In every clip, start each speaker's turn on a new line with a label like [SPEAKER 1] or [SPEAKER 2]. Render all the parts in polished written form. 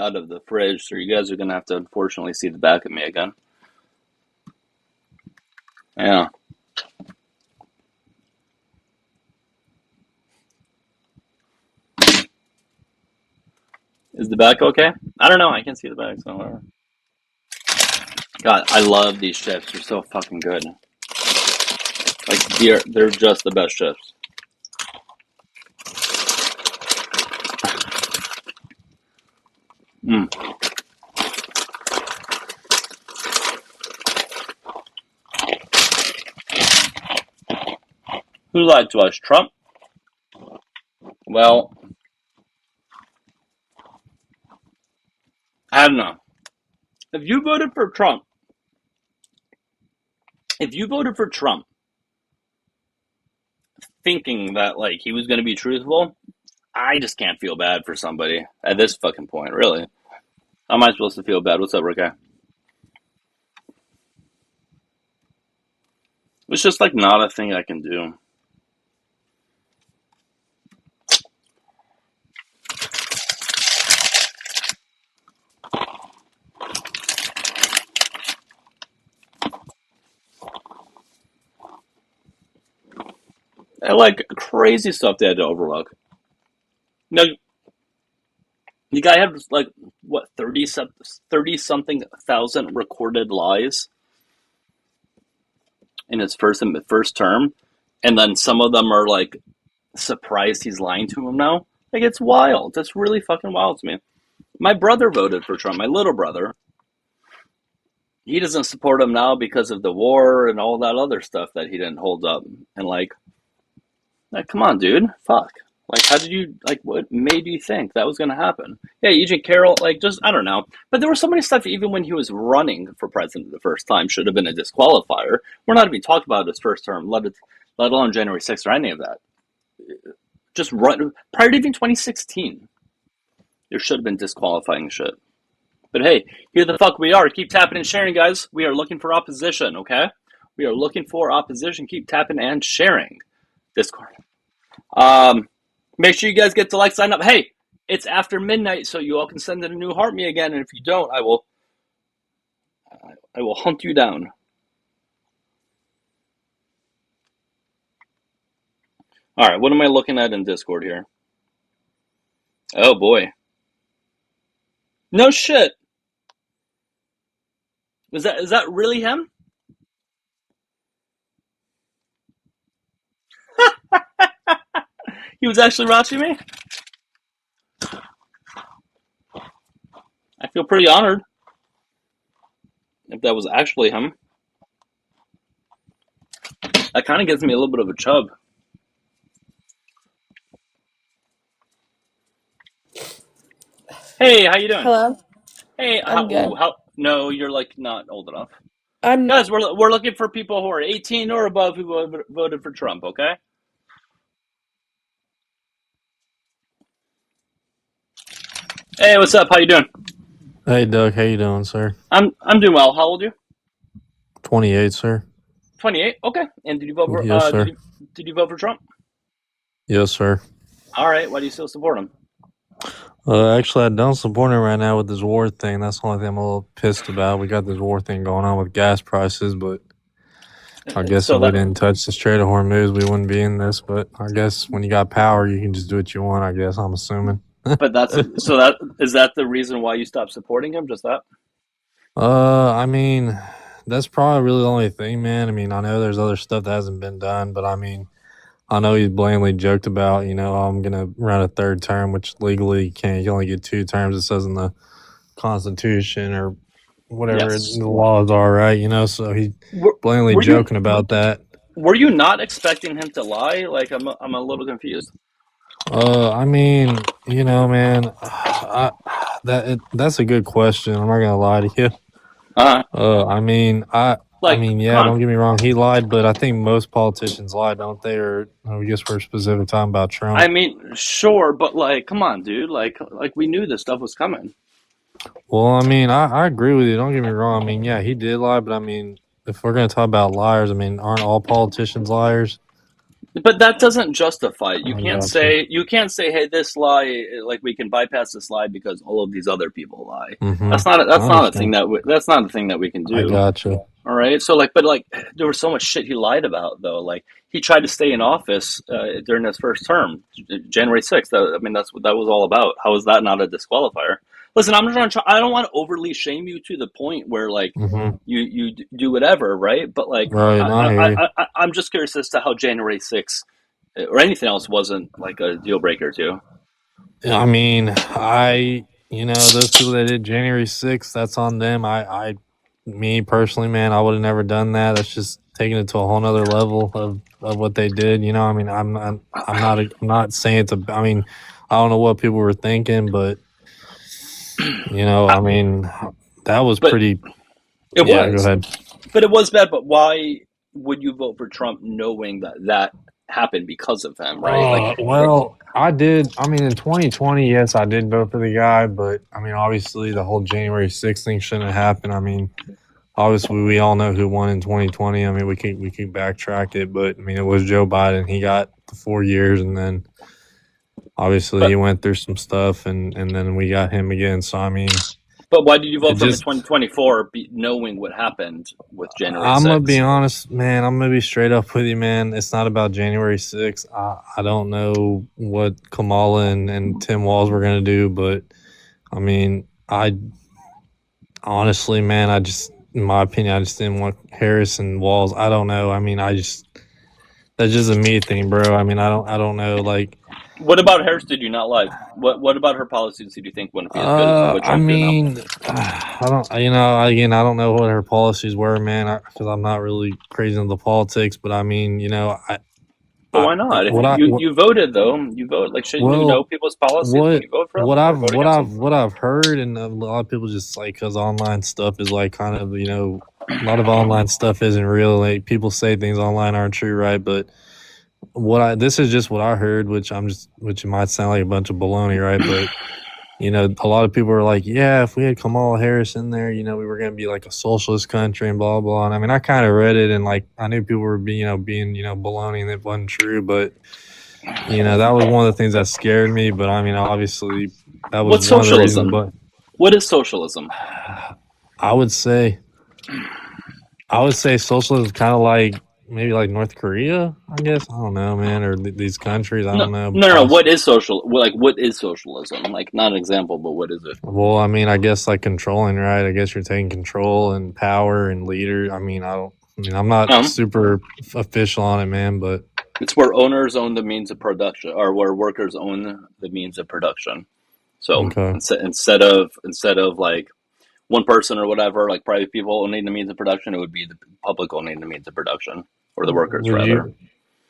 [SPEAKER 1] out of the fridge, so you guys are gonna have to unfortunately see the back of me again. Yeah. Is the back okay? I don't know. I can see the back, so whatever. God, I love these chips. They're so fucking good. Like they're just the best chips. Mm. Who lied to us? Trump? Well, I don't know. If you voted for Trump, if you voted for Trump thinking that like he was going to be truthful, I just can't feel bad for somebody at this fucking point, really. How am I supposed to feel bad? What's up, Rick? It's just like not a thing I can do. And like crazy stuff they had to overlook. No, the guy had like what 30 something thousand recorded lies in his first term, and then some of them are like surprised he's lying to him now. Like it's wild. That's really fucking wild to me. My brother voted for Trump. My little brother. He doesn't support him now because of the war and all that other stuff that he didn't hold up. And like come on, dude. Fuck. Like, how did you, like, what made you think that was going to happen? Yeah, Eugene Carroll, like, just, I don't know. But there was so many stuff, even when he was running for president the first time, should have been a disqualifier. We're not even talking about his first term, let alone January 6th or any of that. Just run, prior to even 2016, there should have been disqualifying shit. But hey, here the fuck we are. Keep tapping and sharing, guys. We are looking for opposition, okay? We are looking for opposition. Keep tapping and sharing. Discord. Make sure you guys get to like, sign up. Hey, it's after midnight, so you all can send in a new heart me again. And if you don't, I will hunt you down. All right, what am I looking at in Discord here? Oh boy, no shit. Is that really him? He was actually watching me? I feel pretty honored if that was actually him. That kind of gives me a little bit of a chub. Hey, how you doing?
[SPEAKER 2] Hello.
[SPEAKER 1] Hey,
[SPEAKER 2] I'm good.
[SPEAKER 1] No, you're like not old enough.
[SPEAKER 2] I'm
[SPEAKER 1] Guys, we're looking for people who are 18 or above who voted for Trump, okay? Hey, what's up? How you doing?
[SPEAKER 3] Hey Doug, how you doing, sir?
[SPEAKER 1] I'm doing well. How old are you?
[SPEAKER 3] 28, sir.
[SPEAKER 1] 28. Okay. And did you vote for
[SPEAKER 3] Yes, sir.
[SPEAKER 1] did you vote for Trump?
[SPEAKER 3] Yes, sir.
[SPEAKER 1] All right. Why do you still support him?
[SPEAKER 3] Actually, I don't support him right now with this war thing. That's the only thing I'm a little pissed about. We got this war thing going on with gas prices, but I guess
[SPEAKER 1] So
[SPEAKER 3] if we
[SPEAKER 1] that
[SPEAKER 3] didn't touch the Strait of Hormuz, we wouldn't be in this. But I guess when you got power, you can just do what you want, I guess, I'm assuming.
[SPEAKER 1] but that's so that is that the reason why you stopped supporting him? Just that?
[SPEAKER 3] I mean, that's probably really the only thing, man. I mean, I know there's other stuff that hasn't been done, but I mean, I know he's blatantly joked about, I'm going to run a third term, which legally you can't. You can only get 2 terms, it says in the Constitution or whatever
[SPEAKER 1] Yes.
[SPEAKER 3] the laws are, right? So he's blatantly
[SPEAKER 1] Were
[SPEAKER 3] joking about that.
[SPEAKER 1] Were you not expecting him to lie? Like I'm a little confused.
[SPEAKER 3] I mean, man, that's a good question. I'm not gonna lie to you. I mean, yeah, don't get me wrong, he lied, but I think most politicians lie, don't they? Or I guess we're specifically talking about Trump.
[SPEAKER 1] I mean, sure, but like, come on, dude. Like we knew this stuff was coming.
[SPEAKER 3] Well, I mean, I agree with you. Don't get me wrong. I mean, yeah, he did lie, but I mean, if we're gonna talk about liars, I mean, aren't all politicians liars?
[SPEAKER 1] But that doesn't justify it.
[SPEAKER 3] I gotcha.
[SPEAKER 1] You can't say, hey, this lie, like we can bypass this lie because all of these other people lie.
[SPEAKER 3] Mm-hmm. I
[SPEAKER 1] That's not a thing
[SPEAKER 3] understand.
[SPEAKER 1] that that's not a thing that we can
[SPEAKER 3] I
[SPEAKER 1] do.
[SPEAKER 3] gotcha.
[SPEAKER 1] All right. So like, but like, there was so much shit he lied about though. Like he tried to stay in office during his first term, January 6th. I mean, that's what that was all about. How is that not a disqualifier? Listen, I'm just trying. I don't want to overly shame you to the point where like
[SPEAKER 3] Mm-hmm.
[SPEAKER 1] you do whatever, right? But like,
[SPEAKER 3] Right. No, I hear you.
[SPEAKER 1] I'm just curious as to how January 6th or anything else wasn't like a deal breaker too.
[SPEAKER 3] I mean, those people that did January 6th, that's on them. Me personally, man, I would have never done that. That's just taking it to a whole nother level of what they did. I mean, I'm not saying it's I mean, I don't know what people were thinking, but I mean, that was
[SPEAKER 1] But
[SPEAKER 3] pretty.
[SPEAKER 1] it
[SPEAKER 3] Yeah, go
[SPEAKER 1] was.
[SPEAKER 3] ahead.
[SPEAKER 1] But it was bad. But why would you vote for Trump knowing that that happened because of him, right? Like,
[SPEAKER 3] Well, I did. I mean, in 2020, yes, I did vote for the guy, but I mean, obviously, the whole January 6th thing shouldn't have happened. I mean, obviously, we all know who won in 2020. I mean, we can backtrack it, but I mean, it was Joe Biden. He got the 4 years, and then obviously he
[SPEAKER 1] but
[SPEAKER 3] went through some stuff, and then we got him again. So I mean,
[SPEAKER 1] but why did you
[SPEAKER 3] it
[SPEAKER 1] vote for him in
[SPEAKER 3] just
[SPEAKER 1] 2024, knowing what happened with January
[SPEAKER 3] I'm gonna be
[SPEAKER 1] 6th?
[SPEAKER 3] honest, man. I'm gonna be straight up with you, man. It's not about January 6th. I don't know what Kamala and Tim Walz were gonna do, but I mean, I honestly, man, in my opinion, I just didn't want Harris and Walls. I don't know. I mean, that's just a me thing, bro. I mean, I don't know. Like,
[SPEAKER 1] What about Harris did you not like? What about her policies did you think wouldn't be as good as what
[SPEAKER 3] I
[SPEAKER 1] Trump do now?
[SPEAKER 3] mean, I don't, again, I don't know what her policies were, man, because I'm not really crazy into the politics. But I mean,
[SPEAKER 1] But why not? If
[SPEAKER 3] what I, what,
[SPEAKER 1] you voted though, you vote like shouldn't you know
[SPEAKER 3] well,
[SPEAKER 1] people's policies when
[SPEAKER 3] what
[SPEAKER 1] you vote for them or vote against them?
[SPEAKER 3] What I've heard, and a lot of people just like because online stuff is like kind of a lot of online stuff isn't real. Like people say things online aren't true, right? But what I this is just what I heard, which might sound like a bunch of baloney, right? But a lot of people are like, yeah, if we had Kamala Harris in there, we were gonna be like a socialist country and blah blah. And I mean, I kind of read it and like I knew people were being baloney and it wasn't true, but that was one of the things that scared me. But I mean, obviously, that was
[SPEAKER 1] What's
[SPEAKER 3] one of the reasons.
[SPEAKER 1] socialism?
[SPEAKER 3] But
[SPEAKER 1] What is socialism?
[SPEAKER 3] I would say, socialism is kind of like maybe like North Korea. I guess I don't know, man, or these countries. I
[SPEAKER 1] No,
[SPEAKER 3] don't know.
[SPEAKER 1] no. What is social? Like, what is socialism? Like, not an example, but what is it?
[SPEAKER 3] Well, I mean, I guess like controlling, right? I guess you're taking control and power and leader. I mean, I don't. I mean, I'm not super official on it, man, but
[SPEAKER 1] It's where owners own the means of production, or where workers own the means of production. So
[SPEAKER 3] okay.
[SPEAKER 1] instead of like one person or whatever, like private people owning the means of production, it would be the public owning the means of production, or the workers
[SPEAKER 3] Would
[SPEAKER 1] rather.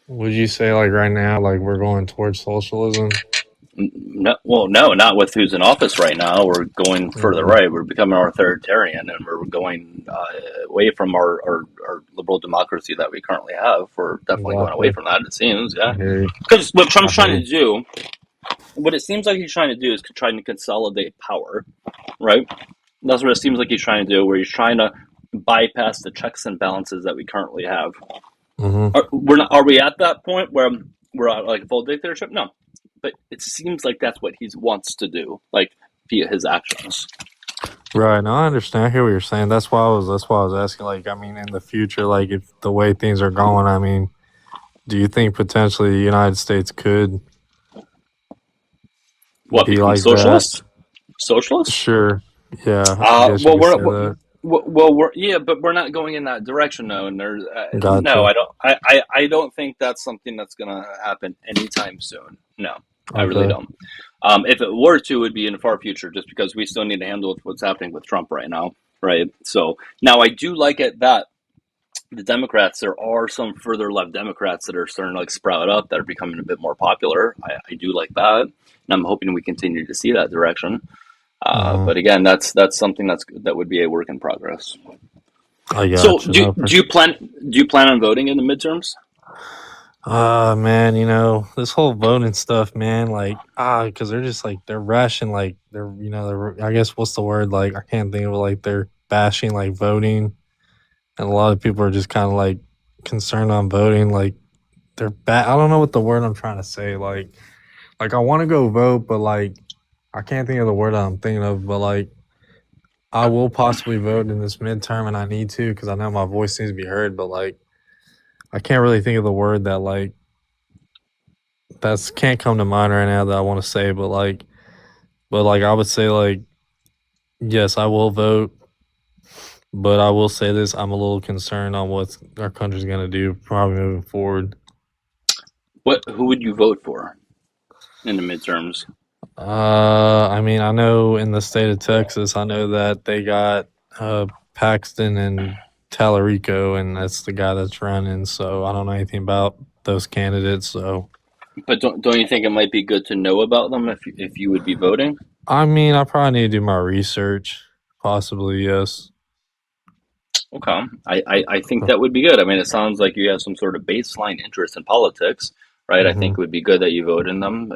[SPEAKER 3] you say like right now, like we're going towards socialism?
[SPEAKER 1] No, well, no, not with who's in office right now. We're going further
[SPEAKER 3] Mm,
[SPEAKER 1] right. We're becoming authoritarian, and we're going away from our liberal democracy that we currently have. We're definitely going away
[SPEAKER 3] gotcha.
[SPEAKER 1] from that. It seems, yeah.
[SPEAKER 3] I hear you.
[SPEAKER 1] Because what
[SPEAKER 3] I
[SPEAKER 1] Trump's
[SPEAKER 3] hear
[SPEAKER 1] trying
[SPEAKER 3] you.
[SPEAKER 1] to do, what it seems like he's trying to do, is trying to consolidate power, right? That's what it seems like he's trying to do. Where he's trying to bypass the checks and balances that we currently have.
[SPEAKER 3] Mm-hmm.
[SPEAKER 1] We're not. Are we at that point where we're at like full dictatorship? No, but it seems like that's what he wants to do, like via his actions.
[SPEAKER 3] Right. Now I understand. I hear what you're saying. That's why I was asking. Like, I mean, in the future, like if the way things are going, I mean, do you think potentially the United States could
[SPEAKER 1] What,
[SPEAKER 3] be
[SPEAKER 1] become
[SPEAKER 3] like that?
[SPEAKER 1] socialist? Socialist?
[SPEAKER 3] Sure. Yeah, I guess you
[SPEAKER 1] Well,
[SPEAKER 3] could say that.
[SPEAKER 1] we're yeah, but we're not going in that direction though. And there's no,
[SPEAKER 3] Gotcha.
[SPEAKER 1] I don't think that's something that's going to happen anytime soon. No, I really
[SPEAKER 3] Okay.
[SPEAKER 1] don't. If it were to, it would be in the far future, just because we still need to handle what's happening with Trump right now, right? So now I do like it that the Democrats, there are some further left Democrats that are starting to like sprout up that are becoming a bit more popular. I do like that, and I'm hoping we continue to see that direction.
[SPEAKER 3] Uh-huh.
[SPEAKER 1] But again, that's something that would be a work in progress.
[SPEAKER 3] I
[SPEAKER 1] So
[SPEAKER 3] got you. No, for sure.
[SPEAKER 1] do you plan on voting in the midterms?
[SPEAKER 3] Man, this whole voting stuff, man, like, because they're just like, they're rushing, like, I guess what's the word? Like, I can't think of it, like, they're bashing, like, voting. And a lot of people are just kind of like concerned on voting. Like, they're bad. I don't know what the word I'm trying to say. Like I want to go vote, but like I can't think of the word I'm thinking of. But like I will possibly vote in this midterm, and I need to because I know my voice needs to be heard. But like I can't really think of the word that like that's can't come to mind right now that I want to say. But I would say like yes, I will vote. But I will say this: I'm a little concerned on what our country's gonna do probably moving forward.
[SPEAKER 1] Who would you vote for in the midterms?
[SPEAKER 3] I mean, I know in the state of Texas, I know that they got Paxton and Tallarico, and that's the guy that's running. So I don't know anything about those candidates. So
[SPEAKER 1] But don't you think it might be good to know about them if you would be voting?
[SPEAKER 3] I mean, I probably need to do my research. Possibly, yes.
[SPEAKER 1] Okay, I think that would be good. I mean, it sounds like you have some sort of baseline interest in politics, right? I think
[SPEAKER 3] Mm-hmm.
[SPEAKER 1] it would be good that you vote in them.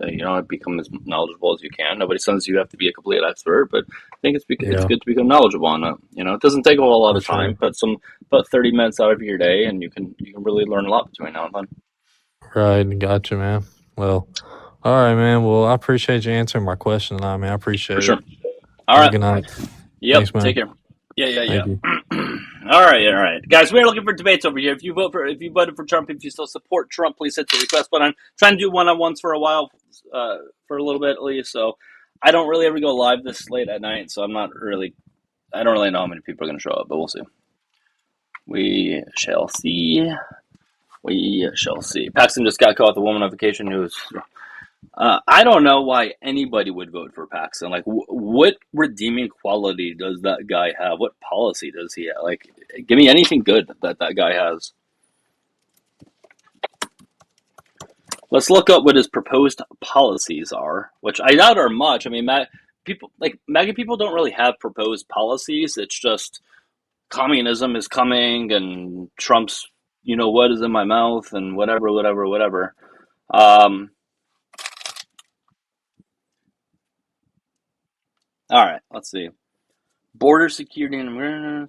[SPEAKER 1] Become as knowledgeable as you can. Nobody says you have to be a complete expert, but I think it's
[SPEAKER 3] Yeah,
[SPEAKER 1] good to become knowledgeable on it. It doesn't take a whole lot
[SPEAKER 3] for
[SPEAKER 1] of time.
[SPEAKER 3] sure.
[SPEAKER 1] Put 30 minutes out of your day, and you can really learn a lot between now and then.
[SPEAKER 3] Right, gotcha, man. Well, all right, man. Well, I appreciate you answering my question, tonight, man. I
[SPEAKER 1] For
[SPEAKER 3] appreciate
[SPEAKER 1] sure.
[SPEAKER 3] it.
[SPEAKER 1] All
[SPEAKER 3] Have a
[SPEAKER 1] right.
[SPEAKER 3] good night.
[SPEAKER 1] Yep.
[SPEAKER 3] Thanks, man.
[SPEAKER 1] Take care. Yeah. Yeah.
[SPEAKER 3] Thank
[SPEAKER 1] Yeah.
[SPEAKER 3] you.
[SPEAKER 1] All right, guys. We're looking for debates over here. If you voted for Trump, if you still support Trump, please hit the request button. I'm trying to do one-on-ones for a while, for a little bit at least. So I don't really ever go live this late at night, so I don't really know how many people are going to show up, but we'll see. We shall see. We shall see. Paxton just got caught with a woman on vacation who's. I don't know why anybody would vote for Paxton. Like, what redeeming quality does that guy have? What policy does he have? Like, give me anything good that guy has. Let's look up what his proposed policies are, which I doubt are much. I mean, MAGA people don't really have proposed policies. It's just communism is coming and Trump's, what is in my mouth and whatever, whatever, whatever. All right, let's see. Border security and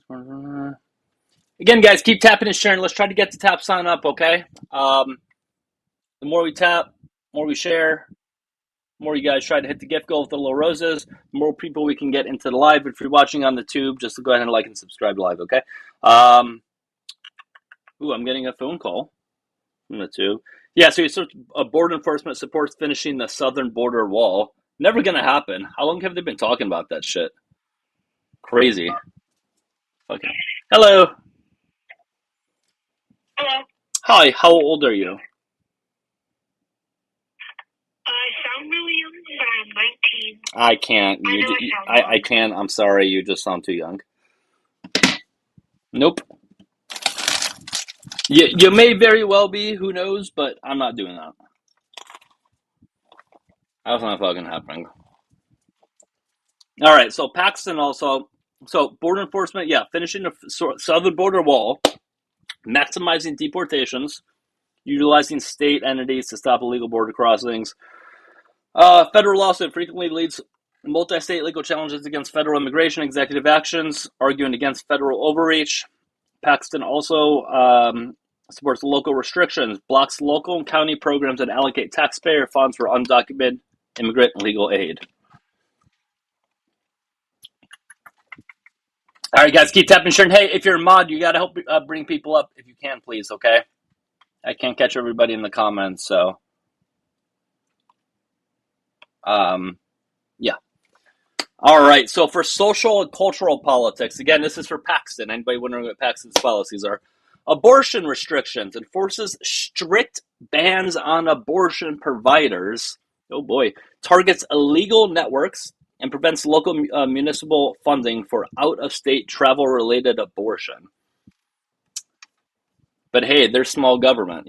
[SPEAKER 1] again, guys, keep tapping and sharing. Let's try to get the tap sign up, okay? The more we tap, the more we share, the more you guys try to hit the gift goal with the little roses, the more people we can get into the live. If you're watching on the tube, just go ahead and like and subscribe live, okay? I'm getting a phone call from the tube. Yeah, so border enforcement supports finishing the southern border wall. Never gonna happen. How long have they been talking about that shit? Crazy. Okay. Hello.
[SPEAKER 2] Hello.
[SPEAKER 1] Hi. How old are you?
[SPEAKER 2] I sound really young, but I'm 19.
[SPEAKER 1] I can't.
[SPEAKER 2] I know I sound
[SPEAKER 1] I
[SPEAKER 2] young.
[SPEAKER 1] can't. I'm sorry. You just sound too young. Nope. You may very well be. Who knows? But I'm not doing that. That's not fucking happening. All right. So Paxton also. So border enforcement. Yeah, finishing the southern border wall, maximizing deportations, utilizing state entities to stop illegal border crossings. Federal lawsuit frequently leads multi-state legal challenges against federal immigration executive actions, arguing against federal overreach. Paxton also supports local restrictions, blocks local and county programs that allocate taxpayer funds for undocumented immigrant legal aid. All right, guys, keep tapping, sharing. Hey, if you're a mod, you got to help bring people up if you can, please, okay? I can't catch everybody in the comments, so yeah. All right, so for social and cultural politics, again, this is for Paxton. Anybody wondering what Paxton's policies are? Abortion restrictions enforces strict bans on abortion providers. Oh boy. Targets illegal networks and prevents local municipal funding for out-of-state travel-related abortion. But hey, they're small government,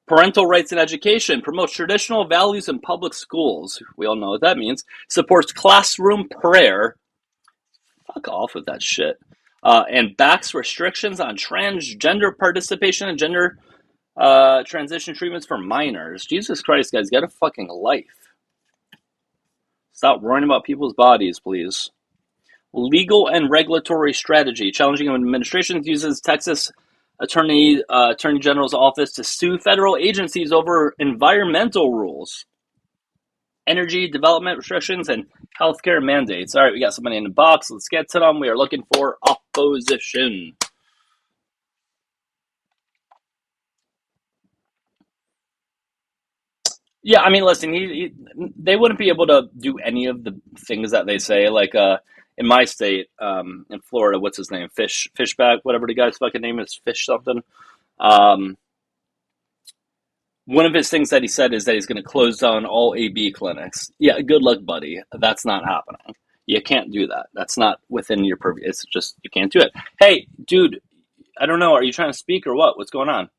[SPEAKER 1] Parental rights in education promotes traditional values in public schools. We all know what that means. Supports classroom prayer. Fuck off with that shit. And backs restrictions on transgender participation and gender transition treatments for minors. Jesus Christ, guys, get a fucking life. Stop worrying about people's bodies, please. Legal and regulatory strategy. Challenging administrations uses Texas Attorney General's office to sue federal agencies over environmental rules, energy development restrictions, and healthcare mandates. All right, we got somebody in the box. Let's get to them. We are looking for opposition. Yeah, I mean, listen, they wouldn't be able to do any of the things that they say. Like, in my state, in Florida, what's his name? Fishback, whatever the guy's fucking name is, Fish something. Um, One of his things that he said is that he's going to close down all AB clinics. Yeah, good luck, buddy. That's not happening. You can't do that. That's not within your purview. It's just, you can't do it. Hey, dude, I don't know. Are you trying to speak or what? What's going on?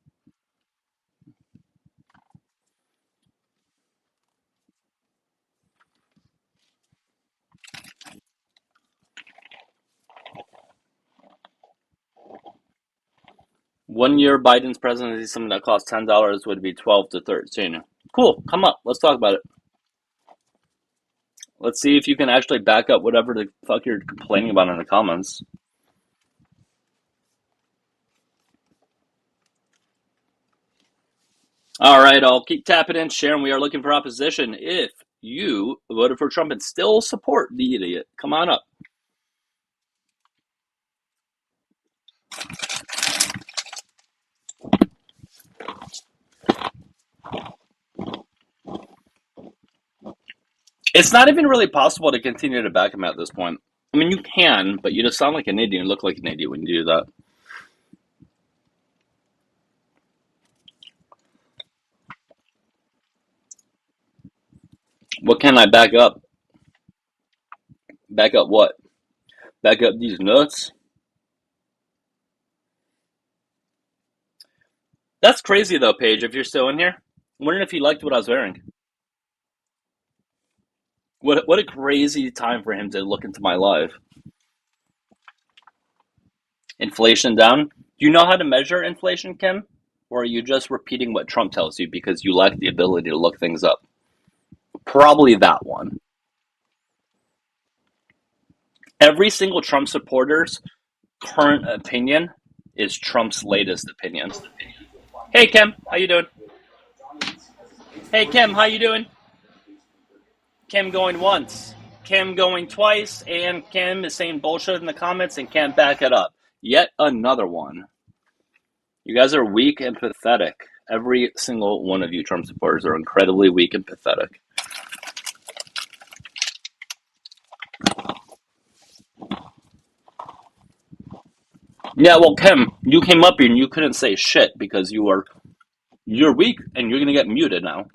[SPEAKER 1] One year Biden's presidency, something that costs $10 would be 12 to 13. Cool. Come up. Let's talk about it. Let's see if you can actually back up whatever the fuck you're complaining about in the comments. All right, I'll keep tapping in, sharing. We are looking for opposition. If you voted for Trump and still support the idiot, come on up. It's not even really possible to continue to back him at this point. I mean, you can, but you just sound like an idiot and look like an idiot when you do that. What can I back up? Back up what? Back up these nuts? That's crazy though, Paige, if you're still in here. I'm wondering if you liked what I was wearing. What a crazy time for him to look into my live. Inflation down. Do you know how to measure inflation, Kim? Or are you just repeating what Trump tells you because you lack the ability to look things up? Probably that one. Every single Trump supporter's current opinion is Trump's latest opinion. Hey, Kim, how you doing? Hey, Kim, how you doing? Kim going once, Kim going twice, and Kim is saying bullshit in the comments and can't back it up. Yet another one. You guys are weak and pathetic. Every single one of you Trump supporters are incredibly weak and pathetic. Yeah, well, Kim, you came up here and you couldn't say shit because you're weak and you're gonna get muted now.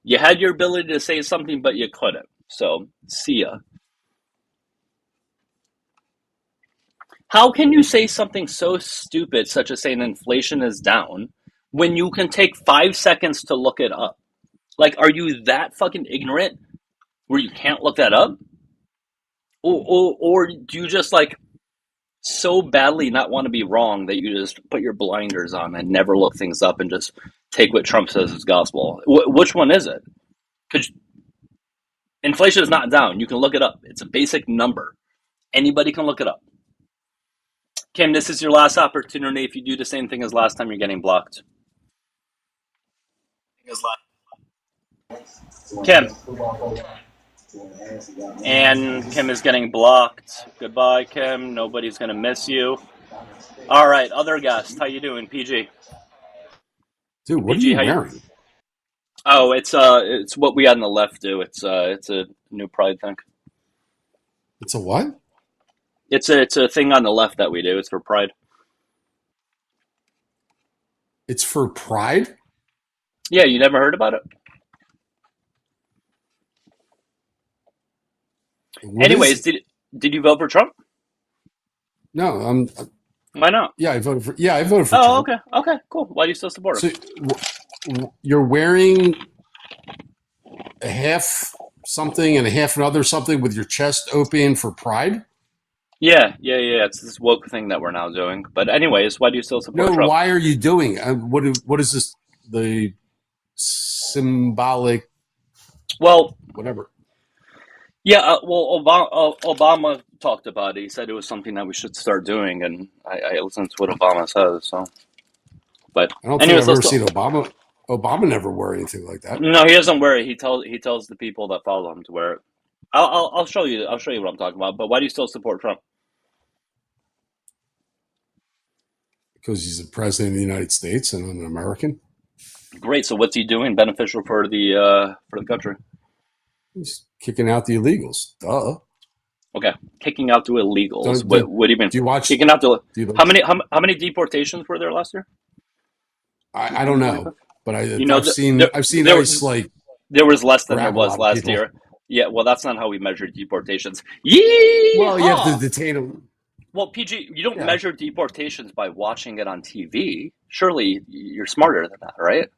[SPEAKER 1] You had your ability to say something, but you couldn't. So, see ya. How can you say something so stupid, such as saying inflation is down, when you can take 5 seconds to look it up? Like, are you that fucking ignorant where you can't look that up? Or do you just, like, so badly not want to be wrong that you just put your blinders on and never look things up and just take what Trump says as gospel? Which one is it? Because inflation is not down. You can look it up. It's a basic number. Anybody can look it up. Kim, this is your last opportunity. If you do the same thing as last time, you're getting blocked. Kim. And Kim is getting blocked. Goodbye, Kim. Nobody's going to miss you. All right, other guest. How you doing, PG?
[SPEAKER 4] Dude, what
[SPEAKER 1] PG,
[SPEAKER 4] are you wearing?
[SPEAKER 1] Oh, it's what we on the left do. It's a new Pride thing.
[SPEAKER 4] It's a what?
[SPEAKER 1] It's a thing on the left that we do. It's for Pride.
[SPEAKER 4] It's for Pride?
[SPEAKER 1] Yeah, you never heard about it? Anyways, did you vote for Trump?
[SPEAKER 4] No,
[SPEAKER 1] Why not?
[SPEAKER 4] Yeah, I voted for. Yeah, I voted for.
[SPEAKER 1] Oh,
[SPEAKER 4] Trump.
[SPEAKER 1] okay, cool. Why do you still support him?
[SPEAKER 4] So you're wearing a half something and a half another something with your chest open for Pride?
[SPEAKER 1] Yeah. It's this woke thing that we're now doing. But anyways, why do you still support Trump?
[SPEAKER 4] Why are you doing? What is this? The symbolic.
[SPEAKER 1] Well,
[SPEAKER 4] whatever.
[SPEAKER 1] Yeah, well, Obama talked about it. He said it was something that we should start doing, and I listened to what Obama says. So, but
[SPEAKER 4] I don't think
[SPEAKER 1] anyways,
[SPEAKER 4] I've ever
[SPEAKER 1] let's
[SPEAKER 4] seen
[SPEAKER 1] go.
[SPEAKER 4] Obama. Obama never wore anything like that
[SPEAKER 1] No, he doesn't wear it. He tells the people that follow him to wear it. I'll show you. I'll show you what I'm talking about. But why do you still support Trump?
[SPEAKER 4] because he's the president of the United States and I'm an American.
[SPEAKER 1] Great. So what's he doing beneficial for the country?
[SPEAKER 4] He's kicking out the illegals. Duh.
[SPEAKER 1] Okay, kicking out the illegals.
[SPEAKER 4] Don't,
[SPEAKER 1] What do you mean?
[SPEAKER 4] do you watch?
[SPEAKER 1] Kicking out the
[SPEAKER 4] Do you,
[SPEAKER 1] how many deportations were there last year?
[SPEAKER 4] I don't know, but
[SPEAKER 1] You know,
[SPEAKER 4] I've seen
[SPEAKER 1] there
[SPEAKER 4] ICE like
[SPEAKER 1] there was less than there
[SPEAKER 4] grab a
[SPEAKER 1] was
[SPEAKER 4] lot of
[SPEAKER 1] last
[SPEAKER 4] people.
[SPEAKER 1] year. Yeah, well, that's not how we measure deportations.
[SPEAKER 4] Well, you have
[SPEAKER 1] Yeehaw!
[SPEAKER 4] to detain them.
[SPEAKER 1] Well, PG, you don't
[SPEAKER 4] Yeah.
[SPEAKER 1] measure deportations by watching it on TV. Surely you're smarter than that, right?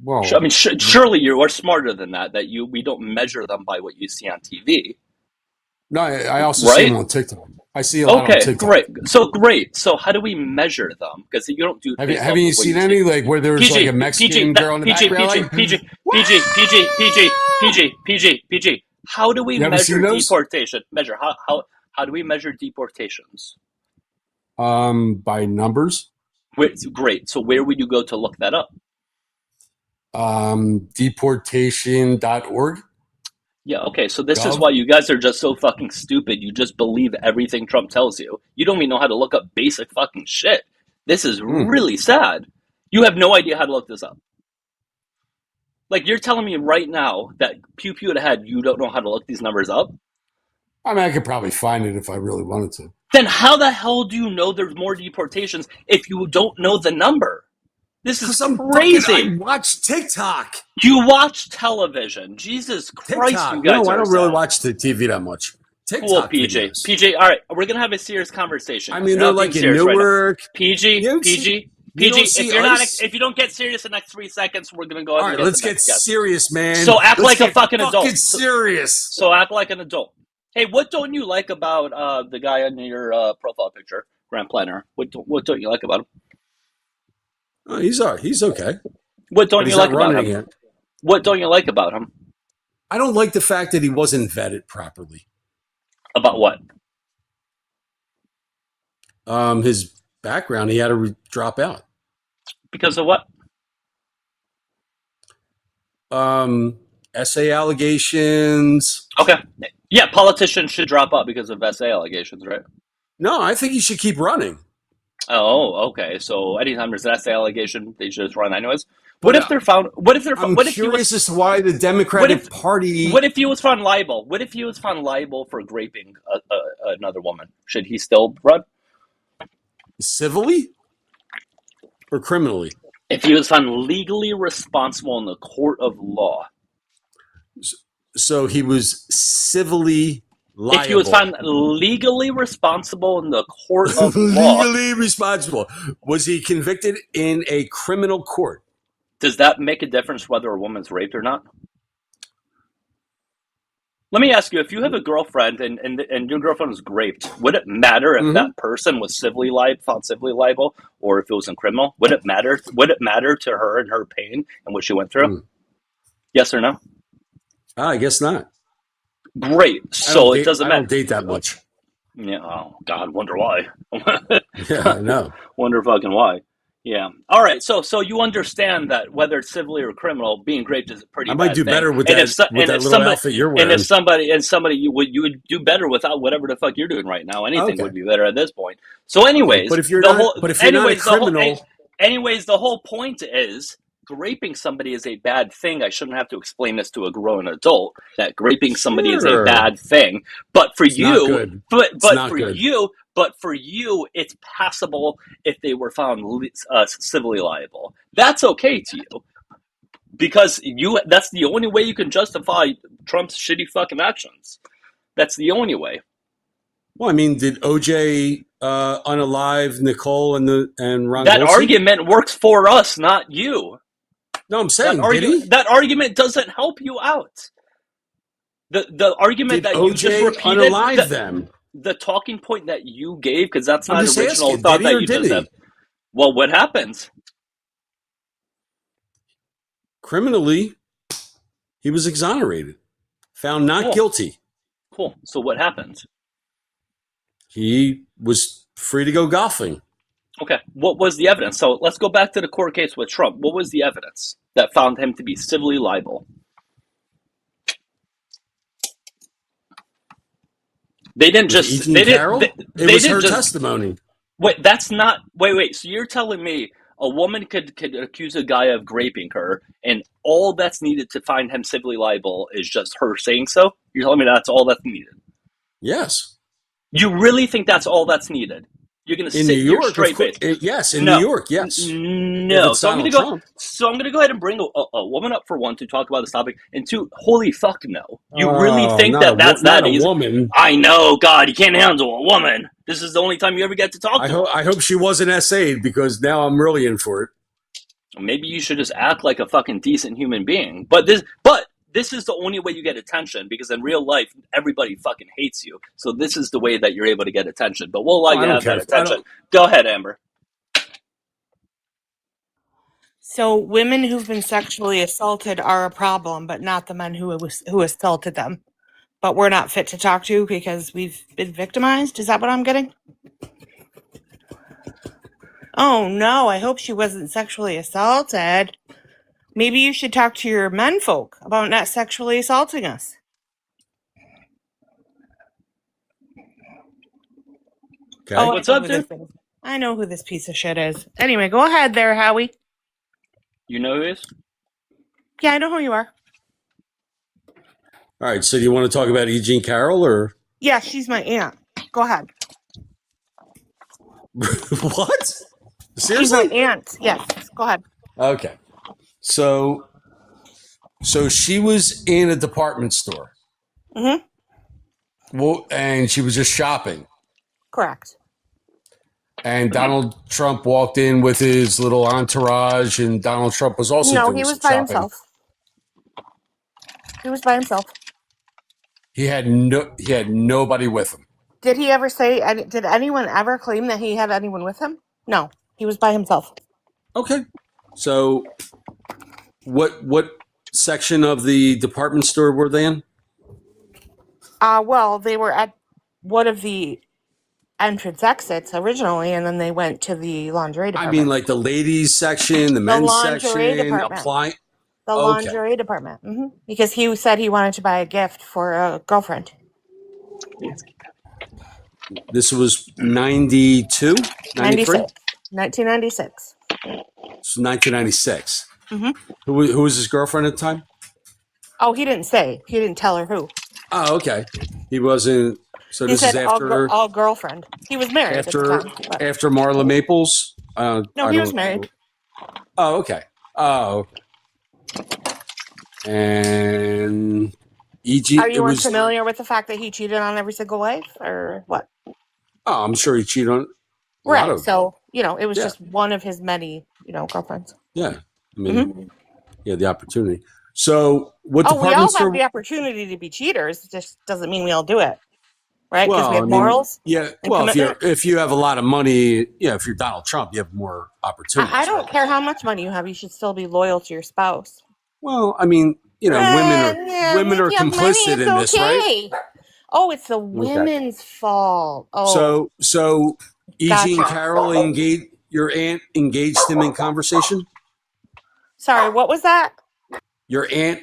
[SPEAKER 4] Well,
[SPEAKER 1] I mean, surely you are smarter than that. We don't measure them by what you see on TV,
[SPEAKER 4] no, I also see
[SPEAKER 1] right?
[SPEAKER 4] them on TikTok. I see a lot on
[SPEAKER 1] Okay,
[SPEAKER 4] TikTok.
[SPEAKER 1] great. So how do we measure them? Because you don't do.
[SPEAKER 4] Haven't you seen any like where there's like a Mexican girl in the background? Like,
[SPEAKER 1] PG. How do we
[SPEAKER 4] you haven't seen
[SPEAKER 1] measure
[SPEAKER 4] those?
[SPEAKER 1] deportation? How do we measure deportations?
[SPEAKER 4] By numbers.
[SPEAKER 1] Great. So where would you go to look that up?
[SPEAKER 4] Deportation.org.
[SPEAKER 1] Yeah, okay, so this is
[SPEAKER 4] Gov.
[SPEAKER 1] why you guys are just so fucking stupid. You just believe everything Trump tells you. You don't even know how to look up basic fucking shit. This is really sad. You have no idea how to look this up. Like, you're telling me right now that pew pew to head, you don't know how to look these numbers up?
[SPEAKER 4] I mean, I could probably find it if I really wanted to.
[SPEAKER 1] Then how the hell do you know there's more deportations if you don't know the number? This is crazy.
[SPEAKER 5] I watch TikTok.
[SPEAKER 1] You watch television. Jesus Christ,
[SPEAKER 5] TikTok.
[SPEAKER 1] you guys
[SPEAKER 5] No, I
[SPEAKER 1] are
[SPEAKER 5] don't really
[SPEAKER 1] sad.
[SPEAKER 5] watch the TV that much. TikTok
[SPEAKER 1] Cool, PJ.
[SPEAKER 5] videos.
[SPEAKER 1] PJ, all right, we're gonna have a serious conversation.
[SPEAKER 5] I mean,
[SPEAKER 1] You're
[SPEAKER 5] they're
[SPEAKER 1] not being
[SPEAKER 5] like in
[SPEAKER 1] serious right now.
[SPEAKER 5] Newark.
[SPEAKER 1] PG,
[SPEAKER 5] You don't
[SPEAKER 1] PG,
[SPEAKER 5] see-
[SPEAKER 1] PG.
[SPEAKER 5] don't see
[SPEAKER 1] If you're not,
[SPEAKER 5] ice?
[SPEAKER 1] if you don't get serious in the next 3 seconds, we're gonna go
[SPEAKER 5] All
[SPEAKER 1] ahead
[SPEAKER 5] right,
[SPEAKER 1] and
[SPEAKER 5] let's
[SPEAKER 1] the
[SPEAKER 5] get
[SPEAKER 1] next guest.
[SPEAKER 5] serious, man.
[SPEAKER 1] So act
[SPEAKER 5] Let's
[SPEAKER 1] like a
[SPEAKER 5] get
[SPEAKER 1] fucking adult.
[SPEAKER 5] fucking serious.
[SPEAKER 1] So act like an adult. Hey, what don't you like about the guy on your profile picture, Grand Planner? What don't you like about him?
[SPEAKER 5] Oh, he's all right. He's okay.
[SPEAKER 1] What don't
[SPEAKER 5] But
[SPEAKER 1] you
[SPEAKER 5] he's
[SPEAKER 1] like
[SPEAKER 5] not
[SPEAKER 1] about
[SPEAKER 5] running
[SPEAKER 1] him?
[SPEAKER 5] it.
[SPEAKER 1] What don't you like about him?
[SPEAKER 5] I don't like the fact that he wasn't vetted properly.
[SPEAKER 1] About what?
[SPEAKER 5] His background, he had to drop out.
[SPEAKER 1] Because of what?
[SPEAKER 5] Essay allegations.
[SPEAKER 1] Okay. Yeah, politicians should drop out because of SA allegations, right?
[SPEAKER 5] No, I think he should keep running.
[SPEAKER 1] Oh, okay. So anytime there's an SA allegation, they should just run anyways.
[SPEAKER 5] But,
[SPEAKER 1] What if they're found? What if they're?
[SPEAKER 5] I'm
[SPEAKER 1] What if he
[SPEAKER 5] curious
[SPEAKER 1] was?
[SPEAKER 5] as to why the Democratic
[SPEAKER 1] if-
[SPEAKER 5] Party.
[SPEAKER 1] What if he was found liable? What if he was found liable for raping another woman? Should he still run?
[SPEAKER 5] Civilly or criminally?
[SPEAKER 1] If he was found legally responsible in the court of law.
[SPEAKER 5] So he was civilly liable.
[SPEAKER 1] If he was found legally responsible in the court of law,
[SPEAKER 5] legally responsible, was he convicted in a criminal court?
[SPEAKER 1] does that make a difference whether a woman's raped or not? Let me ask you, if you have a girlfriend and your girlfriend was raped, would it matter if that person was found civilly liable or if it was in criminal? Would it matter? Would it matter to her and her pain and what she went through? Yes or no?
[SPEAKER 5] I guess not.
[SPEAKER 1] Great. So it doesn't
[SPEAKER 5] I
[SPEAKER 1] matter.
[SPEAKER 5] don't date that much.
[SPEAKER 1] Yeah. Oh God. Wonder why.
[SPEAKER 5] Yeah, I know.
[SPEAKER 1] Wonder fucking why. Yeah. All right. So you understand that whether it's civilly or criminal, being raped is a pretty.
[SPEAKER 5] I might
[SPEAKER 1] bad
[SPEAKER 5] do
[SPEAKER 1] thing.
[SPEAKER 5] better with
[SPEAKER 1] And
[SPEAKER 5] that,
[SPEAKER 1] if so-
[SPEAKER 5] with
[SPEAKER 1] and
[SPEAKER 5] that
[SPEAKER 1] if
[SPEAKER 5] little
[SPEAKER 1] somebody-
[SPEAKER 5] outfit you're wearing.
[SPEAKER 1] And if somebody you would do better without whatever the fuck you're doing right now. Anything
[SPEAKER 5] Okay.
[SPEAKER 1] would be better at this point. So, anyways,
[SPEAKER 5] But if you're
[SPEAKER 1] the
[SPEAKER 5] not,
[SPEAKER 1] whole,
[SPEAKER 5] but if you're not a
[SPEAKER 1] anyways, the whole-
[SPEAKER 5] criminal,
[SPEAKER 1] anyways, the whole point is raping somebody is a bad thing. I shouldn't have to explain this to a grown adult that raping somebody is a
[SPEAKER 5] Sure.
[SPEAKER 1] bad thing. But for
[SPEAKER 5] It's not
[SPEAKER 1] you,
[SPEAKER 5] good.
[SPEAKER 1] but
[SPEAKER 5] not
[SPEAKER 1] for
[SPEAKER 5] good.
[SPEAKER 1] you, it's passable if they were found civilly liable. That's okay to you because that's the only way you can justify Trump's shitty fucking actions. That's the only way.
[SPEAKER 5] well, I mean, did OJ unalive Nicole and Ron?
[SPEAKER 1] That
[SPEAKER 5] Golsey?
[SPEAKER 1] argument works for us, not you.
[SPEAKER 5] No, I'm saying,
[SPEAKER 1] That,
[SPEAKER 5] did he?
[SPEAKER 1] that argument doesn't help you out. The argument
[SPEAKER 5] Did
[SPEAKER 1] that you just
[SPEAKER 5] OJ
[SPEAKER 1] repeated,
[SPEAKER 5] unalive them?
[SPEAKER 1] the talking point that you gave, because that's
[SPEAKER 5] I'm
[SPEAKER 1] not
[SPEAKER 5] just
[SPEAKER 1] original
[SPEAKER 5] asking,
[SPEAKER 1] thought
[SPEAKER 5] did he
[SPEAKER 1] that
[SPEAKER 5] or
[SPEAKER 1] you
[SPEAKER 5] did
[SPEAKER 1] just
[SPEAKER 5] he?
[SPEAKER 1] have. Well, what happens?
[SPEAKER 5] Criminally, he was exonerated. Found not
[SPEAKER 1] Cool.
[SPEAKER 5] guilty.
[SPEAKER 1] Cool. So what happened?
[SPEAKER 5] He was free to go golfing.
[SPEAKER 1] Okay. What was the evidence? So let's go back to the court case with Trump. What was the evidence that found him to be civilly liable? They didn't just. They
[SPEAKER 5] Carroll?
[SPEAKER 1] didn't.
[SPEAKER 5] It was her testimony.
[SPEAKER 1] Wait, that's not. Wait. So you're telling me a woman could accuse a guy of raping her, and all that's needed to find him civilly liable is just her saying so? You're telling me that's all that's needed?
[SPEAKER 5] Yes.
[SPEAKER 1] You really think that's all that's needed? You're going to sit here straight face?
[SPEAKER 5] Yes, in New York, yes.
[SPEAKER 1] No. So I'm going to go ahead and bring a woman up for one to talk about this topic, and two, holy fuck no. You really think that's that easy?
[SPEAKER 5] Woman.
[SPEAKER 1] I know, God, you can't handle a woman. This is the only time you ever get to talk to her.
[SPEAKER 5] I hope she wasn't SA'd, because now I'm really in for it.
[SPEAKER 1] Maybe you should just act like a fucking decent human being. But this is the only way you get attention, because in real life, everybody fucking hates you. So this is the way that you're able to get attention. But we'll let you have that attention. Go ahead, Amber.
[SPEAKER 6] So women who've been sexually assaulted are a problem, but not the men who assaulted them. But we're not fit to talk to because we've been victimized? Is that what I'm getting? Oh no, I hope she wasn't sexually assaulted. Maybe you should talk to your menfolk about not sexually assaulting us.
[SPEAKER 5] Okay.
[SPEAKER 6] Oh,
[SPEAKER 1] What's up, dude?
[SPEAKER 6] I know who this piece of shit is. Anyway, go ahead there, Howie.
[SPEAKER 1] You know who he is?
[SPEAKER 6] Yeah, I know who you are.
[SPEAKER 5] All right, so do you want to talk about E. Jean Carroll, or?
[SPEAKER 6] Yeah, she's my aunt. Go ahead.
[SPEAKER 5] What? Seriously?
[SPEAKER 6] She's my aunt. Yes, go ahead.
[SPEAKER 5] Okay. So she was in a department store.
[SPEAKER 6] Mm-hmm.
[SPEAKER 5] Well, and she was just shopping.
[SPEAKER 6] Correct.
[SPEAKER 5] And Donald Trump walked in with his little entourage, and Donald Trump was also doing
[SPEAKER 6] he was
[SPEAKER 5] some
[SPEAKER 6] by
[SPEAKER 5] shopping.
[SPEAKER 6] himself. He was by himself.
[SPEAKER 5] He had nobody with him.
[SPEAKER 6] Did he ever say? Did anyone ever claim that he had anyone with him? No, he was by himself.
[SPEAKER 5] Okay. So, what section of the department store were they in?
[SPEAKER 6] Well, they were at one of the entrance exits originally, and then they went to the lingerie department.
[SPEAKER 5] I mean, like the ladies section, the men's section,
[SPEAKER 6] department. The lingerie department. Mm-hmm. Because he said he wanted to buy a gift for a girlfriend.
[SPEAKER 5] This was 92? 93?
[SPEAKER 6] 1996.
[SPEAKER 5] So 1996.
[SPEAKER 6] Mm-hmm.
[SPEAKER 5] Who was his girlfriend at the time?
[SPEAKER 6] Oh, he didn't say. He didn't tell her who.
[SPEAKER 5] Oh, okay. He wasn't. So this is after
[SPEAKER 6] all girlfriend. He was married
[SPEAKER 5] after
[SPEAKER 6] at the time,
[SPEAKER 5] after Marla Maples.
[SPEAKER 6] No, he was married.
[SPEAKER 5] Oh, okay. Oh, and E.G.
[SPEAKER 6] Are you familiar with the fact that he cheated on every single wife, or what?
[SPEAKER 5] Oh, I'm sure he cheated on.
[SPEAKER 6] Right. So it was just one of his many, girlfriends.
[SPEAKER 5] Yeah, I mean, he had the opportunity. So what?
[SPEAKER 6] We all have the opportunity to be cheaters. It just doesn't mean we all do it, right? Because we have morals.
[SPEAKER 5] Yeah. Well, if you have a lot of money, if you're Donald Trump, you have more opportunities.
[SPEAKER 6] I don't care how much money you have. You should still be loyal to your spouse.
[SPEAKER 5] Well, I mean, women are complicit in this, right?
[SPEAKER 6] Oh, it's the women's fault. Oh,
[SPEAKER 5] so E. Jean Carroll your aunt engaged him in conversation.
[SPEAKER 6] Sorry, what was that?
[SPEAKER 5] Your aunt,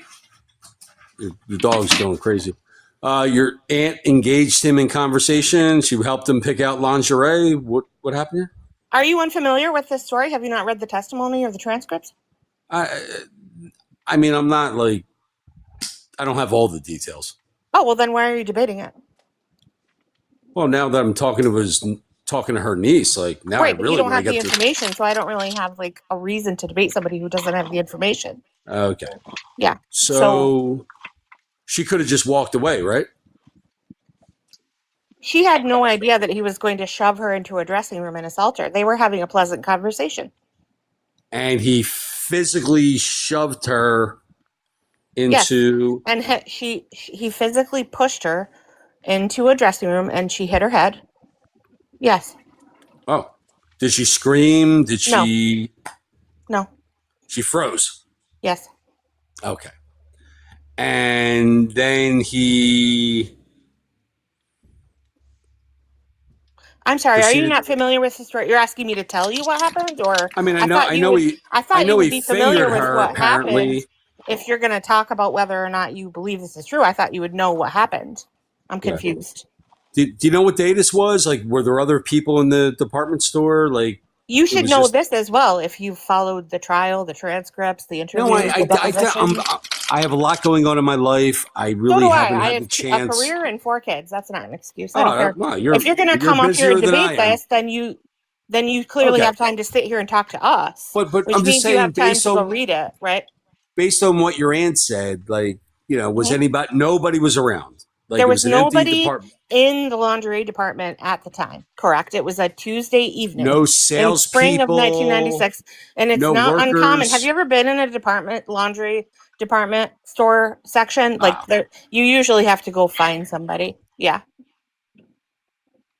[SPEAKER 5] the dog's going crazy. Your aunt engaged him in conversation. She helped him pick out lingerie. What happened here?
[SPEAKER 6] Are you unfamiliar with this story? Have you not read the testimony or the transcripts?
[SPEAKER 5] I mean, I'm not I don't have all the details.
[SPEAKER 6] Oh, well, then why are you debating it?
[SPEAKER 5] Well, now that I'm talking to her niece, now
[SPEAKER 6] right,
[SPEAKER 5] I really
[SPEAKER 6] you don't
[SPEAKER 5] want
[SPEAKER 6] have
[SPEAKER 5] to
[SPEAKER 6] the
[SPEAKER 5] get
[SPEAKER 6] information, so I don't really have a reason to debate somebody who doesn't have the information.
[SPEAKER 5] Okay.
[SPEAKER 6] Yeah.
[SPEAKER 5] So she could have just walked away, right?
[SPEAKER 6] She had no idea that he was going to shove her into a dressing room and assault her. They were having a pleasant conversation.
[SPEAKER 5] And he physically shoved her into...
[SPEAKER 6] Yes. And he physically pushed her into a dressing room, and she hit her head. Yes.
[SPEAKER 5] Oh. Did she scream? Did she...
[SPEAKER 6] No.
[SPEAKER 5] She froze?
[SPEAKER 6] Yes.
[SPEAKER 5] Okay. and then he
[SPEAKER 6] I'm sorry. Are you
[SPEAKER 5] proceeded.
[SPEAKER 6] not familiar with the story? You're asking me to tell you what happened, or
[SPEAKER 5] I mean,
[SPEAKER 6] I thought you would. I
[SPEAKER 5] I
[SPEAKER 6] thought you
[SPEAKER 5] know
[SPEAKER 6] would
[SPEAKER 5] he
[SPEAKER 6] be familiar
[SPEAKER 5] fingered
[SPEAKER 6] with
[SPEAKER 5] her.
[SPEAKER 6] what happened.
[SPEAKER 5] Apparently,
[SPEAKER 6] If you're going to talk about whether or not you believe this is true, I thought you would know what happened. I'm
[SPEAKER 5] yeah.
[SPEAKER 6] confused.
[SPEAKER 5] Do you know what day this was? Like, were there other people in the department store? Like,
[SPEAKER 6] You
[SPEAKER 5] it
[SPEAKER 6] should
[SPEAKER 5] was
[SPEAKER 6] know
[SPEAKER 5] just
[SPEAKER 6] this as well if you followed the trial, the transcripts, the
[SPEAKER 5] no.
[SPEAKER 6] interviews, the depositions.
[SPEAKER 5] I have a lot going on in my life. I
[SPEAKER 6] So
[SPEAKER 5] really
[SPEAKER 6] do I.
[SPEAKER 5] haven't
[SPEAKER 6] I
[SPEAKER 5] had the
[SPEAKER 6] have a
[SPEAKER 5] chance.
[SPEAKER 6] career and 4 kids. That's not an excuse. I don't
[SPEAKER 5] Oh,
[SPEAKER 6] care.
[SPEAKER 5] well,
[SPEAKER 6] If you're going to
[SPEAKER 5] you're
[SPEAKER 6] come up here
[SPEAKER 5] busier
[SPEAKER 6] and
[SPEAKER 5] than I
[SPEAKER 6] debate
[SPEAKER 5] am.
[SPEAKER 6] this, then you clearly
[SPEAKER 5] Okay,
[SPEAKER 6] have time to sit here and talk to us,
[SPEAKER 5] but
[SPEAKER 6] which
[SPEAKER 5] I'm just
[SPEAKER 6] means you
[SPEAKER 5] saying,
[SPEAKER 6] have time to go read it, right?
[SPEAKER 5] based on what your aunt said, like, was
[SPEAKER 6] Mhm.
[SPEAKER 5] anybody? Nobody was around. Like,
[SPEAKER 6] There
[SPEAKER 5] it
[SPEAKER 6] was
[SPEAKER 5] was an empty
[SPEAKER 6] nobody
[SPEAKER 5] department.
[SPEAKER 6] in the laundry department at the time, correct? It was a Tuesday evening
[SPEAKER 5] No
[SPEAKER 6] in spring of
[SPEAKER 5] salespeople.
[SPEAKER 6] 1996, and it's
[SPEAKER 5] No
[SPEAKER 6] not uncommon. Have
[SPEAKER 5] workers.
[SPEAKER 6] you ever been in a laundry department store section? Like
[SPEAKER 5] Ah,
[SPEAKER 6] there, you usually have to go find somebody. Yeah.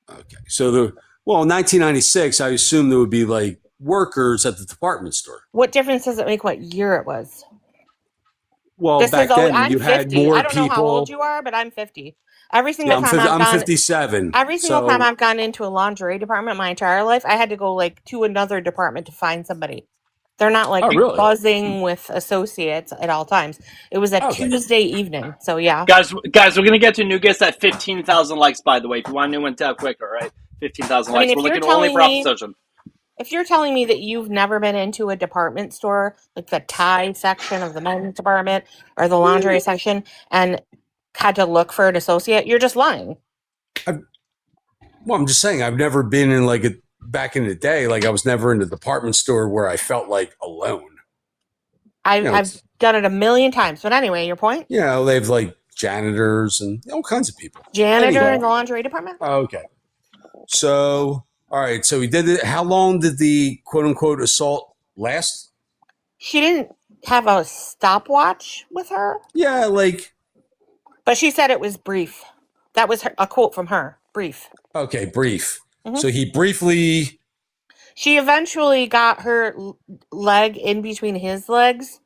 [SPEAKER 5] okay. So in 1996, I assume there would be like workers at the department store.
[SPEAKER 6] What difference does it make what year it was?
[SPEAKER 5] Well,
[SPEAKER 6] This is
[SPEAKER 5] back
[SPEAKER 6] always,
[SPEAKER 5] then
[SPEAKER 6] I'm
[SPEAKER 5] you had
[SPEAKER 6] 50. I
[SPEAKER 5] more
[SPEAKER 6] don't know how old
[SPEAKER 5] people.
[SPEAKER 6] you are, but I'm 50. Every
[SPEAKER 5] Yeah,
[SPEAKER 6] single time I've
[SPEAKER 5] I'm
[SPEAKER 6] gone,
[SPEAKER 5] 57.
[SPEAKER 6] every single time
[SPEAKER 5] So,
[SPEAKER 6] I've gone into a lingerie department my entire life, I had to go like to another department to find somebody. They're not like
[SPEAKER 5] oh, really?
[SPEAKER 6] buzzing with associates at all times. It was a
[SPEAKER 5] Okay.
[SPEAKER 6] Tuesday evening. So yeah.
[SPEAKER 1] Guys, we're gonna get to new guests at 15,000 likes. By the way, if you want a new one, tap quicker, right? 15,000
[SPEAKER 6] I mean,
[SPEAKER 1] likes.
[SPEAKER 6] if
[SPEAKER 1] We're
[SPEAKER 6] you're
[SPEAKER 1] looking only
[SPEAKER 6] telling
[SPEAKER 1] for
[SPEAKER 6] me
[SPEAKER 1] opposition.
[SPEAKER 6] if you're telling me that you've never been into a department store, like the tie section of the men's department or the lingerie section, and had to look for an associate, you're just lying.
[SPEAKER 5] Well, I'm just saying I've never been in like back in the day. Like I was never in a department store where I felt like alone.
[SPEAKER 6] I've done it a million times. But anyway, your point?
[SPEAKER 5] They have like janitors and all kinds of people.
[SPEAKER 6] Janitor
[SPEAKER 5] Anyway.
[SPEAKER 6] in the lingerie department?
[SPEAKER 5] Okay. So, all right. So he did it. How long did the quote unquote assault last?
[SPEAKER 6] She didn't have a stopwatch with her,
[SPEAKER 5] Yeah, like,
[SPEAKER 6] but she said it was brief. That was a quote from her. Brief.
[SPEAKER 5] okay, brief.
[SPEAKER 6] Mhm.
[SPEAKER 5] So he briefly,
[SPEAKER 6] She eventually got her leg in between his legs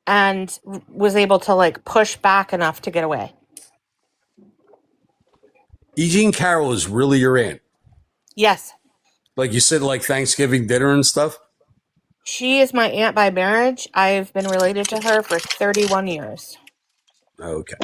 [SPEAKER 6] and was able to like push back enough to get away.
[SPEAKER 5] E. Jean Carroll is really your aunt.
[SPEAKER 6] Yes.
[SPEAKER 5] Like you said, like Thanksgiving dinner and stuff.
[SPEAKER 6] She is my aunt by marriage. I've been related to her for 31 years.
[SPEAKER 5] Okay.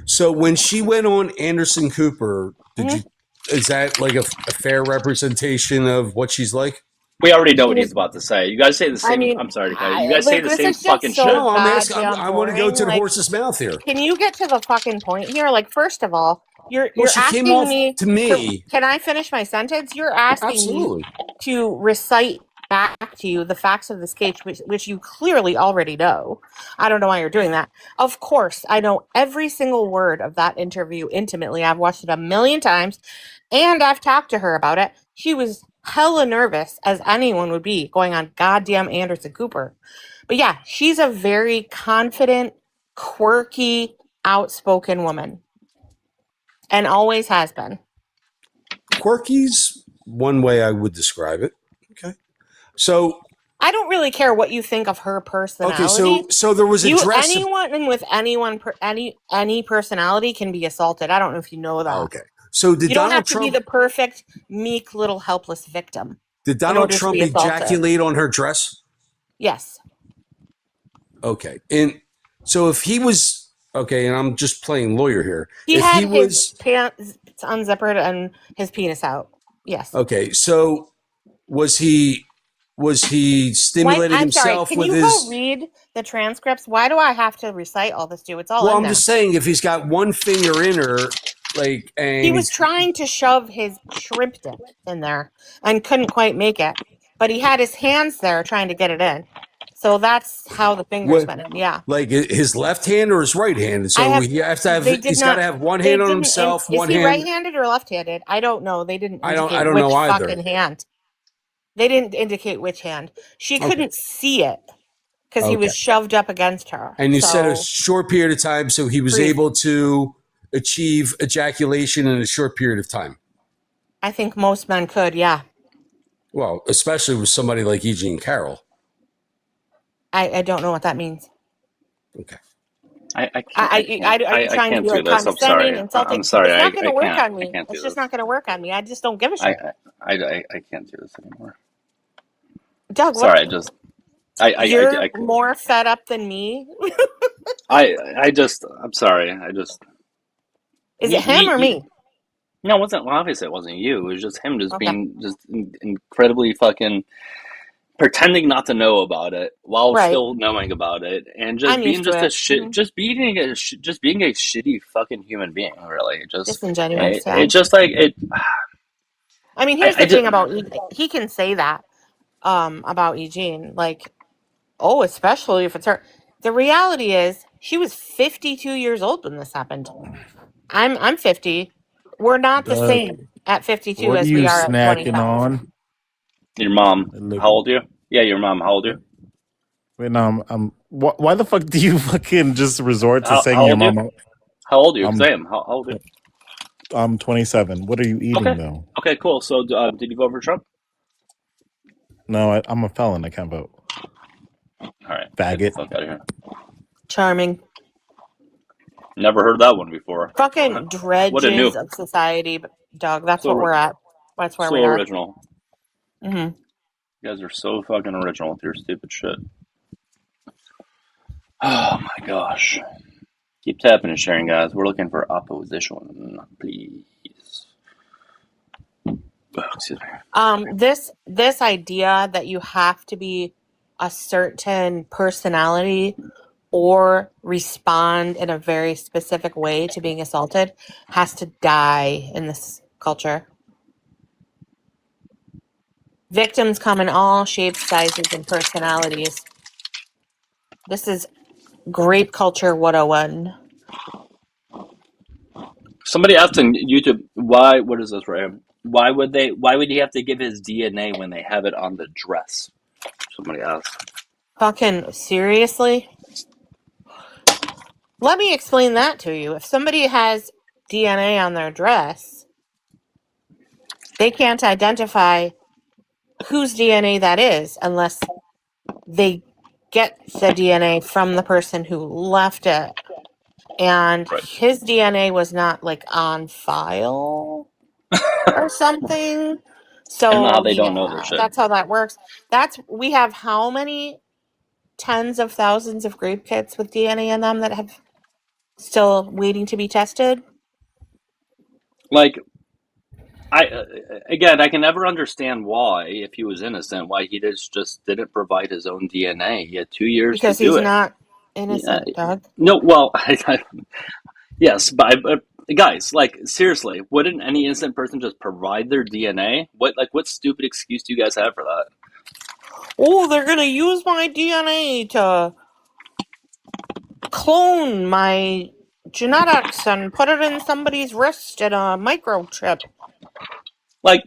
[SPEAKER 5] So when she went on Anderson Cooper,
[SPEAKER 6] Mhm.
[SPEAKER 5] is that like a fair representation of what she's like?
[SPEAKER 1] We already know what he's about to say. You guys say the same.
[SPEAKER 6] I mean,
[SPEAKER 1] I'm sorry to cut you. You guys say the
[SPEAKER 6] this
[SPEAKER 1] same
[SPEAKER 6] is just
[SPEAKER 1] fucking
[SPEAKER 6] so
[SPEAKER 1] shit.
[SPEAKER 5] No, I'm asking.
[SPEAKER 6] goddamn
[SPEAKER 5] I want to go
[SPEAKER 6] boring.
[SPEAKER 5] to the
[SPEAKER 6] Like,
[SPEAKER 5] horse's mouth here.
[SPEAKER 6] can you get to the fucking point here? Like, first of all, you're
[SPEAKER 5] She
[SPEAKER 6] asking
[SPEAKER 5] came off
[SPEAKER 6] me
[SPEAKER 5] to me.
[SPEAKER 6] Can I finish my sentence? You're asking
[SPEAKER 5] Absolutely.
[SPEAKER 6] me to recite back to you the facts of this case, which you clearly already know. I don't know why you're doing that. Of course, I know every single word of that interview intimately. I've watched it a million times, and I've talked to her about it. She was hella nervous, as anyone would be, going on goddamn Anderson Cooper. But yeah, she's a very confident, quirky, outspoken woman, and always has been.
[SPEAKER 5] Quirky's one way I would describe it. Okay. So
[SPEAKER 6] I don't really care what you think of her personality.
[SPEAKER 5] okay, so there was a dress.
[SPEAKER 6] Anyone with any personality can be assaulted. I don't know if you know that.
[SPEAKER 5] Okay. So did
[SPEAKER 6] You don't
[SPEAKER 5] Donald
[SPEAKER 6] have to
[SPEAKER 5] Trump
[SPEAKER 6] be the perfect, meek, little helpless victim.
[SPEAKER 5] did Donald
[SPEAKER 6] order to
[SPEAKER 5] Trump
[SPEAKER 6] be assaulted.
[SPEAKER 5] ejaculate on her dress?
[SPEAKER 6] Yes.
[SPEAKER 5] Okay. And so if he was okay, and I'm just playing lawyer here.
[SPEAKER 6] He
[SPEAKER 5] if
[SPEAKER 6] had
[SPEAKER 5] he
[SPEAKER 6] his
[SPEAKER 5] was
[SPEAKER 6] pants unzippered and his penis out. Yes.
[SPEAKER 5] okay, so was he stimulating
[SPEAKER 6] I'm sorry.
[SPEAKER 5] himself
[SPEAKER 6] Can
[SPEAKER 5] with
[SPEAKER 6] you
[SPEAKER 5] his
[SPEAKER 6] go read the transcripts? Why do I have to recite all this to you? It's all
[SPEAKER 5] Well,
[SPEAKER 6] in
[SPEAKER 5] I'm
[SPEAKER 6] there.
[SPEAKER 5] just saying if he's got one finger in her, like, and
[SPEAKER 6] He was trying to shove his shrimp dick in there and couldn't quite make it. But he had his hands there trying to get it in. So that's how the fingers went in. Yeah.
[SPEAKER 5] like his left hand or his right hand. So he has to have.
[SPEAKER 6] they did
[SPEAKER 5] He's got
[SPEAKER 6] not-
[SPEAKER 5] to have one
[SPEAKER 6] they
[SPEAKER 5] hand on
[SPEAKER 6] didn't
[SPEAKER 5] himself.
[SPEAKER 6] Is
[SPEAKER 5] One
[SPEAKER 6] he
[SPEAKER 5] hand.
[SPEAKER 6] right-handed or left-handed? I don't know. They didn't
[SPEAKER 5] I
[SPEAKER 6] indicate
[SPEAKER 5] don't
[SPEAKER 6] which
[SPEAKER 5] know either.
[SPEAKER 6] fucking hand. They didn't indicate which hand. She couldn't see it because he was shoved up against her.
[SPEAKER 5] And you said a short period of time, so he was
[SPEAKER 6] Brief.
[SPEAKER 5] able to achieve ejaculation in a short period of time.
[SPEAKER 6] I think most men could, yeah.
[SPEAKER 5] Well, especially with somebody like E. Jean Carroll.
[SPEAKER 6] I don't know what that means.
[SPEAKER 5] Okay.
[SPEAKER 1] I can't.
[SPEAKER 6] Are you trying to
[SPEAKER 1] can't
[SPEAKER 6] be
[SPEAKER 1] do
[SPEAKER 6] like
[SPEAKER 1] this. I'm sorry.
[SPEAKER 6] are you trying to be like condescending, insulting?
[SPEAKER 1] I'm sorry.
[SPEAKER 6] It's not going to work on
[SPEAKER 1] I
[SPEAKER 6] me.
[SPEAKER 1] can't do
[SPEAKER 6] It's just
[SPEAKER 1] this.
[SPEAKER 6] not going to work on me. I just don't give a
[SPEAKER 1] I,
[SPEAKER 6] shit.
[SPEAKER 1] I can't do this anymore.
[SPEAKER 6] Doug,
[SPEAKER 1] Sorry.
[SPEAKER 6] you're more fed up than me.
[SPEAKER 1] I'm sorry.
[SPEAKER 6] Is it him or me?
[SPEAKER 1] No, it wasn't. Well, obviously, it wasn't you. It was just him, just
[SPEAKER 6] Okay.
[SPEAKER 1] being just incredibly fucking pretending not to know about it while
[SPEAKER 6] Right.
[SPEAKER 1] still knowing about it, and just
[SPEAKER 6] I'm
[SPEAKER 1] being
[SPEAKER 6] used to
[SPEAKER 1] just a
[SPEAKER 6] it.
[SPEAKER 1] shit, just being a shitty fucking human being. Really,
[SPEAKER 6] Disingenuous. Yeah.
[SPEAKER 1] it's just like it.
[SPEAKER 6] I mean, here's
[SPEAKER 1] I
[SPEAKER 6] the thing
[SPEAKER 1] just,
[SPEAKER 6] about he can say that about Eugene, like, oh, especially if it's her. The reality is, she was 52 years old when this happened. I'm 50. We're not the same at 52
[SPEAKER 7] What are
[SPEAKER 6] as
[SPEAKER 7] you
[SPEAKER 6] we are at
[SPEAKER 7] snacking
[SPEAKER 6] 25.
[SPEAKER 7] on?
[SPEAKER 1] your mom.
[SPEAKER 7] Look,
[SPEAKER 1] How old are you? Yeah, your mom. How old are you?
[SPEAKER 7] wait, no, why the fuck do you fucking just resort to
[SPEAKER 1] How
[SPEAKER 7] saying your
[SPEAKER 1] old are you?
[SPEAKER 7] mama?
[SPEAKER 1] How old are you? Because
[SPEAKER 7] I'm
[SPEAKER 1] I am. How old are you?
[SPEAKER 7] I'm 27. What are you eating though?
[SPEAKER 1] Okay, cool. So, did you vote for Trump?
[SPEAKER 7] No, I'm a felon. I can't vote.
[SPEAKER 1] All right, get the
[SPEAKER 7] Faggot.
[SPEAKER 1] fuck out of here.
[SPEAKER 6] Charming.
[SPEAKER 1] Never heard that one before.
[SPEAKER 6] Fucking
[SPEAKER 1] What a
[SPEAKER 6] dredges
[SPEAKER 1] noob.
[SPEAKER 6] of society, Doug. That's what
[SPEAKER 1] So
[SPEAKER 6] we're at. That's where we
[SPEAKER 1] so
[SPEAKER 6] are.
[SPEAKER 1] original.
[SPEAKER 6] Mm-hmm.
[SPEAKER 1] You guys are so fucking original with your stupid shit. Oh my gosh. Keep tapping and sharing, guys. We're looking for opposition, please. Oh, excuse me.
[SPEAKER 6] This idea that you have to be a certain personality or respond in a very specific way to being assaulted has to die in this culture. Victims come in all shapes, sizes, and personalities. This is grape culture 101.
[SPEAKER 1] Somebody asked on YouTube, why, what is this right here? Why would he have to give his DNA when they have it on the dress? Somebody asked.
[SPEAKER 6] Fucking seriously? Let me explain that to you. If somebody has DNA on their dress, they can't identify whose DNA that is unless they get the DNA from the person who left it. And
[SPEAKER 1] Right.
[SPEAKER 6] his DNA was not like on file or something. So
[SPEAKER 1] I don't know how they don't know their shit.
[SPEAKER 6] that's how that works. We have how many tens of thousands of grape kits with DNA in them that have still waiting to be tested?
[SPEAKER 1] Like, again, I can never understand why, if he was innocent, why he just didn't provide his own DNA. He had 2 years
[SPEAKER 6] Because
[SPEAKER 1] to do
[SPEAKER 6] he's
[SPEAKER 1] it.
[SPEAKER 6] not innocent, Doug.
[SPEAKER 1] No, well, yes, but guys, like, seriously, wouldn't any innocent person just provide their DNA? What stupid excuse do you guys have for that?
[SPEAKER 6] Oh, they're gonna use my DNA to clone my genetics and put it in somebody's wrist in a microchip.
[SPEAKER 1] Like,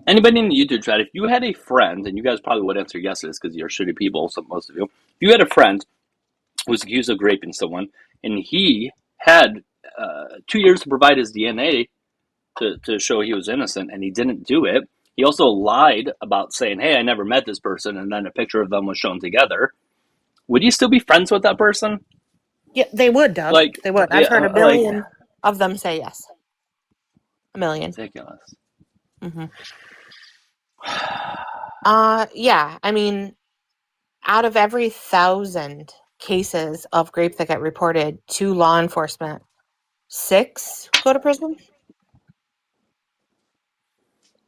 [SPEAKER 1] anybody in the YouTube chat, if you had a friend, and you guys probably would answer yes to this because you're shitty people, so most of you, if you had a friend who was accused of raping someone, and he had 2 years to provide his DNA to show he was innocent, and he didn't do it. He also lied about saying, hey, I never met this person, and then a picture of them was shown together. Would you still be friends with that person?
[SPEAKER 6] Yeah, they would, Doug.
[SPEAKER 1] Like,
[SPEAKER 6] They would. I've heard a million of them say yes. A million.
[SPEAKER 1] Ridiculous.
[SPEAKER 6] Mm-hmm. Yeah, I mean, out of every 1,000 cases of rape that get reported to law enforcement, 6 go to prison.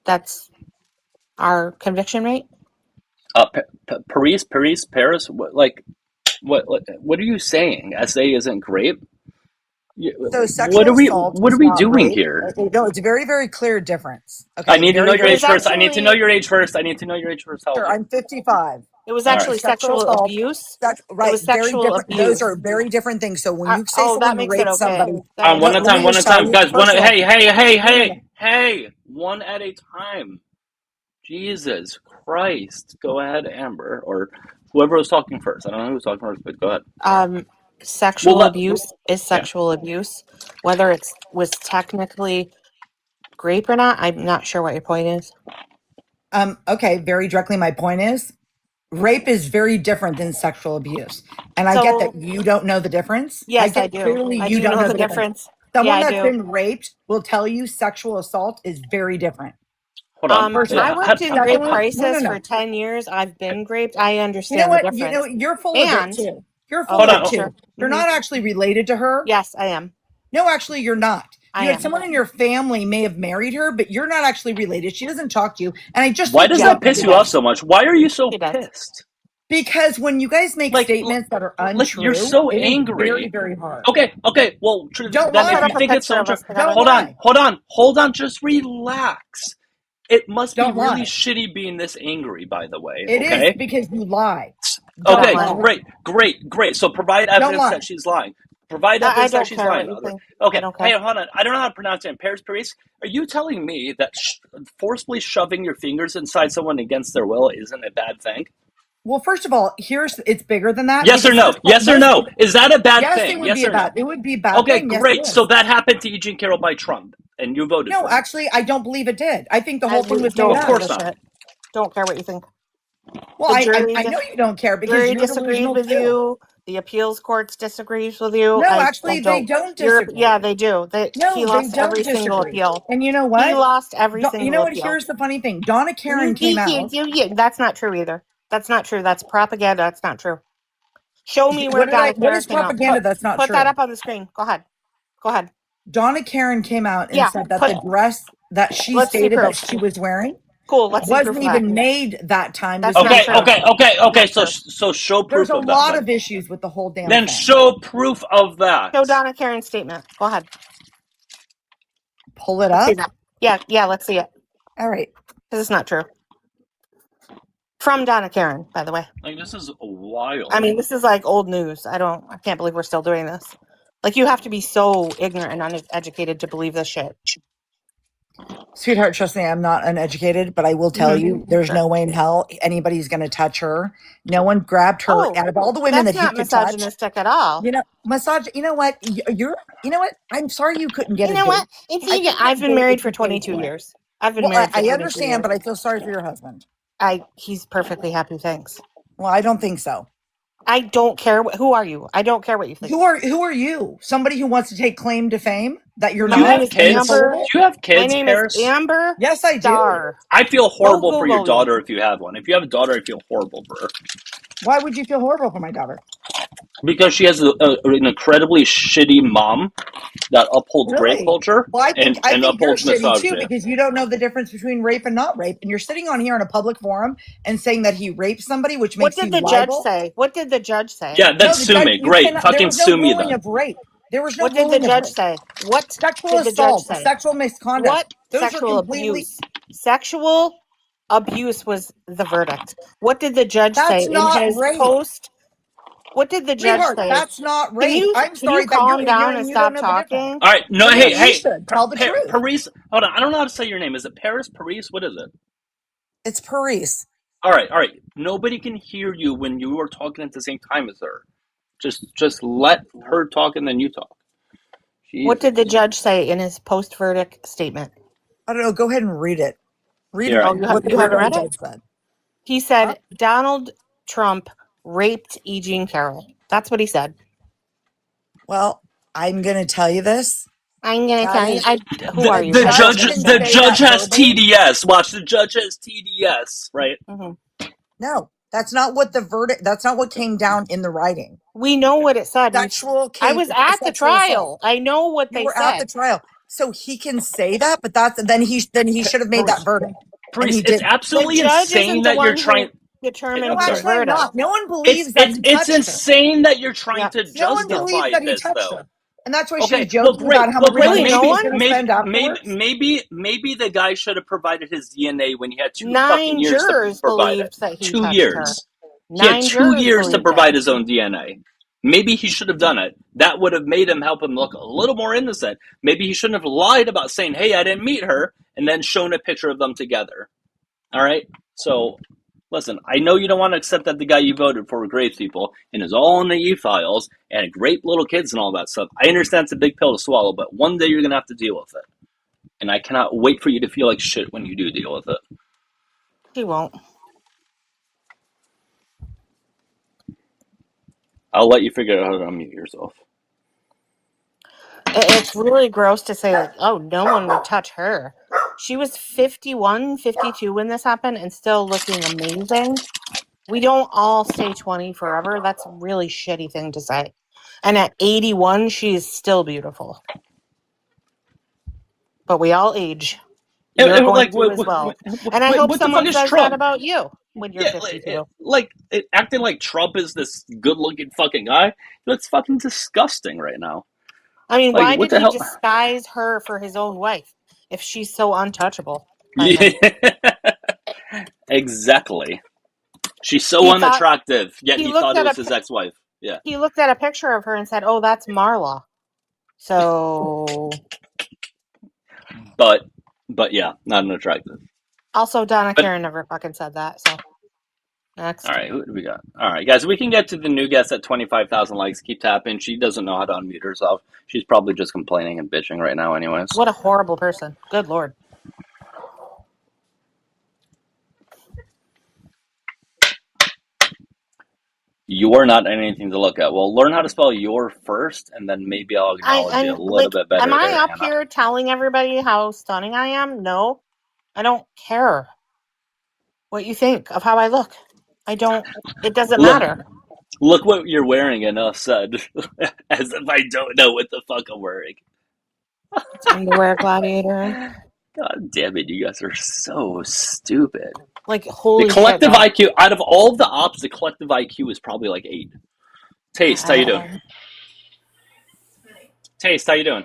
[SPEAKER 6] That's our conviction rate.
[SPEAKER 1] Paris. What are you saying? SA isn't great.
[SPEAKER 8] So sexual assault
[SPEAKER 1] What
[SPEAKER 8] is
[SPEAKER 1] are we
[SPEAKER 8] not
[SPEAKER 1] doing
[SPEAKER 8] rape.
[SPEAKER 1] here?
[SPEAKER 8] No, it's a very, very clear difference. Okay,
[SPEAKER 1] I need to know your age first.
[SPEAKER 6] Actually,
[SPEAKER 1] I need to know your age first. I need to know your age first. How old
[SPEAKER 8] sure,
[SPEAKER 1] are you?
[SPEAKER 8] I'm 55.
[SPEAKER 6] It was actually sexual abuse.
[SPEAKER 8] Right,
[SPEAKER 6] it was sexual
[SPEAKER 8] very different.
[SPEAKER 6] abuse.
[SPEAKER 8] Those are very different things. So when you say
[SPEAKER 6] that
[SPEAKER 8] someone
[SPEAKER 6] makes it
[SPEAKER 8] raped
[SPEAKER 6] okay.
[SPEAKER 8] somebody,
[SPEAKER 1] One at a time, guys. Hey, one at a time. Jesus Christ. Go ahead, Amber, or whoever was talking first. I don't know who was talking first, but go ahead.
[SPEAKER 6] Sexual abuse is sexual abuse. Whether it was technically rape or not, I'm not sure what your point is.
[SPEAKER 8] Okay, very directly, my point is, rape is very different than sexual abuse. And I get that you don't know the difference.
[SPEAKER 6] Yes, I
[SPEAKER 8] get
[SPEAKER 6] do.
[SPEAKER 8] clearly
[SPEAKER 6] I
[SPEAKER 8] you
[SPEAKER 6] do
[SPEAKER 8] don't
[SPEAKER 6] know the difference.
[SPEAKER 8] Someone
[SPEAKER 6] Yeah, I
[SPEAKER 8] that's
[SPEAKER 6] do.
[SPEAKER 8] been raped will tell you sexual assault is very different.
[SPEAKER 1] Hold on.
[SPEAKER 8] First of all.
[SPEAKER 6] I worked in Grape Crisis
[SPEAKER 8] No.
[SPEAKER 6] for 10 years. I've been raped. I understand
[SPEAKER 8] You know what?
[SPEAKER 6] the difference.
[SPEAKER 8] You're full of it too. You're full
[SPEAKER 1] Hold
[SPEAKER 8] of
[SPEAKER 1] on.
[SPEAKER 8] it too. You're not actually related to her.
[SPEAKER 6] Yes, I am.
[SPEAKER 8] No, actually, you're not.
[SPEAKER 6] I
[SPEAKER 8] You had
[SPEAKER 6] am.
[SPEAKER 8] someone in your family may have married her, but you're not actually related. She doesn't talk to you. And I just
[SPEAKER 1] Why
[SPEAKER 8] looked
[SPEAKER 1] does
[SPEAKER 8] it
[SPEAKER 1] that
[SPEAKER 8] up
[SPEAKER 1] piss
[SPEAKER 8] the
[SPEAKER 1] you
[SPEAKER 8] other
[SPEAKER 1] off
[SPEAKER 8] day.
[SPEAKER 1] so much? Why are you so pissed?
[SPEAKER 8] Because when you guys make statements that are untrue,
[SPEAKER 1] you're so
[SPEAKER 8] it is
[SPEAKER 1] angry.
[SPEAKER 8] very, very hard.
[SPEAKER 1] Okay. Well,
[SPEAKER 8] Don't
[SPEAKER 1] then
[SPEAKER 8] lie.
[SPEAKER 1] if you think it's so untrue,
[SPEAKER 8] Don't
[SPEAKER 1] hold on. Just relax. It must
[SPEAKER 8] Don't
[SPEAKER 1] be really
[SPEAKER 8] lie.
[SPEAKER 1] shitty being this angry, by the way.
[SPEAKER 8] It
[SPEAKER 1] okay?
[SPEAKER 8] is because you lie.
[SPEAKER 1] Okay, great. So provide evidence
[SPEAKER 8] lie.
[SPEAKER 1] that she's lying. Provide evidence that she's lying. Okay,
[SPEAKER 6] hey,
[SPEAKER 1] hold on. I don't know how to pronounce it. Paris. Are you telling me that forcibly shoving your fingers inside someone against their will isn't a bad thing?
[SPEAKER 8] Well, first of all, it's bigger than that.
[SPEAKER 1] Yes or no? Yes or no? Is that a bad thing? Yes or no?
[SPEAKER 8] It would be a bad
[SPEAKER 1] Okay,
[SPEAKER 8] thing.
[SPEAKER 1] great.
[SPEAKER 8] Yes,
[SPEAKER 1] So that happened to Eugene Carroll by Trump, and you voted for him.
[SPEAKER 8] No, actually, I don't believe it did. I think the whole thing was
[SPEAKER 6] don't
[SPEAKER 8] made
[SPEAKER 1] Of
[SPEAKER 8] up.
[SPEAKER 1] course not.
[SPEAKER 6] Don't care what you think.
[SPEAKER 8] Well, I know you don't care because
[SPEAKER 6] jury
[SPEAKER 8] you're
[SPEAKER 6] disagrees
[SPEAKER 8] delusional
[SPEAKER 6] with
[SPEAKER 8] too.
[SPEAKER 6] you. The appeals courts disagrees with you.
[SPEAKER 8] No, actually, they don't disagree.
[SPEAKER 6] Yeah, they do. He lost
[SPEAKER 8] don't
[SPEAKER 6] every single
[SPEAKER 8] disagree.
[SPEAKER 6] appeal.
[SPEAKER 8] And you know what?
[SPEAKER 6] He lost every single appeal.
[SPEAKER 8] You know what? Here's the funny thing. Donna Karen came out.
[SPEAKER 6] That's not true either. That's not true. That's propaganda. That's not true. Show me where Donna Karen
[SPEAKER 8] What is
[SPEAKER 6] came out.
[SPEAKER 8] propaganda? That's not
[SPEAKER 6] Put
[SPEAKER 8] true.
[SPEAKER 6] that up on the screen. Go ahead.
[SPEAKER 8] Donna Karen came out and said that the dress that she stated that she was wearing wasn't even made that time.
[SPEAKER 1] Okay. So show proof
[SPEAKER 8] There's a
[SPEAKER 1] of that.
[SPEAKER 8] lot of issues with the whole damn
[SPEAKER 1] Then
[SPEAKER 8] thing.
[SPEAKER 1] show proof of that.
[SPEAKER 6] Show Donna Karen's statement. Go ahead.
[SPEAKER 8] Pull it up.
[SPEAKER 6] Yeah, let's see it.
[SPEAKER 8] All right.
[SPEAKER 6] This is not true. From Donna Karen, by the way.
[SPEAKER 1] Like, this is wild.
[SPEAKER 6] I mean, this is like old news. I can't believe we're still doing this. Like, you have to be so ignorant and uneducated to believe this shit.
[SPEAKER 8] Sweetheart, trust me, I'm not uneducated, but I will tell you, there's no way in hell anybody's going to touch her. No one grabbed her out of all the women that he could touch.
[SPEAKER 6] That's not misogynistic at all.
[SPEAKER 8] You know, you know what? You know what? I'm sorry you couldn't get
[SPEAKER 6] You know what? I've been married for 22 years. I've been married for 22
[SPEAKER 8] I understand,
[SPEAKER 6] years.
[SPEAKER 8] but I feel sorry for your husband.
[SPEAKER 6] He's perfectly happy, thanks.
[SPEAKER 8] Well, I don't think so.
[SPEAKER 6] I don't care. Who are you? I don't care what you think.
[SPEAKER 8] Who are you? Somebody who wants to take claim to fame that you're
[SPEAKER 1] Do
[SPEAKER 8] not?
[SPEAKER 1] you have kids?
[SPEAKER 6] Amber.
[SPEAKER 1] Do you have kids,
[SPEAKER 6] My name
[SPEAKER 1] Paris?
[SPEAKER 6] is Amber.
[SPEAKER 8] Yes, I do.
[SPEAKER 6] Star.
[SPEAKER 1] I feel horrible for your
[SPEAKER 6] Google
[SPEAKER 1] daughter if you have one. If you have a daughter, I feel horrible for her.
[SPEAKER 8] Why would you feel horrible for my daughter?
[SPEAKER 1] Because she has an incredibly shitty mom that upholds rape culture
[SPEAKER 8] I think
[SPEAKER 1] and
[SPEAKER 8] you're
[SPEAKER 1] upholds
[SPEAKER 8] shitty
[SPEAKER 1] misogyny.
[SPEAKER 8] too because you don't know the difference between rape and not rape, and you're sitting on here in a public forum and saying that he raped somebody, which makes you liable.
[SPEAKER 6] What did the judge say?
[SPEAKER 1] Yeah, then sue me. Great, fucking sue me then.
[SPEAKER 8] Of rape. There was no.
[SPEAKER 6] What did the judge say? What
[SPEAKER 8] sexual
[SPEAKER 6] did the
[SPEAKER 8] assault,
[SPEAKER 6] judge say?
[SPEAKER 8] sexual misconduct?
[SPEAKER 6] What sexual abuse? Sexual abuse was the verdict. What did the judge say in his post? What did the judge say?
[SPEAKER 8] That's not rape. I'm sorry.
[SPEAKER 6] Can you calm down and stop talking?
[SPEAKER 1] All right, no, hey,
[SPEAKER 8] tell the truth.
[SPEAKER 1] Paris, hold on. I don't know how to say your name. Is it Paris? Paris? What is it?
[SPEAKER 8] It's Paris.
[SPEAKER 1] All right. Nobody can hear you when you are talking at the same time as her. Just let her talk and then you talk. Jesus.
[SPEAKER 6] What did the judge say in his post-verdict statement?
[SPEAKER 8] I don't know. Go ahead and read it. Read it.
[SPEAKER 6] You haven't read it? He said Donald Trump raped Eugene Carroll. That's what he said.
[SPEAKER 8] Well, I'm going to tell you this.
[SPEAKER 6] I'm going to tell you. Who are you?
[SPEAKER 1] The judge has TDS. Watch, the judge has TDS, right?
[SPEAKER 6] Mm-hmm.
[SPEAKER 8] No, that's not what the verdict. That's not what came down in the writing.
[SPEAKER 6] We know what it said. I was at the trial. I know what they said.
[SPEAKER 8] At the trial, so he can say that. But then he should have made that verdict.
[SPEAKER 1] It's absolutely insane that you're trying.
[SPEAKER 6] Determine the verdict.
[SPEAKER 8] No one believes that.
[SPEAKER 1] It's insane that you're trying to
[SPEAKER 8] no one
[SPEAKER 1] justify
[SPEAKER 8] believes that
[SPEAKER 1] this, though.
[SPEAKER 8] Her. And that's why she's joking about how much money he's going to spend afterwards.
[SPEAKER 1] Maybe the guy should have provided his DNA when he had 2
[SPEAKER 6] 9
[SPEAKER 1] fucking years to provide it.
[SPEAKER 6] That he
[SPEAKER 1] 2 years. He had 2 years to provide his own DNA. Maybe he should have done it. That would have made him help him look a little more innocent. Maybe he shouldn't have lied about saying, "Hey, I didn't meet her," and then shown a picture of them together. All right? So, listen, I know you don't want to accept that the guy you voted for were great people and is all in the e-files and great little kids and all that stuff. I understand it's a big pill to swallow, but one day you're going to have to deal with it. And I cannot wait for you to feel like shit when you do deal with it.
[SPEAKER 6] He won't.
[SPEAKER 1] I'll let you figure out how to unmute yourself.
[SPEAKER 6] It's really gross to say, like, oh, no one would touch her. She was 51, 52 when this happened and still looking amazing. We don't all stay 20 forever. That's a really shitty thing to say. And at 81, she's still beautiful. But we all age. You're going
[SPEAKER 1] like,
[SPEAKER 6] to as well. And I hope someone says that about you when you're 52.
[SPEAKER 1] Acting like Trump is this good-looking fucking guy. That's fucking disgusting right now.
[SPEAKER 6] I mean,
[SPEAKER 1] Like,
[SPEAKER 6] why
[SPEAKER 1] what
[SPEAKER 6] did
[SPEAKER 1] the
[SPEAKER 6] he
[SPEAKER 1] hell?
[SPEAKER 6] disguise her for his own wife if she's so untouchable?
[SPEAKER 1] Exactly. She's so
[SPEAKER 6] He
[SPEAKER 1] unattractive, yet
[SPEAKER 6] he
[SPEAKER 1] he
[SPEAKER 6] looked
[SPEAKER 1] thought it
[SPEAKER 6] at
[SPEAKER 1] was
[SPEAKER 6] a
[SPEAKER 1] his ex-wife. Yeah.
[SPEAKER 6] He looked at a picture of her and said, "Oh, that's Marla." So,
[SPEAKER 1] But yeah, not unattractive.
[SPEAKER 6] also, Donna Karen never fucking said that. So, next.
[SPEAKER 1] All right, who do we got? All right, guys, we can get to the new guest at 25,000 likes. Keep tapping. She doesn't know how to unmute herself. She's probably just complaining and bitching right now, anyways.
[SPEAKER 6] What a horrible person. Good Lord.
[SPEAKER 1] You are not anything to look at. Well, learn how to spell your first, and then maybe I'll acknowledge you a little bit better.
[SPEAKER 6] Am I up here telling everybody how stunning I am? No, I don't care what you think of how I look. I don't. It doesn't matter.
[SPEAKER 1] Look what you're wearing, enough said. As if I don't know what the fuck I'm wearing.
[SPEAKER 6] It's underwear, Gladiator.
[SPEAKER 1] God damn it, you guys are so stupid.
[SPEAKER 6] Like, holy
[SPEAKER 1] shit. The collective
[SPEAKER 6] shit,
[SPEAKER 1] IQ, out of all of the ops, the collective IQ is probably like 8. Taste, how you doing? Taste, how you doing?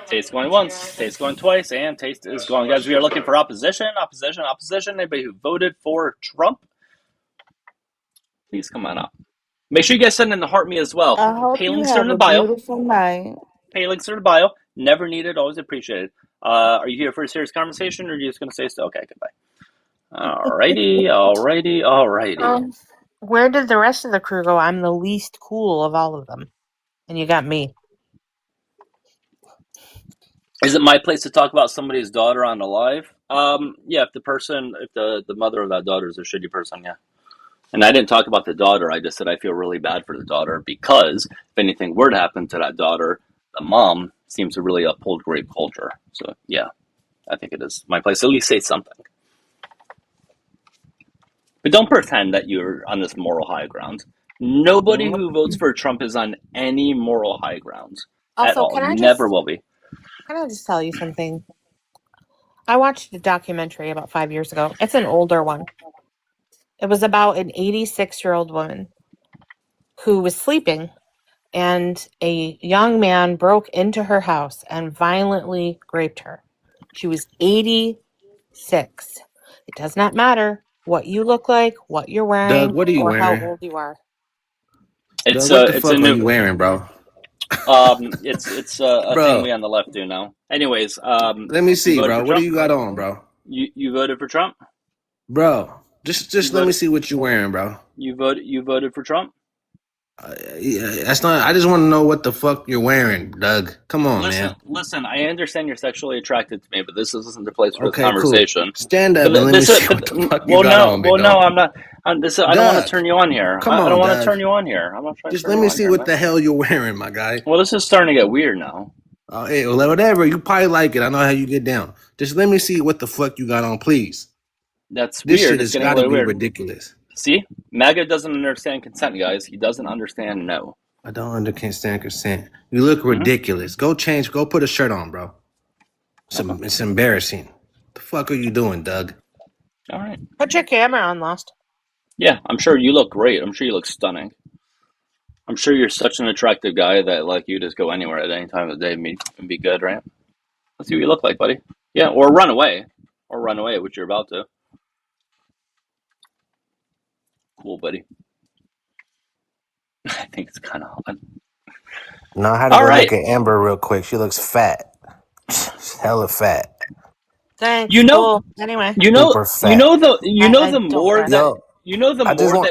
[SPEAKER 1] Taste going once, Taste going twice, and Taste is going. Guys, we are looking for opposition. Anybody who voted for Trump, please come on up. Make sure you guys send in the heart me as well.
[SPEAKER 6] I hope
[SPEAKER 1] Pay
[SPEAKER 6] you
[SPEAKER 1] links
[SPEAKER 6] have
[SPEAKER 1] are in the
[SPEAKER 6] a
[SPEAKER 1] bio.
[SPEAKER 6] beautiful night.
[SPEAKER 1] Pay links are in the bio. Never needed, always appreciated. Are you here for a serious conversation, or are you just going to say so? Okay, goodbye. Alrighty.
[SPEAKER 6] Where did the rest of the crew go? I'm the least cool of all of them. And you got me.
[SPEAKER 1] Is it my place to talk about somebody's daughter on the live? Yeah, if the mother of that daughter is a shitty person, yeah. And I didn't talk about the daughter. I just said I feel really bad for the daughter because if anything were to happen to that daughter, the mom seems to really uphold rape culture. So, yeah, I think it is my place to at least say something. But don't pretend that you're on this moral high ground. Nobody who votes for Trump is on any moral high ground at all. Never will be.
[SPEAKER 6] Can I just tell you something? I watched a documentary about 5 years ago. It's an older one. It was about an 86-year-old woman who was sleeping, and a young man broke into her house and violently raped her. She was 86. It does not matter what you look like, what you're wearing,
[SPEAKER 9] Doug, what are you
[SPEAKER 6] or
[SPEAKER 9] wearing?
[SPEAKER 6] how old you are.
[SPEAKER 9] Doug, what the fuck are you wearing, bro?
[SPEAKER 1] It's a thing we on the left do now. Anyways,
[SPEAKER 9] let me see, bro. What do you got on, bro?
[SPEAKER 1] You voted for Trump,
[SPEAKER 9] bro. Just let me see what you're wearing, bro.
[SPEAKER 1] You voted for Trump.
[SPEAKER 9] Yeah, that's not. I just want to know what the fuck you're wearing, Doug. Come on, man.
[SPEAKER 1] Listen, I understand you're sexually attracted to me, but this isn't the place for this conversation.
[SPEAKER 9] Cool. Stand up and let me see what the fuck you got on, big dog.
[SPEAKER 1] No, I'm not. I don't want to turn you on here.
[SPEAKER 9] Come on,
[SPEAKER 1] I don't want to turn you on here. I'm not trying.
[SPEAKER 9] Just let me see what the hell you're wearing, my guy.
[SPEAKER 1] Well, this is starting to get weird now.
[SPEAKER 9] Hey, well, whatever. You probably like it. I know how you get down. Just let me see what the fuck you got on, please.
[SPEAKER 1] That's
[SPEAKER 9] this
[SPEAKER 1] weird.
[SPEAKER 9] This shit has got to be ridiculous.
[SPEAKER 1] See, MAGA doesn't understand consent, guys. He doesn't understand no.
[SPEAKER 9] I don't understand consent. You look ridiculous. Go change. Go put a shirt on, bro. It's embarrassing. The fuck are you doing, Doug?
[SPEAKER 1] All right.
[SPEAKER 6] Put your camera on, Lost.
[SPEAKER 1] Yeah, I'm sure you look great. I'm sure you look stunning. I'm sure you're such an attractive guy that like you just go anywhere at any time of the day and be good, right? Let's see what you look like, buddy. Yeah, or run away. Which you're about to. Cool, buddy. I think it's kind of hot.
[SPEAKER 9] No, I had to go look at Amber real quick. She looks fat. Hella fat.
[SPEAKER 6] Thanks. Anyway.
[SPEAKER 1] The more that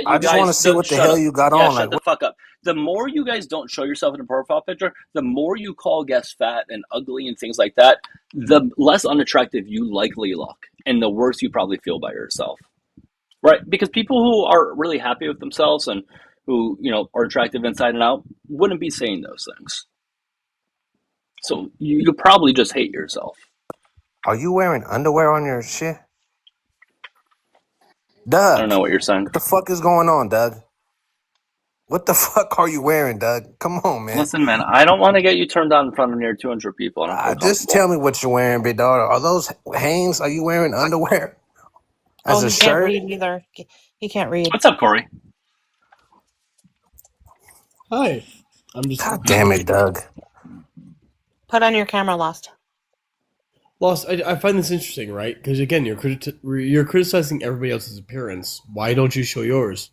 [SPEAKER 9] I just want to see what the hell you got on.
[SPEAKER 1] Shut the fuck up. The more you guys don't show yourself in a profile picture, the more you call guests fat and ugly and things like that, the less unattractive you likely look, and the worse you probably feel by yourself. Right? Because people who are really happy with themselves and who, are attractive inside and out wouldn't be saying those things. So you probably just hate yourself.
[SPEAKER 9] Are you wearing underwear on your shit?
[SPEAKER 1] I
[SPEAKER 9] Doug,
[SPEAKER 1] don't know what you're saying.
[SPEAKER 9] what the fuck is going on, Doug? What the fuck are you wearing, Doug? Come on, man.
[SPEAKER 1] Listen, man, I don't want to get you turned on in front of near 200 people. I don't feel
[SPEAKER 9] Just tell me what you're wearing, big dog. Are those Hanes? Are you wearing underwear as a
[SPEAKER 6] he can't
[SPEAKER 9] shirt?
[SPEAKER 6] read either. He can't read.
[SPEAKER 1] What's up, Corey?
[SPEAKER 10] Hi. I'm just.
[SPEAKER 9] God damn it, Doug.
[SPEAKER 6] Put on your camera, Lost.
[SPEAKER 10] Lost. I find this interesting, right? Because again, you're criticizing everybody else's appearance. Why don't you show yours?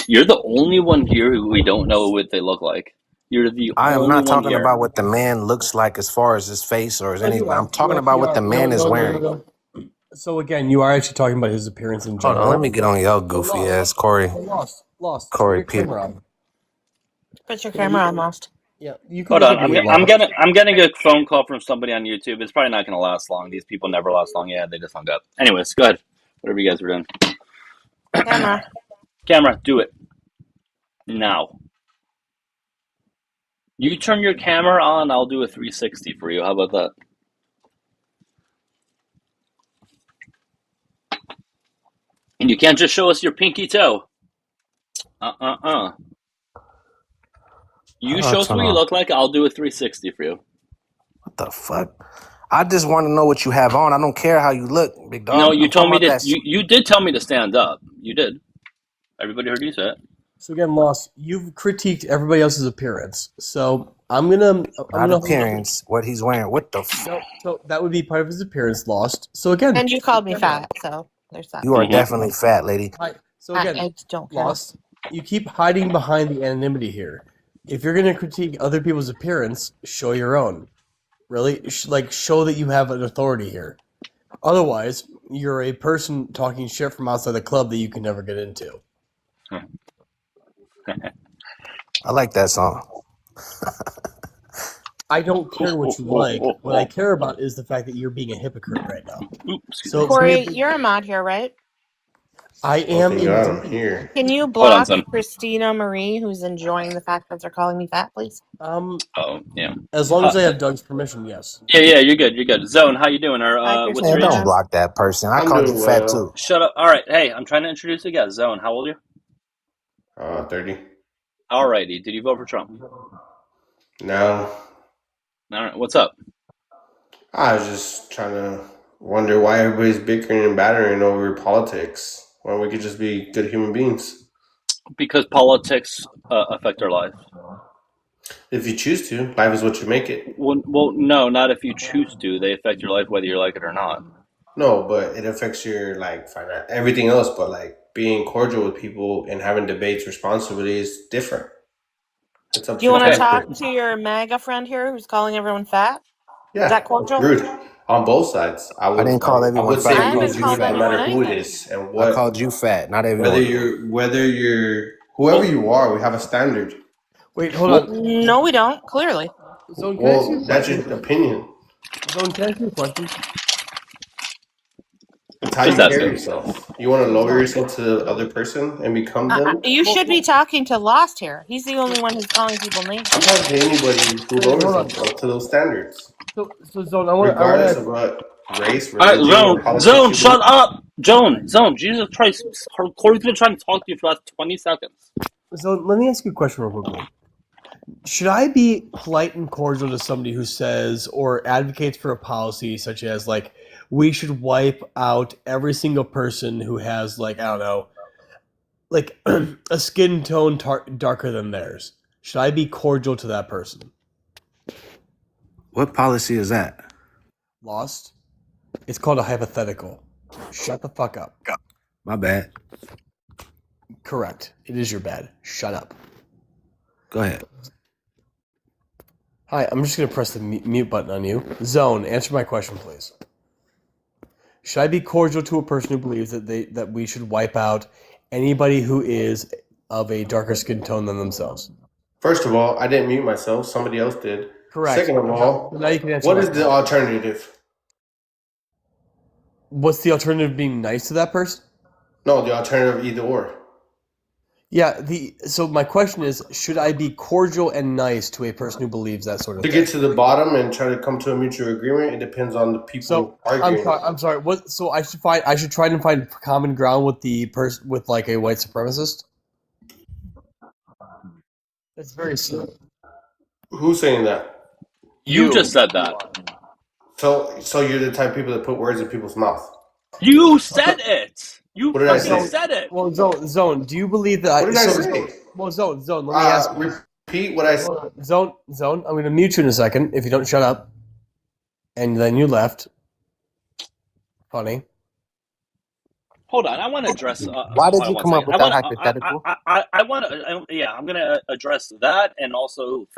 [SPEAKER 1] You're the only one here who we don't know what they look like. You're the
[SPEAKER 9] I am
[SPEAKER 1] only
[SPEAKER 9] not
[SPEAKER 1] one
[SPEAKER 9] talking
[SPEAKER 1] here.
[SPEAKER 9] about what the man looks like as far as his face or anything. I'm talking about what the man is wearing.
[SPEAKER 10] So again, you are actually talking about his appearance in
[SPEAKER 9] Hold
[SPEAKER 10] general.
[SPEAKER 9] on, let me get on your goofy ass, Corey.
[SPEAKER 10] Lost.
[SPEAKER 9] Corey,
[SPEAKER 10] Put your camera on.
[SPEAKER 6] Put your camera on, Lost.
[SPEAKER 10] Yeah, you can
[SPEAKER 1] Hold on,
[SPEAKER 10] look at me,
[SPEAKER 1] I'm getting a phone call from somebody on YouTube. It's probably not going to last long. These people never last long. Yeah, they just hung up. Anyways, go ahead. Whatever you guys were doing.
[SPEAKER 6] Camera.
[SPEAKER 1] Camera, do it now. You turn your camera on, I'll do a 360 for you. How about that? And you can't just show us your pinky toe. You show us what you look like, I'll do a 360 for you.
[SPEAKER 9] What the fuck? I just want to know what you have on. I don't care how you look, big dog.
[SPEAKER 1] No, you told me to. You did tell me to stand up. You did. Everybody heard you say it.
[SPEAKER 10] So again, Lost, you've critiqued everybody else's appearance. So I'm gonna
[SPEAKER 9] appearance. What he's wearing. What the fuck?
[SPEAKER 10] So that would be part of his appearance, Lost. So again,
[SPEAKER 6] And you called me fat, so there's that.
[SPEAKER 9] You are definitely fat, lady.
[SPEAKER 10] So again,
[SPEAKER 6] I don't care.
[SPEAKER 10] Lost, you keep hiding behind the anonymity here. If you're gonna critique other people's appearance, show your own. Really, show that you have an authority here. Otherwise, you're a person talking shit from outside the club that you can never get into.
[SPEAKER 9] I like that song.
[SPEAKER 10] I don't care what you like. What I care about is the fact that you're being a hypocrite right now.
[SPEAKER 6] So, Corey, you're a mod here, right?
[SPEAKER 10] I am.
[SPEAKER 11] I'm here.
[SPEAKER 6] Can you block Christina Marie, who's enjoying the fact that they're calling me fat, please?
[SPEAKER 1] Oh, yeah.
[SPEAKER 10] As long as I have Doug's permission, yes.
[SPEAKER 1] Yeah, you're good. You're good. Zone, how you doing? Or what's your age?
[SPEAKER 9] Don't block that person. I called you fat too.
[SPEAKER 1] Shut up. All right. Hey, I'm trying to introduce you guys. Zone, how old are you?
[SPEAKER 11] 30.
[SPEAKER 1] All righty. Did you vote for Trump?
[SPEAKER 11] No.
[SPEAKER 1] All right. What's up?
[SPEAKER 11] I was just trying to wonder why everybody's bickering and battering over politics when we could just be good human beings.
[SPEAKER 1] Because politics affect our life.
[SPEAKER 11] If you choose to, life is what you make it.
[SPEAKER 1] Well, no, not if you choose to. They affect your life whether you like it or not.
[SPEAKER 11] No, but it affects your everything else. But being cordial with people and having debates responsibly is different. It's up
[SPEAKER 6] Do you want to talk to your MAGA friend here who's calling everyone fat?
[SPEAKER 11] Yeah,
[SPEAKER 6] Is that cordial?
[SPEAKER 11] rude on both sides. I
[SPEAKER 9] didn't call everyone fat.
[SPEAKER 11] I would say rude, no matter who it is and what.
[SPEAKER 9] I called you fat, not everyone.
[SPEAKER 11] Whether you're whoever you are, we have a standard.
[SPEAKER 10] Wait, hold on.
[SPEAKER 6] No, we don't. Clearly.
[SPEAKER 11] Well, that's your opinion.
[SPEAKER 10] Zone, can I ask you a question?
[SPEAKER 11] It's how you carry yourself. You want to lower yourself to the other person and become them?
[SPEAKER 6] You should be talking to Lost here. He's the only one who's calling people names.
[SPEAKER 11] I'm talking to anybody who lowers themselves to those standards.
[SPEAKER 10] So Zone,
[SPEAKER 11] regardless of what race,
[SPEAKER 1] religion, Zone, shut up! Zone, Jesus Christ. Corey's been trying to talk to you for the last 20 seconds.
[SPEAKER 10] Zone, let me ask you a question real quickly. Should I be polite and cordial to somebody who says or advocates for a policy such as we should wipe out every single person who has a skin tone darker than theirs? Should I be cordial to that person?
[SPEAKER 9] What policy is that?
[SPEAKER 10] Lost? It's called a hypothetical. Shut the fuck up.
[SPEAKER 9] My bad.
[SPEAKER 10] Correct. It is your bad. Shut up.
[SPEAKER 9] Go ahead.
[SPEAKER 10] Hi, I'm just going to press the mute button on you. Zone, answer my question, please. Should I be cordial to a person who believes that we should wipe out anybody who is of a darker skin tone than themselves?
[SPEAKER 11] First of all, I didn't mute myself. Somebody else did.
[SPEAKER 10] Correct.
[SPEAKER 11] Second of all,
[SPEAKER 10] now you can answer
[SPEAKER 11] what is the alternative?
[SPEAKER 10] What's the alternative? Being nice to that person?
[SPEAKER 11] No, the alternative either or.
[SPEAKER 10] Yeah. So my question is, should I be cordial and nice to a person who believes that sort of
[SPEAKER 11] To
[SPEAKER 10] thing?
[SPEAKER 11] get to the bottom and try to come to a mutual agreement, it depends on the people
[SPEAKER 10] So
[SPEAKER 11] arguing.
[SPEAKER 10] I'm sorry. What? So I should try to find common ground with the person with like a white supremacist. That's very simple.
[SPEAKER 11] Who's saying that?
[SPEAKER 1] You just said that.
[SPEAKER 11] So you're the type of people that put words in people's mouth.
[SPEAKER 1] You said it. You
[SPEAKER 11] What did I
[SPEAKER 1] fucking
[SPEAKER 11] say?
[SPEAKER 1] said it.
[SPEAKER 10] Well, Zone, do you believe that?
[SPEAKER 11] What did I say?
[SPEAKER 10] Well, Zone, let me ask you.
[SPEAKER 11] Repeat what I said.
[SPEAKER 10] Zone, I'm going to mute you in a second if you don't shut up. And then you left. Funny.
[SPEAKER 1] Hold on, I want to address.
[SPEAKER 9] Why did you come up with that hypothetical?
[SPEAKER 1] I want to. Yeah, I'm going to address that and also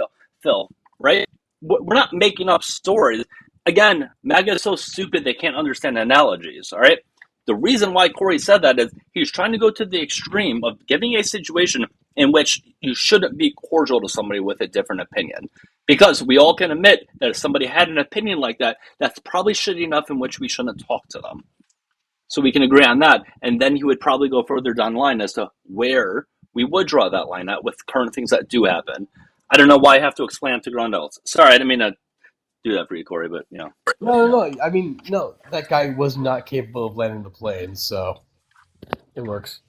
[SPEAKER 1] Phil. Right? We're not making up stories. Again, MAGA is so stupid they can't understand analogies. All right. The reason why Corey said that is he's trying to go to the extreme of giving a situation in which you shouldn't be cordial to somebody with a different opinion. Because we all can admit that if somebody had an opinion like that, that's probably shitty enough in which we shouldn't talk to them. So we can agree on that. And then he would probably go further down the line as to where we would draw that line at with current things that do happen. I don't know why I have to explain it to ground adults. Sorry, I didn't mean to do that for you, Corey, but, you know.
[SPEAKER 10] No. I mean, no, that guy was not capable of landing the plane, so it works.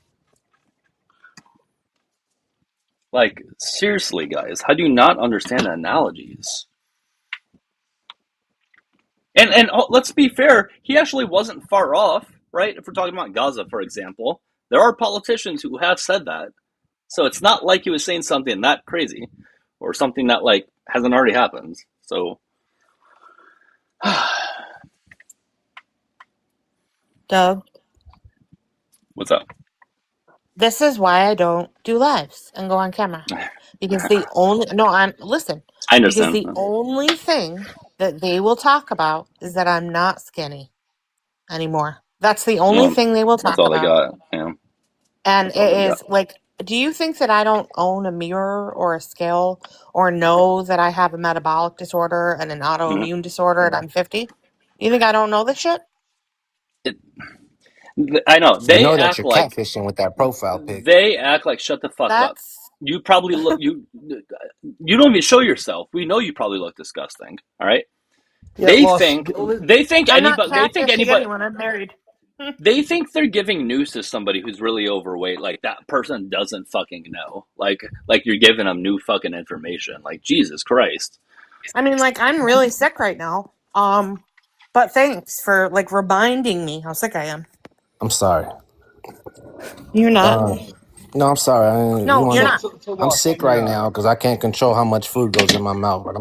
[SPEAKER 1] Like, seriously, guys, how do you not understand analogies? And let's be fair, he actually wasn't far off, right? If we're talking about Gaza, for example, there are politicians who have said that. So it's not like he was saying something that crazy or something that, like, hasn't already happened. So,
[SPEAKER 6] Doug,
[SPEAKER 1] what's up?
[SPEAKER 6] this is why I don't do lives and go on camera. Because
[SPEAKER 1] I understand.
[SPEAKER 6] Because the only thing that they will talk about is that I'm not skinny anymore. That's the only thing they will talk
[SPEAKER 1] That's all
[SPEAKER 6] about.
[SPEAKER 1] they got. Yeah.
[SPEAKER 6] And it is like, do you think that I don't own a mirror or a scale or know that I have a metabolic disorder and an autoimmune disorder and I'm 50? You think I don't know this shit?
[SPEAKER 1] I know.
[SPEAKER 9] You
[SPEAKER 1] They
[SPEAKER 9] know that
[SPEAKER 1] act
[SPEAKER 9] you're
[SPEAKER 1] like
[SPEAKER 9] catfishing with that profile pic.
[SPEAKER 1] they act like shut the fuck up. You probably look you don't even show yourself. We know you probably look disgusting. All right.
[SPEAKER 10] Yeah,
[SPEAKER 1] They
[SPEAKER 10] well,
[SPEAKER 1] think
[SPEAKER 6] I'm not
[SPEAKER 1] anybody
[SPEAKER 6] anyone. I'm married.
[SPEAKER 1] they think they're giving news to somebody who's really overweight. Like that person doesn't fucking know. Like you're giving them new fucking information. Like Jesus Christ.
[SPEAKER 6] I mean, like I'm really sick right now. But thanks for like reminding me how sick I am.
[SPEAKER 9] I'm sorry.
[SPEAKER 6] You're not.
[SPEAKER 9] No, I'm sorry.
[SPEAKER 6] No, you're not.
[SPEAKER 9] I'm sick right now because I can't control how much food goes in my mouth. But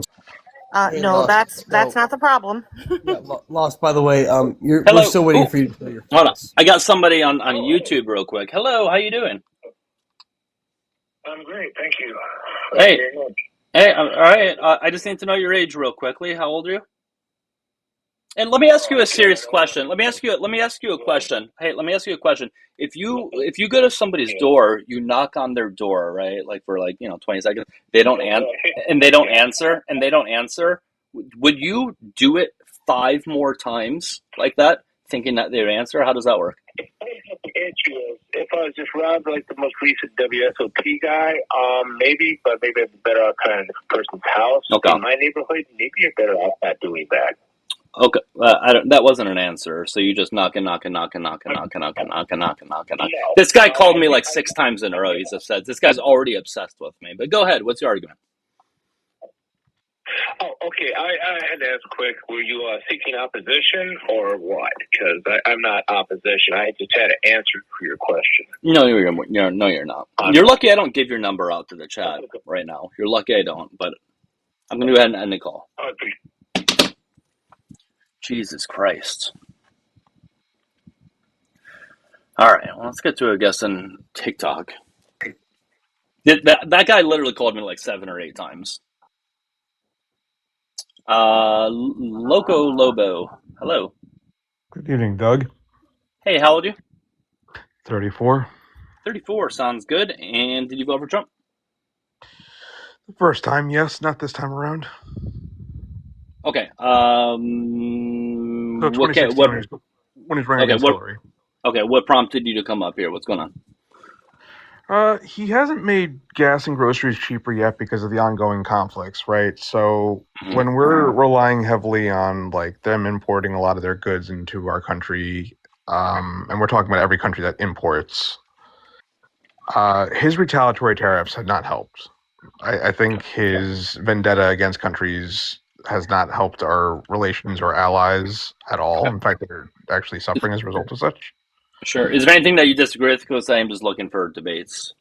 [SPEAKER 6] no, that's not the problem.
[SPEAKER 10] Yeah, Lost, by the way, we're
[SPEAKER 1] Hello.
[SPEAKER 10] still waiting for you to tell your
[SPEAKER 1] Hold on. I got somebody on YouTube real quick. Hello, how you doing?
[SPEAKER 2] I'm great, thank you.
[SPEAKER 1] Hey, all right. I just need to know your age real quickly. How old are you? And let me ask you a serious question. Let me ask you a question. Hey, let me ask you a question. If you go to somebody's door, you knock on their door, right? Like for 20 seconds. They don't answer. Would you do it 5 more times like that, thinking that they'd answer? How does that work?
[SPEAKER 2] If I was just robbed like the most recent WSOP guy, maybe, but maybe I'm better off kind of the person's house in my neighborhood. Maybe you're better off not doing that.
[SPEAKER 1] Okay, that wasn't an answer. So you just knock. This guy called me like 6 times in a row. He's upset. This guy's already obsessed with me. But go ahead. What's your argument?
[SPEAKER 2] Oh, okay. I had to ask quick. Were you seeking opposition or what? Because I'm not opposition. I just had to answer for your question.
[SPEAKER 1] No, you're not. You're lucky I don't give your number out to the chat right now. You're lucky I don't. But I'm going to go ahead and end the call. Jesus Christ. All right, well, let's get to a guest on TikTok. That guy literally called me like 7 or 8 times. Loco Lobo. Hello.
[SPEAKER 12] Good evening, Doug.
[SPEAKER 1] Hey, how old are you?
[SPEAKER 12] 34.
[SPEAKER 1] 34 sounds good. And did you vote for Trump?
[SPEAKER 12] The first time, yes. Not this time around.
[SPEAKER 1] Okay.
[SPEAKER 12] So 2016 when he's running against Hillary.
[SPEAKER 1] Okay, what prompted you to come up here? What's going on?
[SPEAKER 12] He hasn't made gas and groceries cheaper yet because of the ongoing conflicts, right? So when we're relying heavily on like them importing a lot of their goods into our country, and we're talking about every country that imports, his retaliatory tariffs have not helped. I think his vendetta against countries has not helped our relations or allies at all. In fact, they're actually suffering as a result of such.
[SPEAKER 1] Sure. Is there anything that you disagree with? Because I am just looking for debates.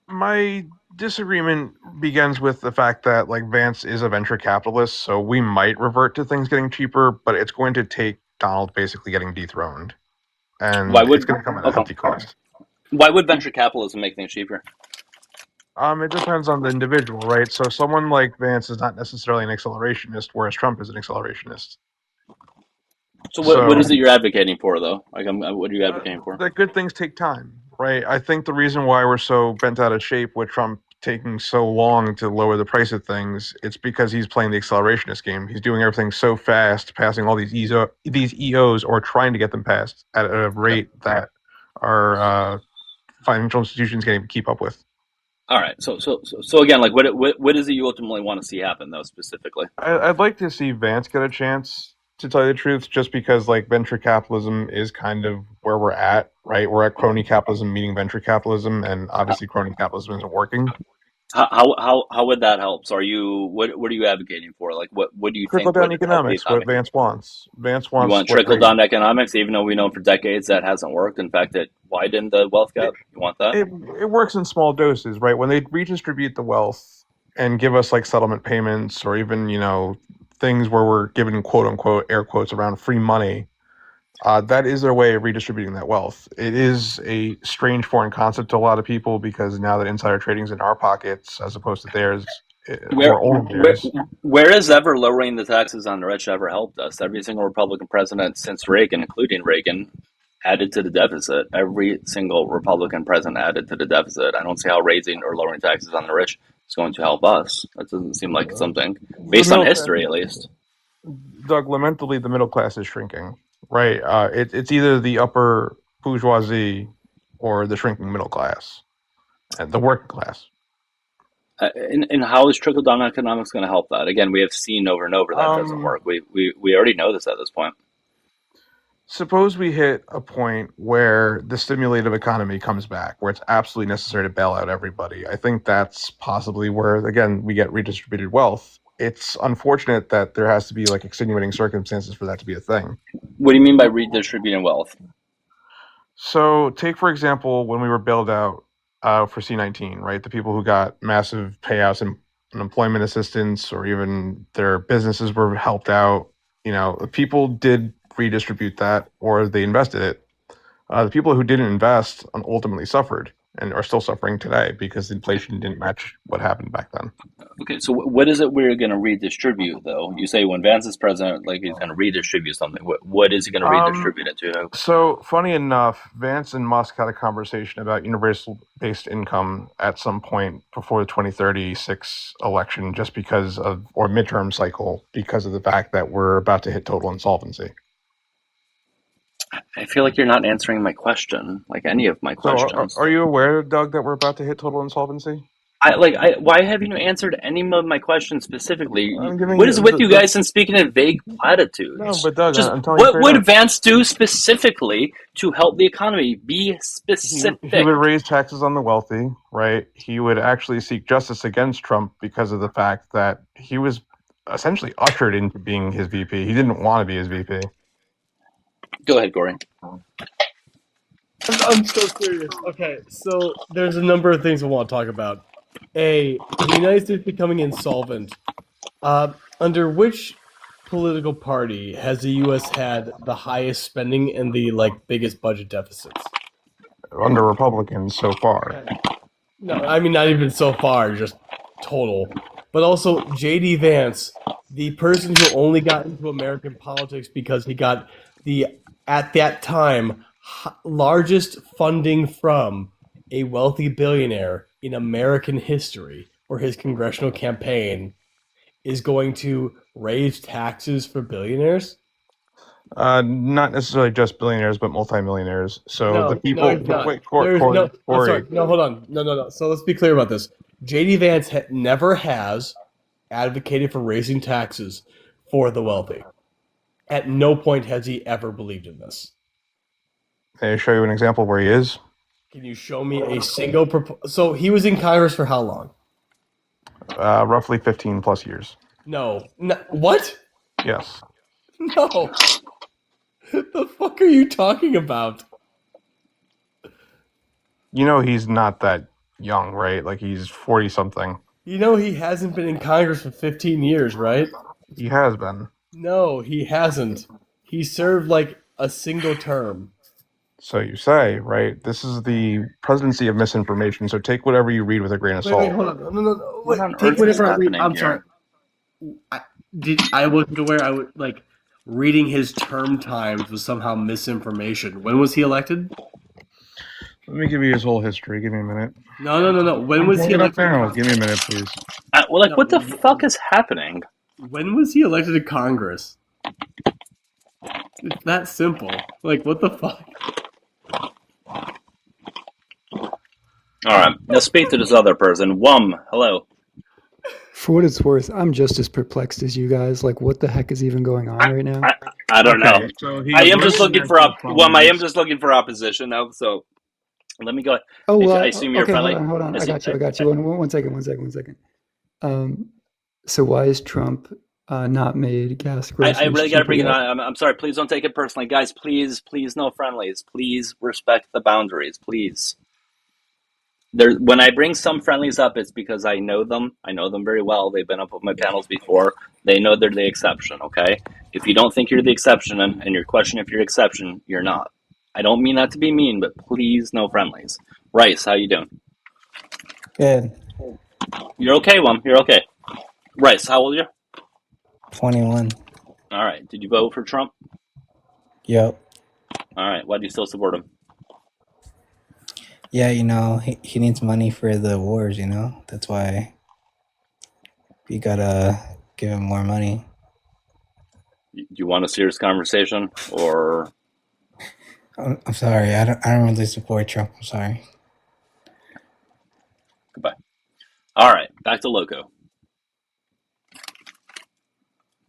[SPEAKER 12] My disagreement begins with the fact that like Vance is a venture capitalist, so we might revert to things getting cheaper, but it's going to take Donald basically getting dethroned, and it's going to come at a hefty cost.
[SPEAKER 1] Why would venture capitalism make things cheaper?
[SPEAKER 12] It depends on the individual, right? So someone like Vance is not necessarily an accelerationist, whereas Trump is an accelerationist.
[SPEAKER 1] So what is it you're advocating for, though? Like, what are you advocating for?
[SPEAKER 12] That good things take time, right? I think the reason why we're so bent out of shape with Trump taking so long to lower the price of things, it's because he's playing the accelerationist game. He's doing everything so fast, passing all these EOs or trying to get them passed at a rate that our financial institutions can't even keep up with.
[SPEAKER 1] All right. So again, like, what is it you ultimately want to see happen, though, specifically?
[SPEAKER 12] I'd like to see Vance get a chance, to tell you the truth, just because like venture capitalism is kind of where we're at, right? We're at crony capitalism meeting venture capitalism, and obviously crony capitalism isn't working.
[SPEAKER 1] How would that help? So what are you advocating for? Like, what do you think
[SPEAKER 12] Trickle down
[SPEAKER 1] would help the
[SPEAKER 12] economics,
[SPEAKER 1] economy?
[SPEAKER 12] what Vance wants. Vance
[SPEAKER 1] You
[SPEAKER 12] wants
[SPEAKER 1] want trickle down economics, even though we know for decades that hasn't worked. In fact, it widened the wealth gap. You want that?
[SPEAKER 12] It works in small doses, right? When they redistribute the wealth and give us like settlement payments, or even things where we're given quote unquote air quotes around free money, that is their way of redistributing that wealth. It is a strange foreign concept to a lot of people because now that insider trading is in our pockets as opposed to theirs,
[SPEAKER 1] where has ever lowering the taxes on the rich ever helped us? Every single Republican president since Reagan, including Reagan, added to the deficit. Every single Republican president added to the deficit. I don't see how raising or lowering taxes on the rich is going to help us. That doesn't seem like something, based on history at least.
[SPEAKER 12] Doug, lamentably, the middle class is shrinking, right? It's either the upper bourgeoisie or the shrinking middle class, and the working class.
[SPEAKER 1] And how is trickle-down economics going to help that? Again, we have seen over and over that doesn't work. We already know this at this point.
[SPEAKER 12] Suppose we hit a point where the stimulative economy comes back, where it's absolutely necessary to bail out everybody. I think that's possibly where, again, we get redistributed wealth. It's unfortunate that there has to be like extenuating circumstances for that to be a thing.
[SPEAKER 1] What do you mean by redistributing wealth?
[SPEAKER 12] So take, for example, when we were bailed out for C-19, right? The people who got massive payouts and unemployment assistance, or even their businesses were helped out. People did redistribute that, or they invested it. The people who didn't invest ultimately suffered and are still suffering today because inflation didn't match what happened back then.
[SPEAKER 1] Okay, so what is it we're going to redistribute, though? You say when Vance is president, like he's going to redistribute something. What is he going to redistribute it to?
[SPEAKER 12] So, funny enough, Vance and Musk had a conversation about universal-based income at some point before the 2036 election, just because of, or midterm cycle, because of the fact that we're about to hit total insolvency.
[SPEAKER 1] I feel like you're not answering my question, like any of my questions.
[SPEAKER 12] So are you aware, Doug, that we're about to hit total insolvency?
[SPEAKER 1] Why haven't you answered any of my questions specifically? What is with you guys and speaking in vague platitudes?
[SPEAKER 12] No, but Doug,
[SPEAKER 1] just
[SPEAKER 12] I'm telling you,
[SPEAKER 1] what would Vance do specifically to help the economy? Be specific.
[SPEAKER 12] He would raise taxes on the wealthy, right? He would actually seek justice against Trump because of the fact that he was essentially ushered into being his VP. He didn't want to be his VP.
[SPEAKER 1] Go ahead, Corey.
[SPEAKER 10] I'm so serious. Okay, so there's a number of things I want to talk about. The United States becoming insolvent. Under which political party has the U.S. had the highest spending and the biggest budget deficits?
[SPEAKER 12] Under Republicans so far.
[SPEAKER 10] No, I mean not even so far, just total. But also J.D. Vance, the person who only got into American politics because he got the, at that time, largest funding from a wealthy billionaire in American history for his congressional campaign, is going to raise taxes for billionaires?
[SPEAKER 12] Not necessarily just billionaires, but multimillionaires. So the people. Wait, Corey.
[SPEAKER 10] I'm sorry. No, hold on. No. So let's be clear about this. JD Vance never has advocated for raising taxes for the wealthy. At no point has he ever believed in this.
[SPEAKER 12] Can I show you an example where he is?
[SPEAKER 10] Can you show me a single So he was in Congress for how long?
[SPEAKER 12] Roughly 15 plus years.
[SPEAKER 10] No. What?
[SPEAKER 12] Yes.
[SPEAKER 10] No. The fuck are you talking about?
[SPEAKER 12] You know he's not that young, right? Like he's 40 something.
[SPEAKER 10] You know he hasn't been in Congress for 15 years, right?
[SPEAKER 12] He has been.
[SPEAKER 10] No, he hasn't. He served like a single term.
[SPEAKER 12] So you say, right? This is the presidency of misinformation. So take whatever you read with a grain of salt.
[SPEAKER 10] Wait, hold on. No. Wait, take whatever I read. I'm sorry. I wasn't aware. I would like reading his term times was somehow misinformation. When was he elected?
[SPEAKER 12] Let me give you his whole history. Give me a minute.
[SPEAKER 10] No. When was he elected?
[SPEAKER 12] Now. Give me a minute, please.
[SPEAKER 1] What the fuck is happening?
[SPEAKER 10] When was he elected to Congress? It's that simple. Like, what the fuck?
[SPEAKER 1] All right, now speak to this other person. Hello.
[SPEAKER 13] For what it's worth, I'm just as perplexed as you guys. Like, what the heck is even going on right now?
[SPEAKER 1] I don't know.
[SPEAKER 12] So
[SPEAKER 1] I am just looking for I am just looking for opposition now. So let me go.
[SPEAKER 13] Oh, well,
[SPEAKER 1] I assume you're
[SPEAKER 13] okay,
[SPEAKER 1] friendly.
[SPEAKER 13] hold on. I got you. One second. So why is Trump not made gas groceries?
[SPEAKER 1] I really got to bring it on. I'm sorry. Please don't take it personally, guys. Please, no friendlies. Please respect the boundaries. Please. When I bring some friendlies up, it's because I know them. I know them very well. They've been up on my panels before. They know they're the exception, okay? If you don't think you're the exception and you're questioning if you're the exception, you're not. I don't mean that to be mean, but please, no friendlies. Rice, how you doing?
[SPEAKER 14] Good.
[SPEAKER 1] You're okay, Wum. You're okay. Rice, how old are you?
[SPEAKER 14] 21.
[SPEAKER 1] All right. Did you vote for Trump?
[SPEAKER 14] Yep.
[SPEAKER 1] All right. Why do you still support him?
[SPEAKER 14] Yeah, he needs money for the wars, That's why you gotta give him more money.
[SPEAKER 1] Do you want a serious conversation, or?
[SPEAKER 14] I'm sorry. I don't really support Trump. I'm sorry.
[SPEAKER 1] Goodbye. All right. Back to Loco.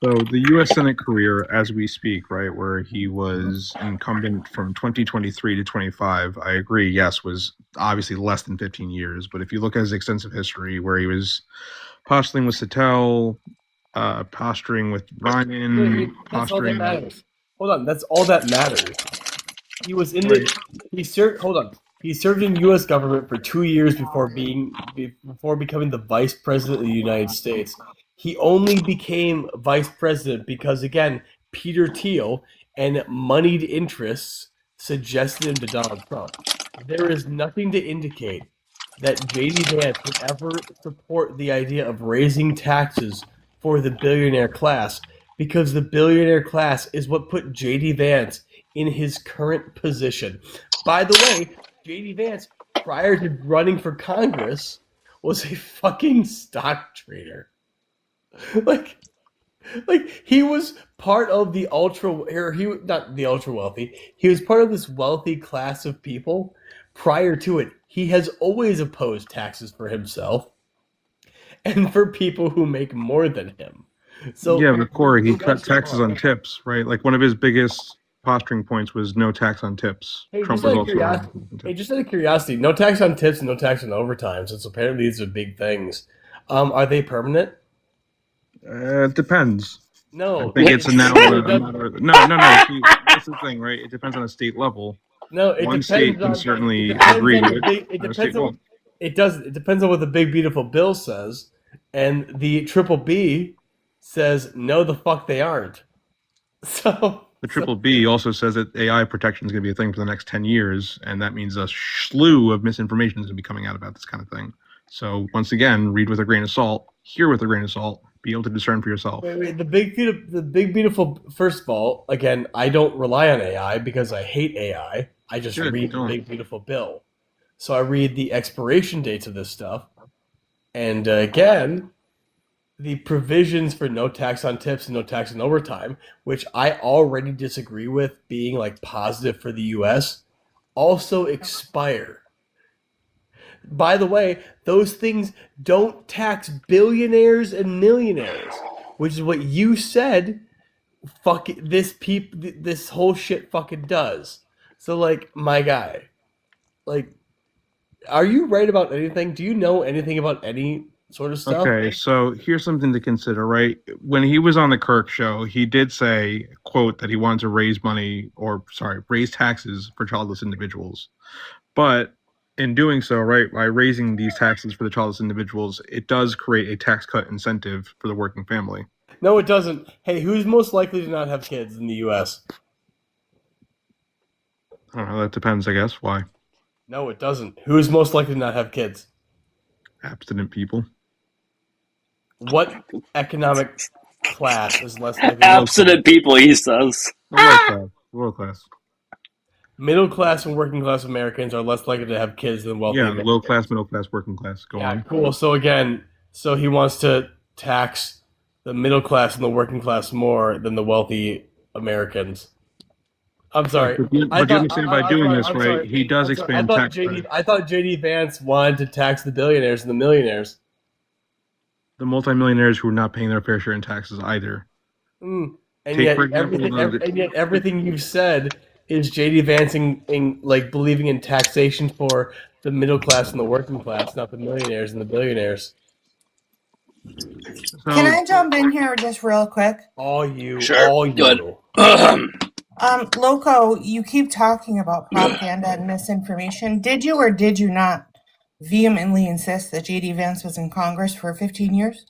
[SPEAKER 12] So the U.S. Senate career, as we speak, right, where he was incumbent from 2023 to 25, I agree, yes, was obviously less than 15 years. But if you look at his extensive history, where he was posturing with Sattel, posturing with Ryan,
[SPEAKER 10] posturing. That's all that matters. Hold on, that's all that matters. He was in he served. Hold on. He served in U.S. government for 2 years before becoming the vice president of the United States. He only became vice president because, again, Peter Thiel and moneyed interests suggested him to Donald Trump. There is nothing to indicate that J.D. Vance would ever support the idea of raising taxes for the billionaire class, because the billionaire class is what put J.D. Vance in his current position. By the way, J.D. Vance, prior to running for Congress, was a fucking stock trader. Like he was part of the not the ultra wealthy. He was part of this wealthy class of people. Prior to it, he has always opposed taxes for himself and for people who make more than him. So
[SPEAKER 12] yeah, but Corey, he cut taxes on tips, right? Like one of his biggest posturing points was no tax on tips.
[SPEAKER 10] Hey,
[SPEAKER 12] Trump
[SPEAKER 10] just
[SPEAKER 12] was
[SPEAKER 10] out of curiosity, no tax on tips and no tax on overtime, since apparently these are big things. Are they permanent?
[SPEAKER 12] It depends.
[SPEAKER 10] No,
[SPEAKER 12] I think it's now. No. See, that's the thing, right? It depends on a state level.
[SPEAKER 10] No, it
[SPEAKER 12] one
[SPEAKER 10] depends
[SPEAKER 12] state can
[SPEAKER 10] on,
[SPEAKER 12] certainly
[SPEAKER 10] it
[SPEAKER 12] agree with
[SPEAKER 10] it. It depends on. It does. It depends on what the big beautiful bill says, and the triple B says no, the fuck they aren't. So
[SPEAKER 12] the triple B also says that AI protection is going to be a thing for the next 10 years, and that means a slew of misinformation is going to be coming out about this kind of thing. So once again, read with a grain of salt, hear with a grain of salt, be able to discern for yourself.
[SPEAKER 10] Wait, the big beautiful. First of all, again, I don't rely on AI because I hate AI. I just read the big beautiful bill. So I read the expiration dates of this stuff, and again, the provisions for no tax on tips and no tax on overtime, which I already disagree with being like positive for the U.S., also expire. By the way, those things don't tax billionaires and millionaires, which is what you said. This whole shit fucking does. So, like, my guy, like, are you right about anything? Do you know anything about any sort of stuff?
[SPEAKER 12] Okay, so here's something to consider, right? When he was on the Kirk show, he did say, quote, that he wanted to raise taxes for childless individuals. But in doing so, right, by raising these taxes for the childless individuals, it does create a tax cut incentive for the working family.
[SPEAKER 10] No, it doesn't. Hey, who's most likely to not have kids in the U.S.?
[SPEAKER 12] I don't know, that depends, I guess. Why?
[SPEAKER 10] No, it doesn't. Who's most likely to not have kids?
[SPEAKER 12] Abstinent people.
[SPEAKER 10] What economic class is less likely?
[SPEAKER 1] Abstinent people, he says.
[SPEAKER 12] World class.
[SPEAKER 10] Middle class and working class Americans are less likely to have kids than wealthy Americans.
[SPEAKER 12] Low class, middle class, working class. Go on.
[SPEAKER 10] Cool. So again, he wants to tax the middle class and the working class more than the wealthy Americans. I'm sorry.
[SPEAKER 12] But you understand by doing this, right? He does expand tax credit.
[SPEAKER 10] I thought JD Vance wanted to tax the billionaires and the millionaires.
[SPEAKER 12] The multimillionaires who are not paying their fair share in taxes either.
[SPEAKER 10] And yet everything you've said is JD Vance in like believing in taxation for the middle class and the working class, not the millionaires and the billionaires.
[SPEAKER 6] Can I jump in here just real quick?
[SPEAKER 1] Sure.
[SPEAKER 10] Good.
[SPEAKER 6] Loco, you keep talking about propaganda and misinformation. Did you or did you not vehemently insist that J.D. Vance was in Congress for 15 years?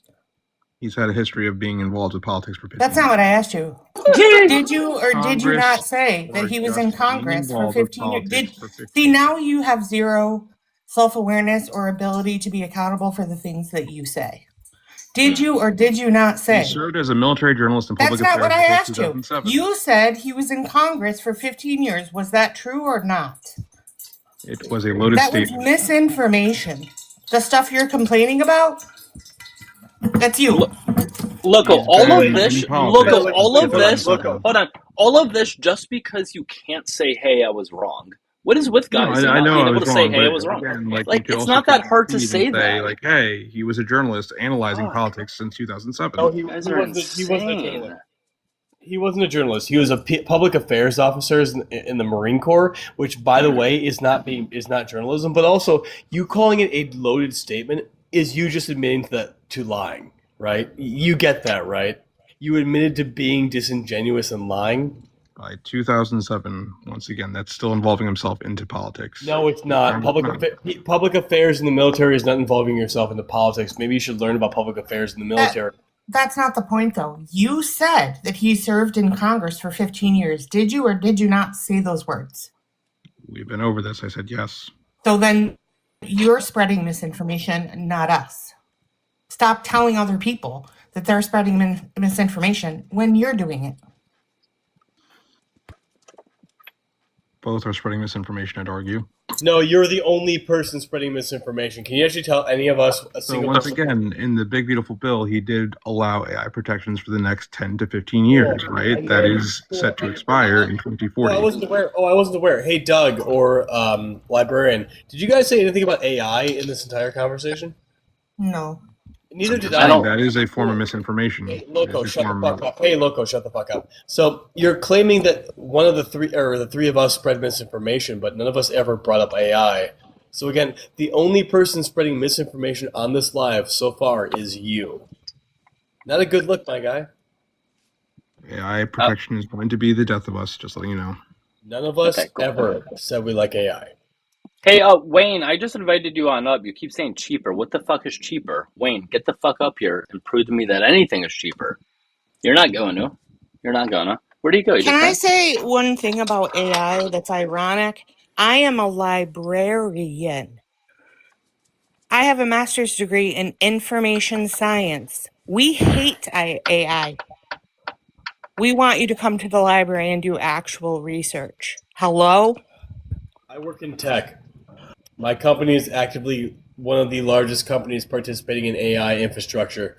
[SPEAKER 12] He's had a history of being involved with politics for 15
[SPEAKER 6] That's
[SPEAKER 12] years.
[SPEAKER 6] not what I asked you. Did you or did you not say that he was in Congress for 15 years? See, now you have zero self-awareness or ability to be accountable for the things that you say. Did you or did you not say?
[SPEAKER 12] He served as a military journalist in public
[SPEAKER 6] affairs. That's not what I asked you.
[SPEAKER 12] 2007.
[SPEAKER 6] You said he was in Congress for 15 years. Was that true or not?
[SPEAKER 12] It was a loaded statement.
[SPEAKER 6] That was misinformation. The stuff you're complaining about? That's you.
[SPEAKER 1] Look, all of this, hold on. All of this just because you can't say, hey, I was wrong. What is with guys?
[SPEAKER 12] I know
[SPEAKER 1] being
[SPEAKER 12] I
[SPEAKER 1] able
[SPEAKER 12] was
[SPEAKER 1] to say,
[SPEAKER 12] wrong,
[SPEAKER 1] hey, I was wrong.
[SPEAKER 12] Again,
[SPEAKER 1] it's not that hard to say that.
[SPEAKER 12] Like, hey, he was a journalist analyzing politics since 2007.
[SPEAKER 10] No, he wasn't a journalist. He wasn't a journalist. He was a public affairs officer in the Marine Corps, which, by the way, is not journalism. But also, you calling it a loaded statement is you just admitting to lying, right? You get that, right? You admitted to being disingenuous and lying.
[SPEAKER 12] By 2007, once again, that's still involving himself into politics.
[SPEAKER 10] No, it's not. Public affairs in the military is not involving yourself into politics. Maybe you should learn about public affairs in the military.
[SPEAKER 6] That's not the point, though. You said that he served in Congress for 15 years. Did you or did you not say those words?
[SPEAKER 12] We've been over this. I said yes.
[SPEAKER 6] So then you're spreading misinformation, not us. Stop telling other people that they're spreading misinformation when you're doing it.
[SPEAKER 12] Both are spreading misinformation, I'd argue.
[SPEAKER 10] No, you're the only person spreading misinformation. Can you actually tell any of us a single person?
[SPEAKER 12] Again, in the big beautiful bill, he did allow AI protections for the next 10 to 15 years, right? That is set to expire in 2040.
[SPEAKER 10] I wasn't aware. Hey, Doug or librarian, did you guys say anything about AI in this entire conversation?
[SPEAKER 6] No.
[SPEAKER 10] Neither did I.
[SPEAKER 12] That is a form of misinformation.
[SPEAKER 10] Hey, Loco, shut the fuck up. Hey, Loco, shut the fuck up. So you're claiming that one of the three of us spread misinformation, but none of us ever brought up AI. So again, the only person spreading misinformation on this live so far is you. Not a good look, my guy.
[SPEAKER 12] AI protection is going to be the death of us, just letting you know.
[SPEAKER 10] None of us ever said we like AI.
[SPEAKER 1] Hey, Wayne, I just invited you on up. You keep saying cheaper. What the fuck is cheaper? Wayne, get the fuck up here and prove to me that anything is cheaper. You're not going to. You're not going to. Where do you go?
[SPEAKER 6] Can I say one thing about AI that's ironic? I am a librarian. I have a master's degree in information science. We hate AI. We want you to come to the library and do actual research. Hello?
[SPEAKER 10] I work in tech. My company is actively one of the largest companies participating in AI infrastructure.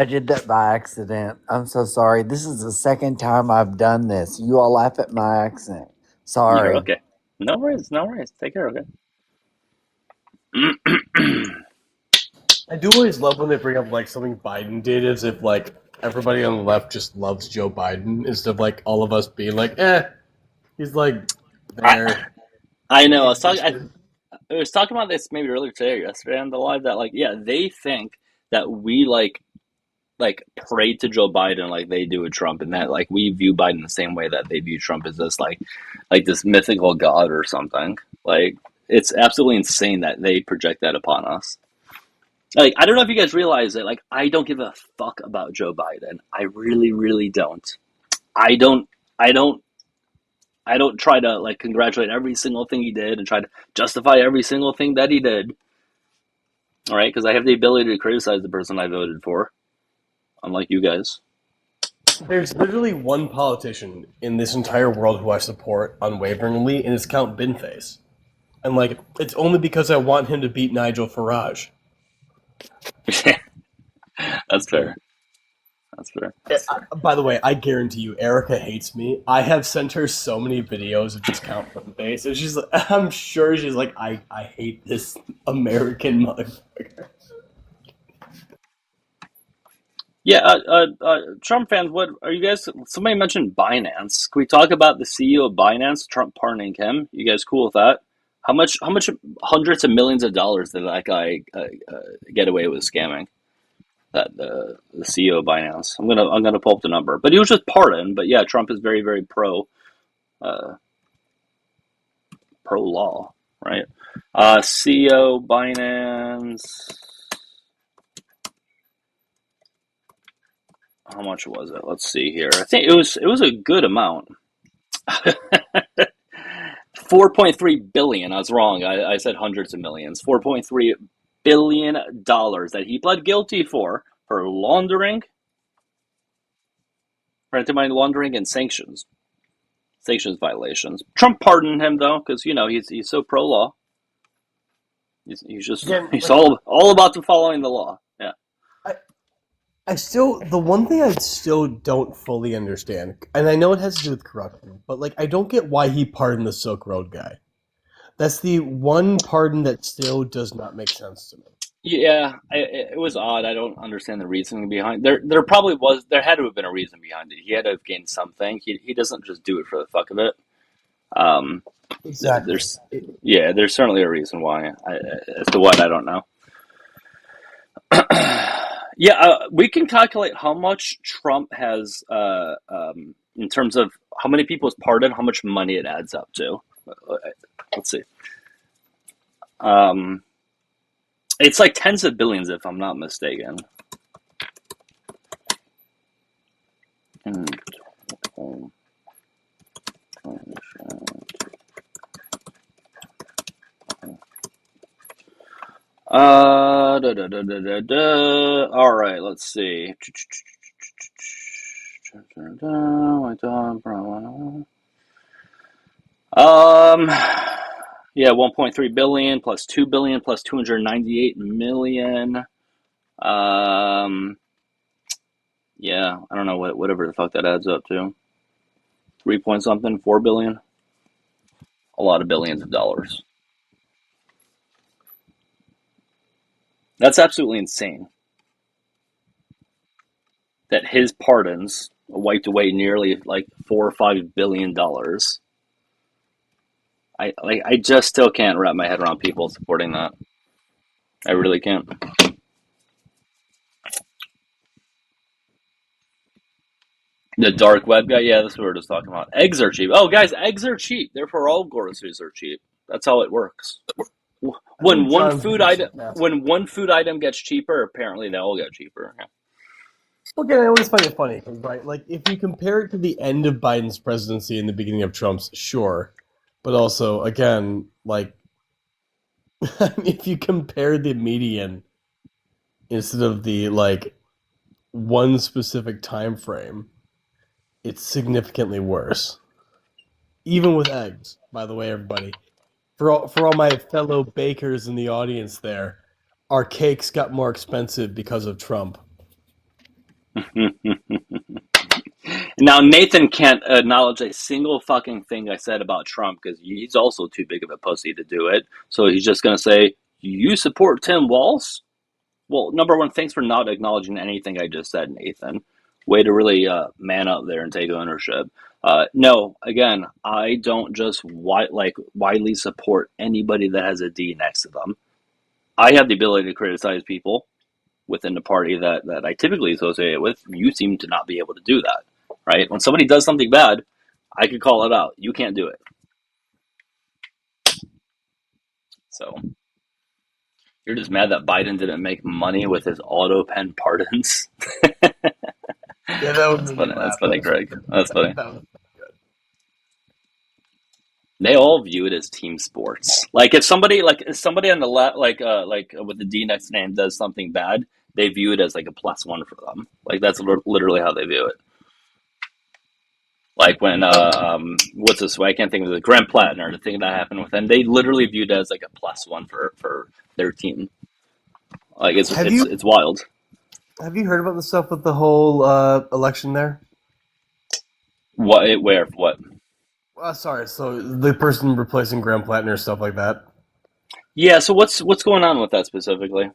[SPEAKER 15] I did that by accident. I'm so sorry. This is the second time I've done this. You all laugh at my accent. Sorry.
[SPEAKER 1] You're okay. No worries. No worries. Take care. Okay.
[SPEAKER 10] I do always love when they bring up like something Biden did, as if like everybody on the left just loves Joe Biden, instead of like all of us being like, he's like there.
[SPEAKER 1] I know. I was talking about this maybe earlier today or yesterday on the live that like they think that we like pray to Joe Biden like they do with Trump, and that like we view Biden the same way that they view Trump as this like this mythical god or something. Like it's absolutely insane that they project that upon us. Like, I don't know if you guys realize it. Like, I don't give a fuck about Joe Biden. I really, really don't. I don't try to like congratulate every single thing he did and try to justify every single thing that he did. All right, because I have the ability to criticize the person I voted for, unlike you guys.
[SPEAKER 10] There's literally one politician in this entire world who I support unwaveringly, and it's Count Binface. And like, it's only because I want him to beat Nigel Farage.
[SPEAKER 1] That's fair. That's fair.
[SPEAKER 10] By the way, I guarantee you, Erica hates me. I have sent her so many videos of just Count Binface, and she's like, I'm sure she's like, I hate this American motherfucker.
[SPEAKER 1] Yeah, Trump fans, what are you guys? Somebody mentioned Binance. Can we talk about the CEO of Binance, Trump pardoning him? You guys cool with that? How much hundreds of millions of dollars did that guy get away with scamming? That the CEO of Binance. I'm gonna pull up the number, but he was just pardoned. But yeah, Trump is very, very pro law, right? CEO Binance. How much was it? Let's see here. I think it was a good amount. 4.3 billion. I was wrong. I said hundreds of millions. 4.3 billion dollars that he pled guilty for laundering, for anti-money laundering and sanctions violations. Trump pardoned him though, because he's so pro law. He's all about the following the law. Yeah.
[SPEAKER 10] The one thing I still don't fully understand, and I know it has to do with corruption, but like I don't get why he pardoned the Silk Road guy. That's the one pardon that still does not make sense to me.
[SPEAKER 1] Yeah, it was odd. I don't understand the reasoning behind. There had to have been a reason behind it. He had to have gained something. He doesn't just do it for the fuck of it.
[SPEAKER 10] Exactly.
[SPEAKER 1] There's certainly a reason why. As to what, I don't know. We can calculate how much Trump has, in terms of how many people is pardoned, how much money it adds up to. Let's see. It's like tens of billions, if I'm not mistaken. All right, let's see. Yeah, 1.3 billion plus 2 billion plus 298 million. Yeah, I don't know whatever the fuck that adds up to. 3 point something, 4 billion. A lot of billions of dollars. That's absolutely insane. That his pardons wiped away nearly like $4 or $5 billion. I just still can't wrap my head around people supporting that. I really can't. The dark web guy, yeah, that's what we're just talking about. Eggs are cheap. Oh, guys, eggs are cheap. Therefore, all groceries are cheap. That's how it works. When one food item gets cheaper, apparently they all get cheaper. Yeah.
[SPEAKER 10] Again, I always find it funny, right? Like, if you compare it to the end of Biden's presidency and the beginning of Trump's, sure. But also, again, like, if you compare the median instead of the, like, one specific time frame, it's significantly worse. Even with eggs, by the way, everybody. For all my fellow bakers in the audience there, our cakes got more expensive because of Trump.
[SPEAKER 1] Now, Nathan can't acknowledge a single fucking thing I said about Trump because he's also too big of a pussy to do it. So he's just going to say, you support Tim Walz? Well, number one, thanks for not acknowledging anything I just said, Nathan. Way to really man up there and take ownership. No, again, I don't just widely support anybody that has a D next to them. I have the ability to criticize people within the party that I typically associate with. You seem to not be able to do that, right? When somebody does something bad, I could call it out. You can't do it. So you're just mad that Biden didn't make money with his auto pen pardons.
[SPEAKER 10] Yeah, that was
[SPEAKER 1] funny. That's
[SPEAKER 10] funny,
[SPEAKER 1] Greg. That's funny.
[SPEAKER 10] That was good.
[SPEAKER 1] They all view it as team sports. Like if somebody on the left, like with the D next name does something bad, they view it as like a +1 for them. Like that's literally how they view it. Like when what's this? I can't think of the Graham Plattner, the thing that happened with them. They literally viewed it as like a +1 for their team. Like it's wild.
[SPEAKER 10] Have you heard about the stuff with the whole election there?
[SPEAKER 1] What? Where? What?
[SPEAKER 10] Sorry. So the person replacing Graham Plattner, stuff like that.
[SPEAKER 1] Yeah. So what's going on with that specifically?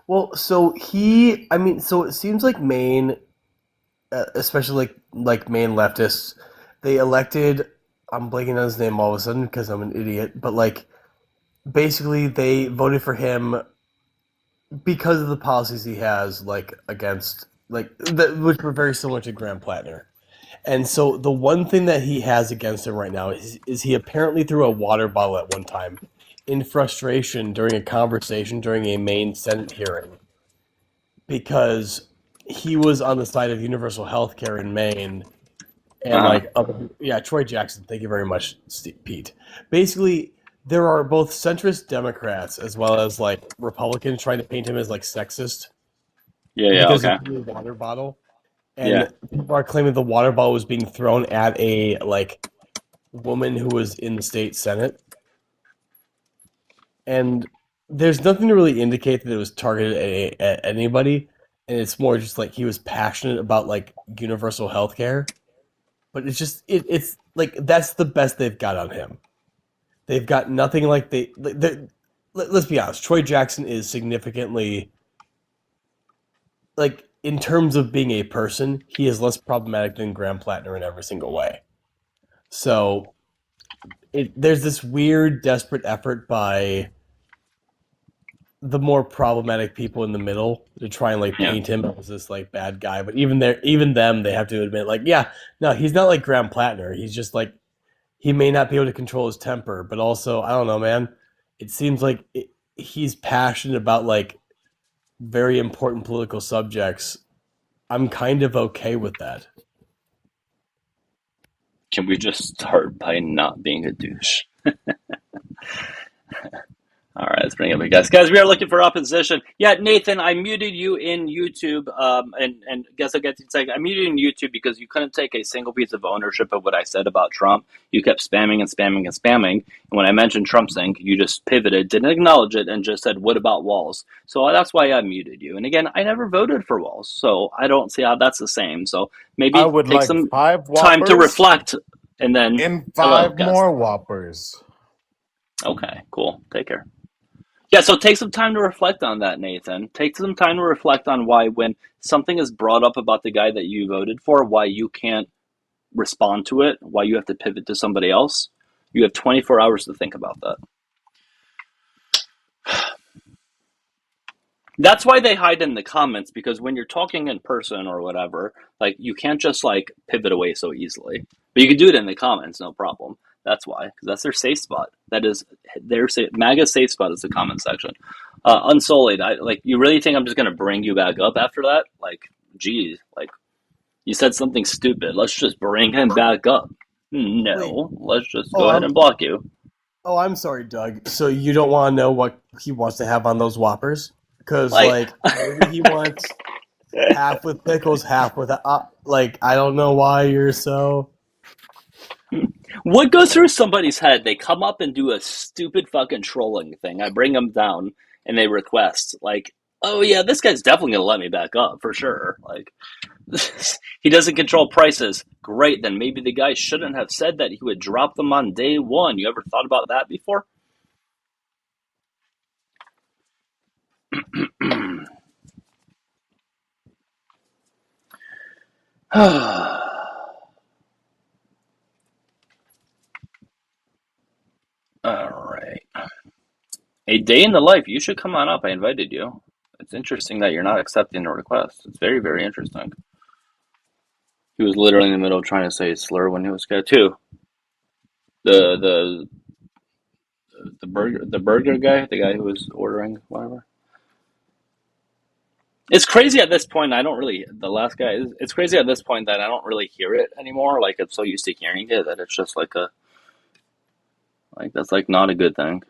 [SPEAKER 10] Well, so it seems like Maine, especially like Maine leftists, they elected. I'm blanking on his name all of a sudden because I'm an idiot. But like, basically, they voted for him because of the policies he has, like against which were very similar to Graham Plattner. And so the one thing that he has against him right now is he apparently threw a water bottle at one time in frustration during a conversation during a Maine Senate hearing because he was on the side of universal health care in Maine and Troy Jackson, thank you very much, Pete. Basically, there are both centrist Democrats as well as like Republicans trying to paint him as like sexist. Because he threw a water bottle. And people are claiming the water bottle was being thrown at a like woman who was in the state Senate. And there's nothing to really indicate that it was targeted at anybody. And it's more just like he was passionate about like universal health care. But it's just it's like that's the best they've got on him. They've got nothing like let's be honest, Troy Jackson is significantly like in terms of being a person, he is less problematic than Graham Plattner in every single way. So there's this weird, desperate effort by the more problematic people in the middle to try and like paint him as this like bad guy. But even them, they have to admit like, yeah, no, he's not like Graham Plattner. He's just like, he may not be able to control his temper, but also, I don't know, man. It seems like he's passionate about like very important political subjects. I'm kind of okay with that.
[SPEAKER 1] Can we just start by not being a douche? All right, let's bring it up, guys. Guys, we are looking for opposition. Yeah, Nathan, I muted you in YouTube, and guess I'll get to say I muted you in YouTube because you couldn't take a single piece of ownership of what I said about Trump. You kept spamming and spamming and spamming, and when I mentioned Trump thing, you just pivoted, didn't acknowledge it, and just said, "What about Walz?" So that's why I muted you. And again, I never voted for Walz, so I don't see how that's the same. So maybe take some time to reflect, and then
[SPEAKER 7] in 5 more Whoppers.
[SPEAKER 1] Okay, cool. Take care. Yeah, so take some time to reflect on that, Nathan. Take some time to reflect on why when something is brought up about the guy that you voted for, why you can't respond to it, why you have to pivot to somebody else. You have 24 hours to think about that. That's why they hide in the comments, because when you're talking in person or whatever, like you can't just like pivot away so easily. But you can do it in the comments, no problem. That's why, because that's their safe spot. That is their MAGA safe spot is the comment section. Unsullied, you really think I'm just gonna bring you back up after that? Like, geez, like you said something stupid. Let's just bring him back up. No, let's just go ahead and block you.
[SPEAKER 10] Oh, I'm sorry, Doug. So you don't want to know what he wants to have on those Whoppers? Because maybe he wants half with pickles, half with I don't know why you're so.
[SPEAKER 1] What goes through somebody's head? They come up and do a stupid fucking trolling thing. I bring them down and they request oh yeah, this guy's definitely gonna let me back up for sure. Like, he doesn't control prices. Great, then maybe the guy shouldn't have said that he would drop them on day one. You ever thought about that before? All right. A day in the life. You should come on up. I invited you. It's interesting that you're not accepting the request. It's very, very interesting. He was literally in the middle of trying to say a slur when he was scared too. The burger guy, the guy who was ordering whatever. It's crazy at this point. I don't really. The last guy. It's crazy at this point that I don't really hear it anymore. Like, I'm so used to hearing it that it's just like that's like not a good thing.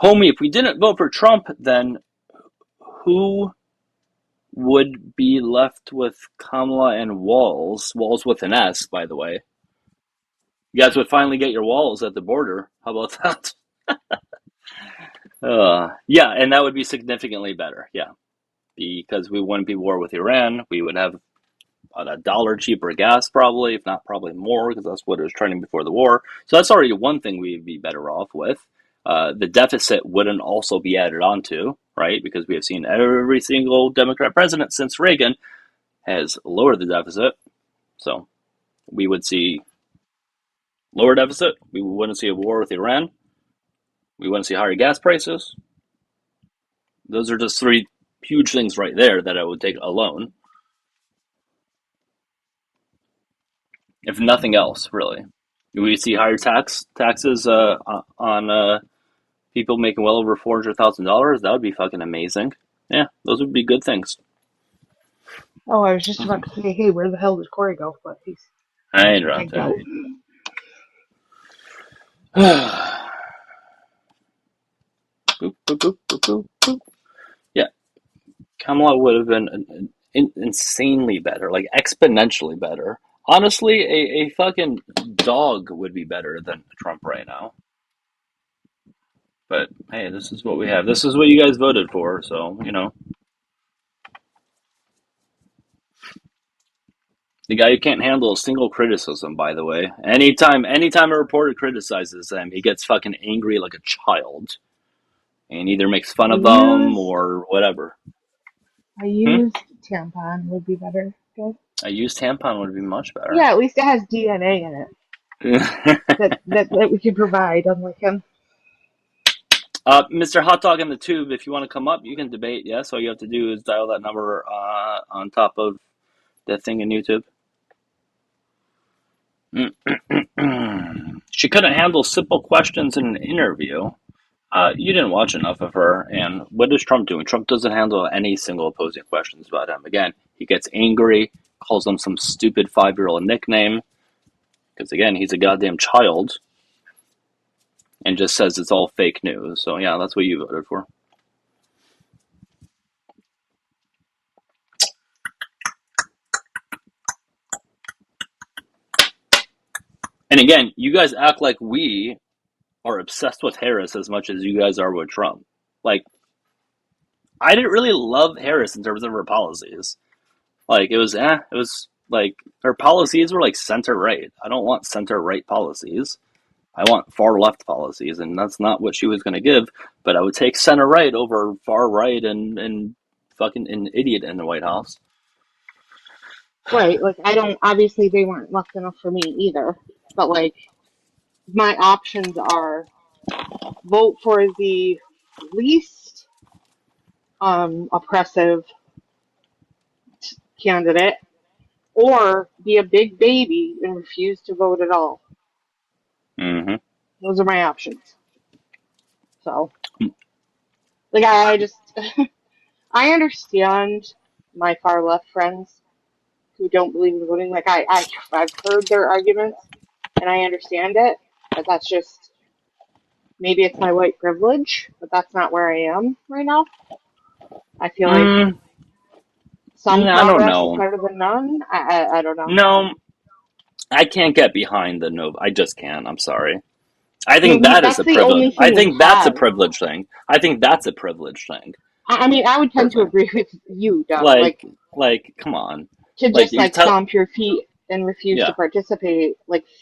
[SPEAKER 1] Homie, if we didn't vote for Trump, then who would be left with Kamala and Walls? Walls with an S, by the way. You guys would finally get your walls at the border. How about that? Yeah, and that would be significantly better. Yeah, because we wouldn't be at war with Iran. We would have $1 cheaper gas, probably, if not probably more, because that's what it was trending before the war. So that's already one thing we'd be better off with. The deficit wouldn't also be added onto, right? Because we have seen every single Democrat president since Reagan has lowered the deficit. So we would see lower deficit. We wouldn't see a war with Iran. We wouldn't see higher gas prices. Those are just three huge things right there that I would take alone. If nothing else, really. We see higher taxes on people making well over $400,000. That would be fucking amazing. Yeah, those would be good things.
[SPEAKER 6] Oh, I was just about to say, hey, where the hell did Corey go? But he's
[SPEAKER 1] I dropped
[SPEAKER 6] out.
[SPEAKER 1] Boop, boop, boop, boop, boop, boop. Yeah, Kamala would have been insanely better, like exponentially better. Honestly, a fucking dog would be better than Trump right now. But hey, this is what we have. This is what you guys voted for, so you know. The guy who can't handle a single criticism, by the way. Anytime a reporter criticizes him, he gets fucking angry like a child. And either makes fun of them or whatever.
[SPEAKER 6] I used tampon would be better. Good.
[SPEAKER 1] I used tampon would be much better.
[SPEAKER 6] Yeah, at least it has DNA in it. that we can provide, unlike him.
[SPEAKER 1] Mr. Hot Dog in the Tube, if you want to come up, you can debate. Yes, all you have to do is dial that number on top of that thing in YouTube. She couldn't handle simple questions in an interview. You didn't watch enough of her. And what is Trump doing? Trump doesn't handle any single opposing questions about him. Again, he gets angry, calls him some stupid 5-year-old nickname. Because again, he's a goddamn child. And just says it's all fake news. So yeah, that's what you voted for. And again, you guys act like we are obsessed with Harris as much as you guys are with Trump. Like, I didn't really love Harris in terms of her policies. Like, it was like, her policies were like center-right. I don't want center-right policies. I want far-left policies, and that's not what she was going to give. But I would take center-right over far-right and fucking an idiot in the White House.
[SPEAKER 6] Right, like, obviously they weren't left enough for me either. But, like, my options are vote for the least oppressive candidate, or be a big baby and refuse to vote at all.
[SPEAKER 1] Mm-hmm.
[SPEAKER 6] Those are my options. So, like, I just, I understand my far left friends who don't believe in voting. Like, I've heard their arguments, and I understand it, but that's just, maybe it's my white privilege, but that's not where I am right now. I feel like some progress is better than none. I don't know.
[SPEAKER 1] No, I can't get behind the no. I just can't. I'm sorry. I think that is
[SPEAKER 6] That's
[SPEAKER 1] a
[SPEAKER 6] the only
[SPEAKER 1] privilege. I
[SPEAKER 6] thing we
[SPEAKER 1] think that's a
[SPEAKER 6] have.
[SPEAKER 1] privilege thing. I think that's a privilege thing.
[SPEAKER 6] I mean, I would tend to
[SPEAKER 1] Personally.
[SPEAKER 6] agree with you, Doug.
[SPEAKER 1] Like, come on.
[SPEAKER 6] To
[SPEAKER 1] Like,
[SPEAKER 6] just
[SPEAKER 1] you tell.
[SPEAKER 6] stomp your feet and refuse to
[SPEAKER 1] Yeah.
[SPEAKER 6] participate,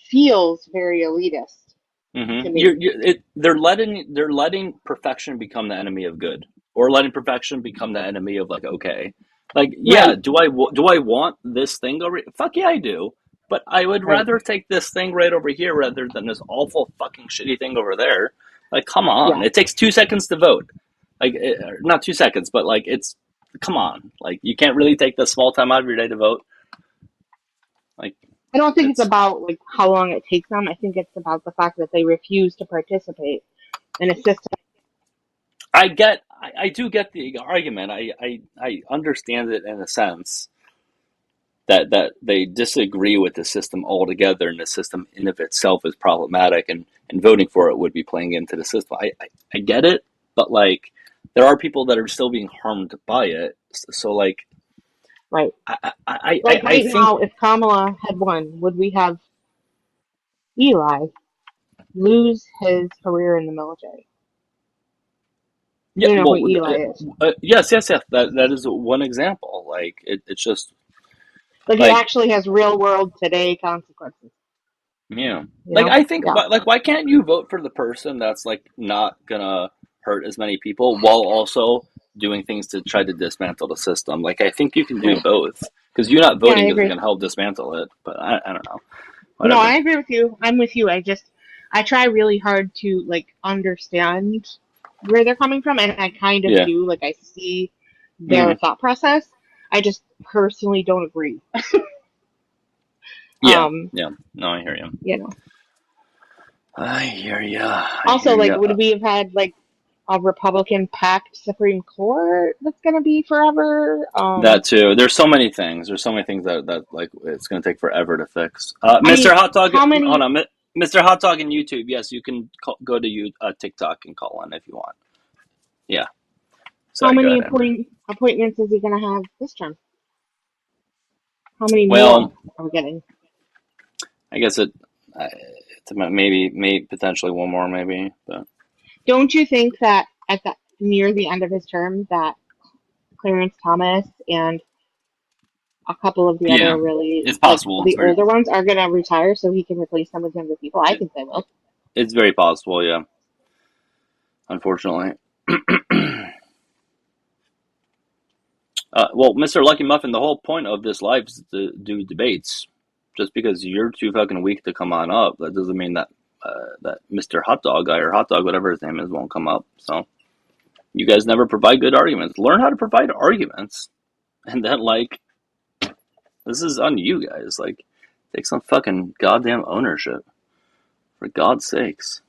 [SPEAKER 6] feels very elitist to me.
[SPEAKER 1] They're letting perfection become the enemy of good, or letting perfection become the enemy of okay. Yeah,
[SPEAKER 6] Right.
[SPEAKER 1] do I want this thing over? Fuck yeah, I do. But I would
[SPEAKER 6] Right.
[SPEAKER 1] rather take this thing right over here rather than this awful fucking shitty thing over there. Come on.
[SPEAKER 6] Yeah.
[SPEAKER 1] It takes 2 seconds to vote. Not 2 seconds, but it's, come on. You can't really take the small time out of your day to vote.
[SPEAKER 6] I don't think it's about how long it takes them. I think it's about the fact that they refuse to participate in a system.
[SPEAKER 1] I do get the argument. I understand it in a sense that they disagree with the system altogether, and the system in of itself is problematic, and voting for it would be playing into the system. I get it, but there are people that are still being harmed by it. So
[SPEAKER 6] right.
[SPEAKER 1] I
[SPEAKER 6] Right
[SPEAKER 1] think
[SPEAKER 6] now, if Kamala had won, would we have Eli lose his career in the military?
[SPEAKER 1] yeah.
[SPEAKER 6] You know
[SPEAKER 1] Well,
[SPEAKER 6] who Eli is.
[SPEAKER 1] yes. That is one example. It's just
[SPEAKER 6] it actually has real world today consequences.
[SPEAKER 1] Yeah.
[SPEAKER 6] You know?
[SPEAKER 1] I think,
[SPEAKER 6] Yeah.
[SPEAKER 1] why can't you vote for the person that's not gonna hurt as many people while also doing things to try to dismantle the system? I think you can do both, because you not
[SPEAKER 6] Yeah, I
[SPEAKER 1] voting isn't
[SPEAKER 6] agree.
[SPEAKER 1] gonna help dismantle it. But I don't know.
[SPEAKER 6] No,
[SPEAKER 1] Whatever.
[SPEAKER 6] I agree with you. I'm with you. I try really hard to understand where they're coming from, and I kind of
[SPEAKER 1] Yeah.
[SPEAKER 6] do. I see their thought process. I just personally don't agree.
[SPEAKER 1] Yeah. Yeah. No, I hear you.
[SPEAKER 6] You know.
[SPEAKER 1] I hear you.
[SPEAKER 6] Also, would we have had a Republican-packed Supreme Court that's going to be forever?
[SPEAKER 1] That too. There's so many things. There's so many things that it's going to take forever to fix. Mr. Hot Dog,
[SPEAKER 6] how many?
[SPEAKER 1] hold on, Mr. Hot Dog in YouTube. Yes, you can go to TikTok and call in if you want. Yeah. Sorry,
[SPEAKER 6] how many
[SPEAKER 1] go ahead.
[SPEAKER 6] appointments is he going to have this term? How many
[SPEAKER 1] Well,
[SPEAKER 6] more are we getting?
[SPEAKER 1] I guess it's about maybe potentially one more, maybe. But
[SPEAKER 6] don't you think that near the end of his term that Clarence Thomas and a couple of the other really
[SPEAKER 1] it's possible.
[SPEAKER 6] the older ones are going to retire so he can replace them with younger people? I think they will.
[SPEAKER 1] It's very possible, yeah. Unfortunately. Well, Mr. Lucky Muffin, the whole point of this live is to do debates. Just because you're too fucking weak to come on up, that doesn't mean that that Mr. Hot Dog guy or Hot Dog, whatever his name is, won't come up. So you guys never provide good arguments. Learn how to provide arguments, and then this is on you guys. Take some fucking goddamn ownership, for God's sakes.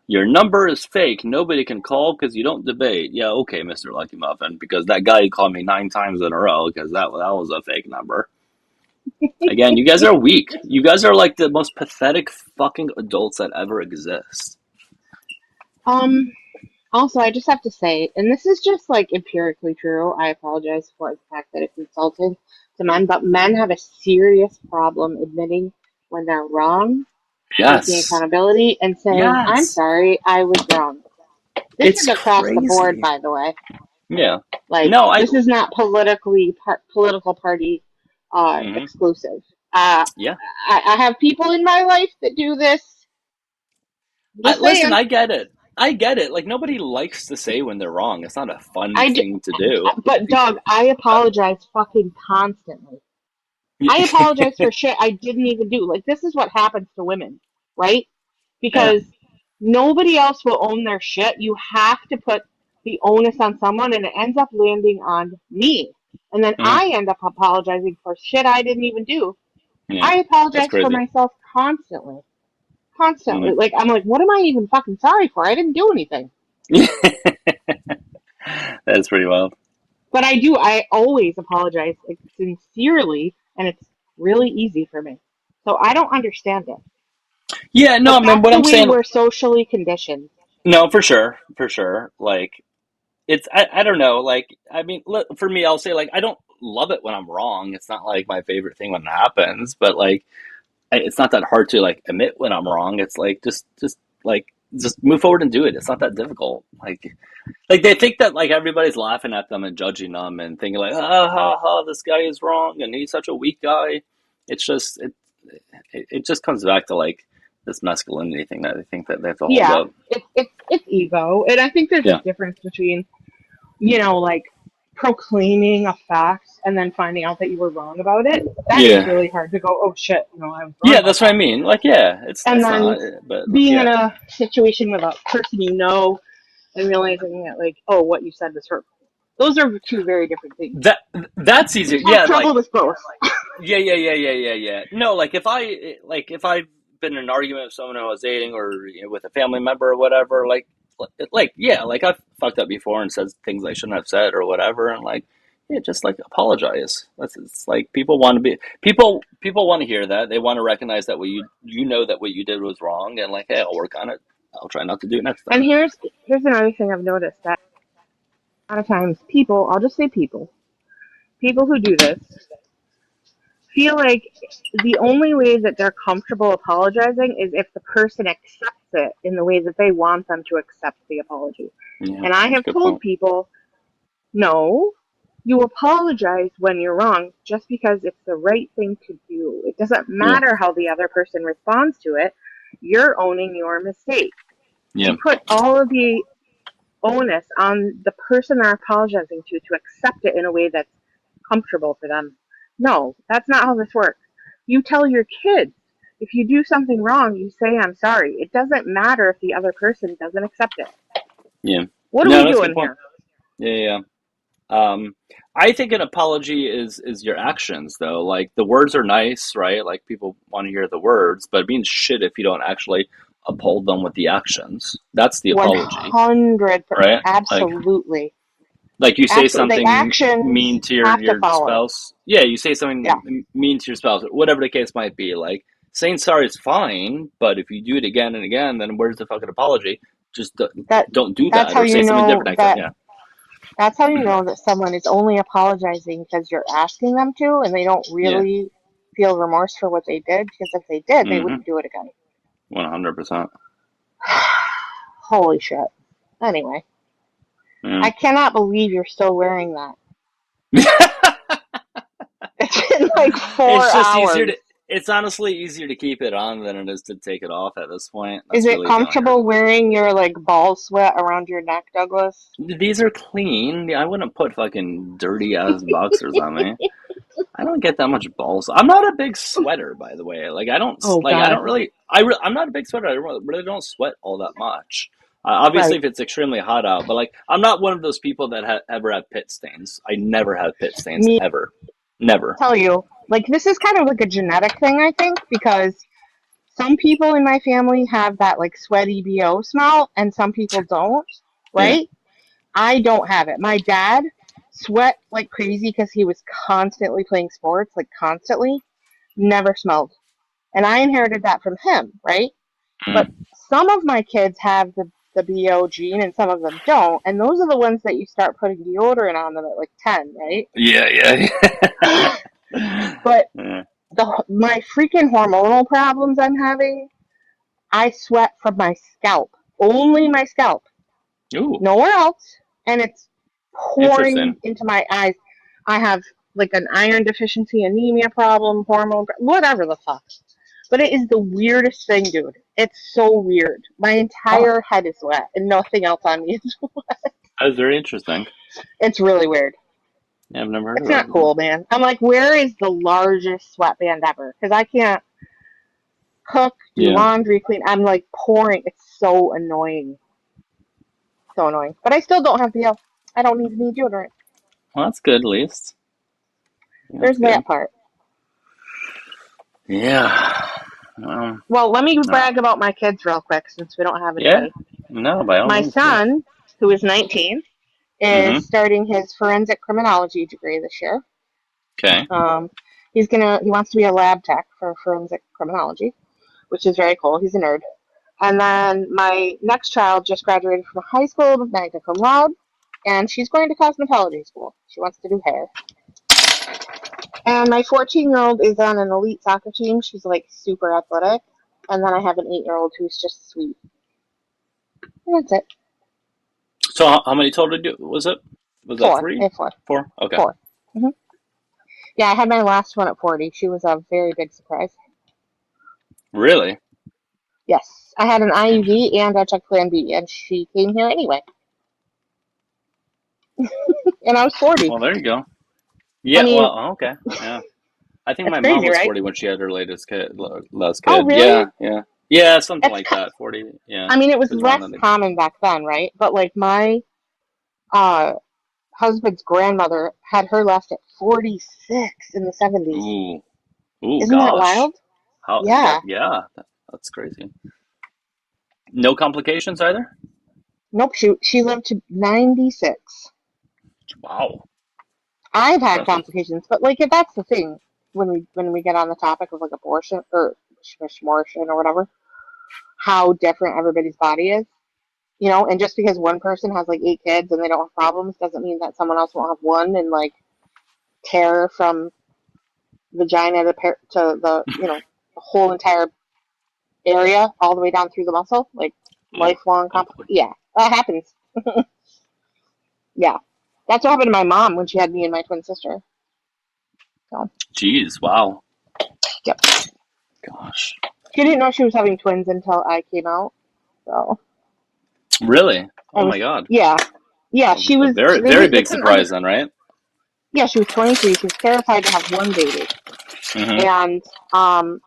[SPEAKER 1] Your number is fake. Nobody can call because you don't debate. Yeah, okay, Mr. Lucky Muffin, because that guy called me 9 times in a row because that was a fake number. Again, you guys are weak. You guys are the most pathetic fucking adults that ever exist.
[SPEAKER 6] Also, I just have to say, and this is just empirically true. I apologize for the fact that it's insulting to men, but men have a serious problem admitting when they're wrong, taking accountability, and saying, "I'm sorry, I was wrong." This is across the board, by the way.
[SPEAKER 1] Yeah.
[SPEAKER 6] This is not political party exclusive.
[SPEAKER 1] Yeah.
[SPEAKER 6] I have people in my life that do this.
[SPEAKER 1] Listen, I get it. Nobody likes to say when they're wrong. It's not a fun thing to do.
[SPEAKER 6] But, Doug, I apologize fucking constantly. I apologize for shit I didn't even do. This is what happens to women, right? Because nobody else will own their shit. You have to put the onus on someone, and it ends up landing on me. And then I end up apologizing for shit I didn't even do.
[SPEAKER 1] Yeah,
[SPEAKER 6] I apologize for myself constantly. Constantly. I'm like, what am I even fucking sorry for? I didn't do anything.
[SPEAKER 1] That's pretty wild.
[SPEAKER 6] But I always apologize sincerely, and it's really easy for me. So I don't understand it.
[SPEAKER 1] Yeah, no, man, what I'm saying,
[SPEAKER 6] we're socially conditioned.
[SPEAKER 1] No, for sure. It's I don't know. I mean, for me, I'll say I don't love it when I'm wrong. It's not my favorite thing when it happens, but it's not that hard to like admit when I'm wrong. It's like just move forward and do it. It's not that difficult. Like they think that like everybody's laughing at them and judging them and thinking like, ha ha, this guy is wrong and he's such a weak guy. It's just it just comes back to like this masculinity thing that I think that they have to hold up.
[SPEAKER 6] It's ego, and I think there's a difference between, you know, like proclaiming a fact and then finding out that you were wrong about it. That is really hard to go, oh shit, you know, I was wrong.
[SPEAKER 1] Yeah, that's what I mean. Like, it's
[SPEAKER 6] and then
[SPEAKER 1] not, but
[SPEAKER 6] being in a situation with a person you know and realizing that like, oh, what you said was hurtful. Those are two very different things.
[SPEAKER 1] That's easier.
[SPEAKER 6] I have trouble with both.
[SPEAKER 1] Yeah. No, like if I've been in an argument with someone I was dating or with a family member or whatever, like I've fucked up before and said things I shouldn't have said or whatever, and like just like apologize. It's like people want to hear that. They want to recognize that what you know that what you did was wrong, and like, hey, I'll work on it. I'll try not to do it next time.
[SPEAKER 6] And here's another thing I've noticed, that a lot of times people, I'll just say people who do this feel like the only way that they're comfortable apologizing is if the person accepts it in the way that they want them to accept the apology. And I have told people, no, you apologize when you're wrong just because it's the right thing to do. It doesn't matter how the other person responds to it. You're owning your mistake. You put all of the onus on the person they're apologizing to accept it in a way that's comfortable for them. No, that's not how this works. You tell your kids, if you do something wrong, you say, I'm sorry. It doesn't matter if the other person doesn't accept it.
[SPEAKER 1] Yeah.
[SPEAKER 6] What are we doing here?
[SPEAKER 1] Yeah. I think an apology is your actions, though. Like, the words are nice, right? Like, people want to hear the words, but it means shit if you don't actually uphold them with the actions. That's the apology.
[SPEAKER 6] 100%.
[SPEAKER 1] Right?
[SPEAKER 6] Absolutely.
[SPEAKER 1] Like you say something mean to your spouse. Yeah, you say something mean to your spouse, whatever the case might be. Like, saying sorry is fine, but if you do it again and again, then where's the fucking apology? Just don't do that, or say something different next time. Yeah.
[SPEAKER 6] That's how you know that someone is only apologizing because you're asking them to, and they don't really feel remorse for what they did. Because if they did, they wouldn't do it again.
[SPEAKER 1] 100%.
[SPEAKER 6] Holy shit. Anyway. I cannot believe you're still wearing that. It's been like 4 hours.
[SPEAKER 1] It's honestly easier to keep it on than it is to take it off at this point.
[SPEAKER 6] Is it comfortable wearing your like ball sweat around your neck, Douglas?
[SPEAKER 1] These are clean. I wouldn't put fucking dirty ass boxers on me. I don't get that much balls. I'm not a big sweater, by the way. Like, I don't I'm not a big sweater. I really don't sweat all that much. Obviously, if it's extremely hot out, but like, I'm not one of those people that ever have pit stains. I never have pit stains, ever. Never.
[SPEAKER 6] Tell you, like, this is kind of like a genetic thing, I think, because some people in my family have that like sweaty BO smell, and some people don't. Right? Yeah. I don't have it. My dad sweat like crazy because he was constantly playing sports, like constantly. Never smelled, and I inherited that from him. Right? But some of my kids have the BO gene and some of them don't, and those are the ones that you start putting deodorant on them at like 10, right?
[SPEAKER 1] Yeah.
[SPEAKER 6] But my freaking hormonal problems I'm having, I sweat from my scalp. Only my scalp.
[SPEAKER 1] Ooh.
[SPEAKER 6] Nowhere else. And it's pouring into my eyes. I have like an iron deficiency, anemia problem, hormone, whatever the fuck. But it is the weirdest thing, dude. It's so weird. My entire head is wet, and nothing else on me is wet.
[SPEAKER 1] That's very interesting.
[SPEAKER 6] It's really weird.
[SPEAKER 1] Yeah, I've never heard of it.
[SPEAKER 6] It's not cool, man. I'm like, where is the largest sweatband ever? Because I can't cook, do laundry, clean. I'm like pouring. It's so annoying. So annoying. But I still don't have BO. I don't need any deodorant.
[SPEAKER 1] Well, that's good, at least.
[SPEAKER 6] There's that part.
[SPEAKER 1] Yeah.
[SPEAKER 6] Well, let me brag about my kids real quick, since we don't have anybody.
[SPEAKER 1] Yeah? No, by all
[SPEAKER 6] means. My son, who is 19, is starting his forensic criminology degree this year.
[SPEAKER 1] Okay.
[SPEAKER 6] He wants to be a lab tech for forensic criminology, which is very cool. He's a nerd. And then my next child just graduated from high school with magna cum laude, and she's going to cosmetology school. She wants to do hair. And my 14-year-old is on an elite soccer team. She's like super athletic. And then I have an 8-year-old who's just sweet. And that's it.
[SPEAKER 1] So how many total was it? Was that 3?
[SPEAKER 6] I have 4.
[SPEAKER 1] 4? Okay.
[SPEAKER 6] 4. Mm-hmm. Yeah, I had my last one at 40. She was a very big surprise.
[SPEAKER 1] Really?
[SPEAKER 6] Yes. I had an IUD and I checked Plan B, and she came here anyway. And I was 40.
[SPEAKER 1] Well, there you go. Yeah,
[SPEAKER 6] I mean,
[SPEAKER 1] well, okay. Yeah. I think my
[SPEAKER 6] crazy,
[SPEAKER 1] mom was
[SPEAKER 6] right?
[SPEAKER 1] 40 when she had her last kid.
[SPEAKER 6] Oh, really?
[SPEAKER 1] Yeah, something like that. 40, yeah.
[SPEAKER 6] I mean, it was
[SPEAKER 1] She was around
[SPEAKER 6] less
[SPEAKER 1] that age.
[SPEAKER 6] common back then, right? But like my husband's grandmother had her last at 46 in the 70s.
[SPEAKER 1] Ooh,
[SPEAKER 6] Isn't that
[SPEAKER 1] gosh.
[SPEAKER 6] wild?
[SPEAKER 1] How?
[SPEAKER 6] Yeah.
[SPEAKER 1] Yeah, that's crazy. No complications either?
[SPEAKER 6] Nope, she lived to 96.
[SPEAKER 1] Wow.
[SPEAKER 6] I've had
[SPEAKER 1] Impressive.
[SPEAKER 6] complications, but like if that's the thing when we get on the topic of like abortion or abortion or whatever, how different everybody's body is, you know, and just because one person has like 8 kids and they don't have problems doesn't mean that someone else won't have one, and like tear from vagina to the the whole entire area all the way down through the muscle, like lifelong yeah, that happens. Yeah, that's what happened to my mom when she had me and my twin sister. So.
[SPEAKER 1] Jeez, wow.
[SPEAKER 6] Yep.
[SPEAKER 1] Gosh.
[SPEAKER 6] She didn't know she was having twins until I came out. So.
[SPEAKER 1] Really? Oh my God.
[SPEAKER 6] Yeah. Yeah, she was
[SPEAKER 1] a very big surprise then, right?
[SPEAKER 6] Yeah, she was 23. She was terrified to have one baby.
[SPEAKER 1] Mm-hmm.
[SPEAKER 6] And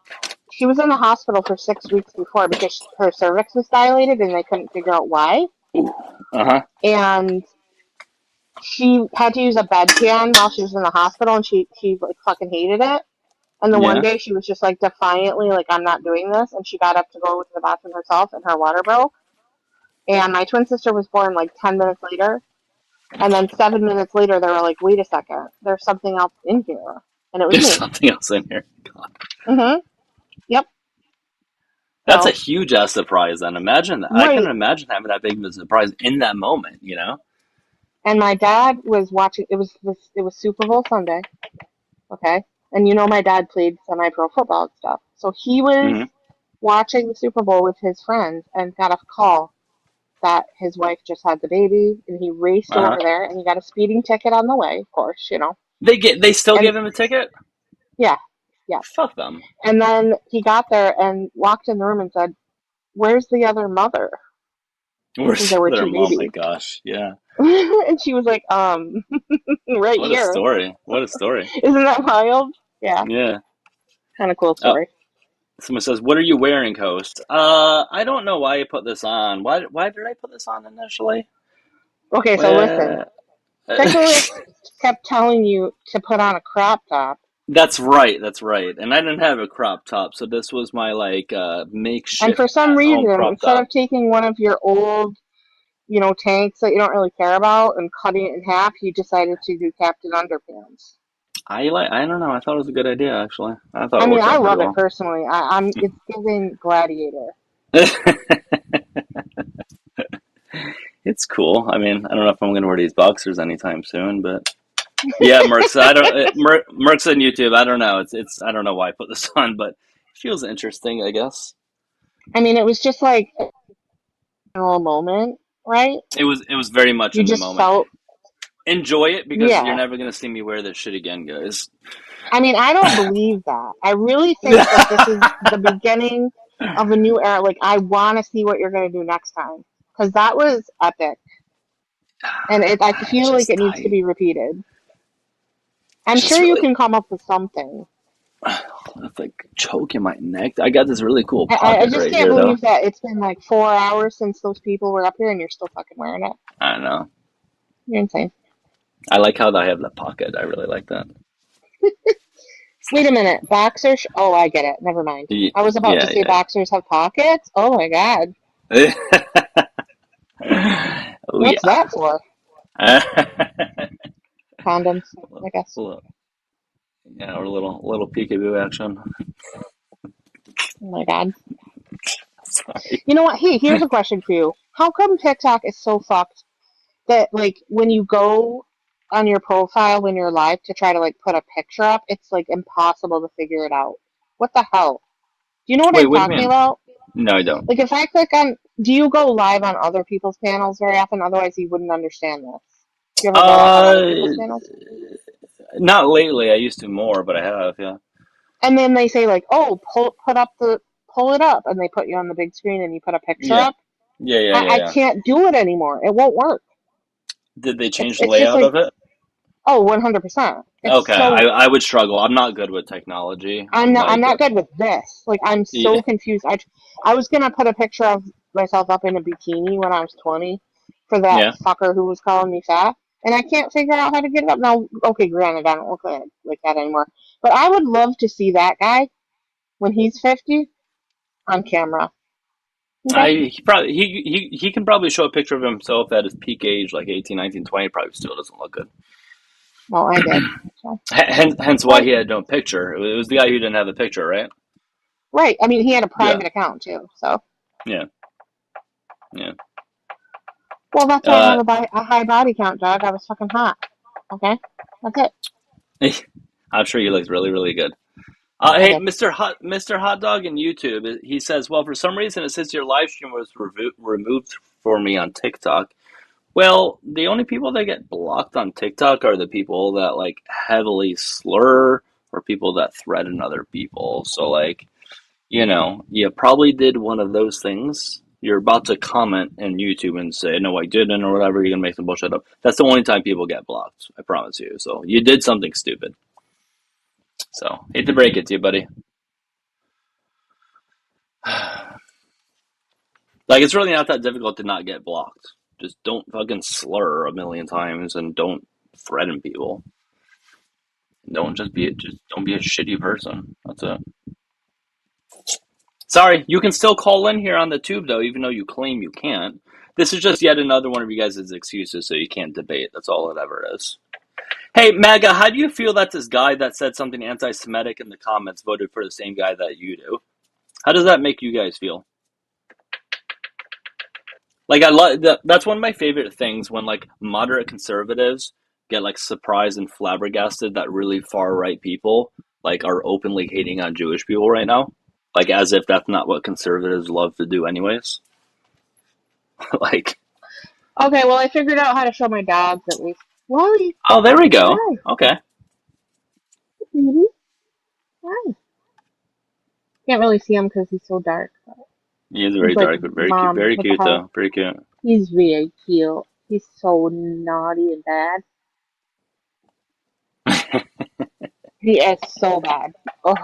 [SPEAKER 6] she was in the hospital for 6 weeks before because her cervix was dilated and they couldn't figure out why.
[SPEAKER 1] Uh-huh.
[SPEAKER 6] And she had to use a bedpan while she was in the hospital, and she like fucking hated it. And then one day she was just like defiantly like, I'm not doing this, and she got up to go to the bathroom herself, and her water broke. And my twin sister was born like 10 minutes later. And then 7 minutes later, they were like, wait a second, there's something else in here. And it was
[SPEAKER 1] There's
[SPEAKER 6] me.
[SPEAKER 1] something else in here. God.
[SPEAKER 6] Mm-hmm. Yep.
[SPEAKER 1] That's a huge ass surprise then. Imagine that.
[SPEAKER 6] Right.
[SPEAKER 1] I can imagine having that big of a surprise in that moment, you know?
[SPEAKER 6] And my dad was watching, it was Super Bowl Sunday. Okay. And you know my dad played semi-pro football and stuff. So he was watching the Super Bowl with his friends and got a call that his wife just had the baby, and he raced over there, and he got a speeding ticket on the way, of course, you know.
[SPEAKER 1] They still give him a ticket?
[SPEAKER 6] Yeah. Yeah.
[SPEAKER 1] Fuck them.
[SPEAKER 6] And then he got there and walked in the room and said, where's the other mother?
[SPEAKER 1] Where's
[SPEAKER 6] there were
[SPEAKER 1] their
[SPEAKER 6] 2
[SPEAKER 1] mom?
[SPEAKER 6] babies.
[SPEAKER 1] My gosh, yeah.
[SPEAKER 6] And she was like, right
[SPEAKER 1] what
[SPEAKER 6] here.
[SPEAKER 1] A story. What a story.
[SPEAKER 6] Isn't that wild? Yeah.
[SPEAKER 1] Yeah.
[SPEAKER 6] Kind of cool story.
[SPEAKER 1] Someone says, what are you wearing, host? I don't know why you put this on. Why did I put this on initially?
[SPEAKER 6] Okay, so listen. Nicholas kept telling you to put on a crop top.
[SPEAKER 1] That's right. And I didn't have a crop top, so this was my like makeshift.
[SPEAKER 6] And for some reason, instead
[SPEAKER 1] top.
[SPEAKER 6] of taking one of your old, you know, tanks that you don't really care about and cutting it in half, you decided to do Captain Underpants.
[SPEAKER 1] I don't know. I thought it was a good idea, actually. I thought.
[SPEAKER 6] I love it personally. It's giving Gladiator.
[SPEAKER 1] It's cool. I mean, I don't know if I'm going to wear these boxers anytime soon, but yeah, Merck's. Merck's on YouTube. I don't know. It's. I don't know why I put this on, but it feels interesting, I guess.
[SPEAKER 6] I mean, it was just like a moment, right?
[SPEAKER 1] It was very much in the moment.
[SPEAKER 6] Felt.
[SPEAKER 1] Enjoy it because you're never going to see me wear this shit again, guys.
[SPEAKER 6] I mean, I don't believe that. I really think that this is the beginning of a new era. Like, I want to see what you're going to do next time. Because that was epic. And I feel like it needs to be repeated. I'm sure you can come up with something.
[SPEAKER 1] It's like choking my neck. I got this really cool pocket
[SPEAKER 6] I just
[SPEAKER 1] right
[SPEAKER 6] can't
[SPEAKER 1] here,
[SPEAKER 6] believe
[SPEAKER 1] though.
[SPEAKER 6] that it's been like 4 hours since those people were up here and you're still fucking wearing it.
[SPEAKER 1] I know.
[SPEAKER 6] You're insane.
[SPEAKER 1] I like how I have the pocket. I really like that.
[SPEAKER 6] Wait a minute. Boxers? Oh, I get it. Never mind. I was about to say boxers have pockets. Oh, my God. What's that for? Condoms, I guess.
[SPEAKER 1] Yeah, or a little peekaboo action.
[SPEAKER 6] Oh, my God.
[SPEAKER 1] Sorry.
[SPEAKER 6] You know what? Hey, here's a question for you. How come TikTok is so fucked that, like, when you go on your profile when you're live to try to like put a picture up, it's like impossible to figure it out. What the hell? Do you know what
[SPEAKER 1] Wait,
[SPEAKER 6] I'm
[SPEAKER 1] what do you
[SPEAKER 6] talking
[SPEAKER 1] mean?
[SPEAKER 6] about?
[SPEAKER 1] No, I don't.
[SPEAKER 6] Like if I click on, do you go live on other people's panels very often? Otherwise, you wouldn't understand this. Do you ever go up on other people's panels?
[SPEAKER 1] Not lately. I used to more, but I have, yeah.
[SPEAKER 6] And then they say like, oh, pull it up, and they put you on the big screen and you put a picture
[SPEAKER 1] Yeah.
[SPEAKER 6] up.
[SPEAKER 1] Yeah.
[SPEAKER 6] I can't do it anymore. It won't work.
[SPEAKER 1] Did they change the
[SPEAKER 6] It's just
[SPEAKER 1] layout
[SPEAKER 6] like,
[SPEAKER 1] of it?
[SPEAKER 6] oh, 100%. It's
[SPEAKER 1] Okay,
[SPEAKER 6] so
[SPEAKER 1] I would struggle. I'm not good with technology.
[SPEAKER 6] I'm
[SPEAKER 1] Like,
[SPEAKER 6] not good with this. Like I'm
[SPEAKER 1] yeah,
[SPEAKER 6] so confused. I was gonna put a picture of myself up in a bikini when I was 20 for that
[SPEAKER 1] yeah.
[SPEAKER 6] fucker who was calling me fat, and I can't figure out how to get it up now. Okay, granted, I don't look like that anymore, but I would love to see that guy when he's 50 on camera. Okay?
[SPEAKER 1] He can probably show a picture of himself at his peak age, like 18, 19, 20. Probably still doesn't look good.
[SPEAKER 6] Well, I did. So.
[SPEAKER 1] Hence why he had no picture. It was the guy who didn't have the picture, right?
[SPEAKER 6] Right. I mean, he had a
[SPEAKER 1] Yeah.
[SPEAKER 6] private account too. So.
[SPEAKER 1] Yeah.
[SPEAKER 6] Well, that's why I have a high body count, dog. I was fucking hot. Okay, that's
[SPEAKER 1] it. I'm sure he looks really, really good. Hey, Mr. Hot Dog in YouTube, he says, well, for some reason it says your live stream was removed for me on TikTok. Well, the only people that get blocked on TikTok are the people that like heavily slur or people that threaten other people. So like, you probably did one of those things. You're about to comment in YouTube and say, no, I didn't, or whatever. You're going to make some bullshit up. That's the only time people get blocked. I promise you. So you did something stupid. So hate to break it to you, buddy. Like, it's really not that difficult to not get blocked. Just don't fucking slur a million times and don't threaten people. Don't be a shitty person. That's it. Sorry, you can still call in here on the tube though, even though you claim you can't. This is just yet another one of you guys' excuses so you can't debate. That's all it ever is. Hey, MAGA, how do you feel that this guy that said something anti-Semitic in the comments voted for the same guy that you do? How does that make you guys feel? Like, I love that. That's one of my favorite things when like moderate conservatives get like surprised and flabbergasted that really far right people like are openly hating on Jewish people right now, like as if that's not what conservatives love to do anyways. Like,
[SPEAKER 6] okay. Well, I figured out how to show my dogs at least. Wally.
[SPEAKER 1] oh, there we go.
[SPEAKER 6] Hi.
[SPEAKER 1] Okay.
[SPEAKER 6] Baby. Hi. Can't really see him because he's so dark.
[SPEAKER 1] He is very dark, but very cute. Very cute though. Very cute.
[SPEAKER 6] He's very cute. He's so naughty and bad. He is so bad. Oh.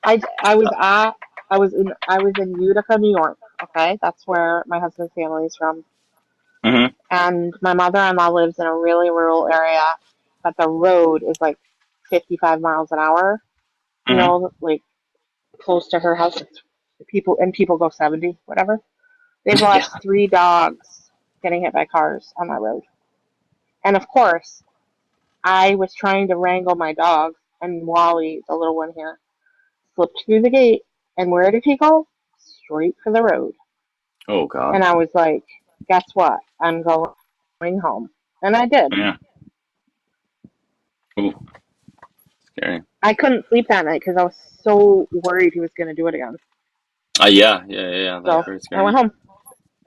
[SPEAKER 6] I was in Utica, New York. Okay, that's where my husband's family is from.
[SPEAKER 1] Mm-hmm.
[SPEAKER 6] And my mother-in-law lives in a really rural area, but the road is like 55 miles an hour. You know, like close to her house. People go 70, whatever. They've lost 3 dogs getting hit by cars on that road. And of course, I was trying to wrangle my dog, and Wally, the little one here, slipped through the gate, and where did he go? Straight for the road.
[SPEAKER 1] Oh, God.
[SPEAKER 6] And I was like, guess what? I'm going home. And I did.
[SPEAKER 1] Yeah. Ooh. Scary.
[SPEAKER 6] I couldn't sleep that night because I was so worried he was going to do it again.
[SPEAKER 1] Yeah.
[SPEAKER 6] So I went home.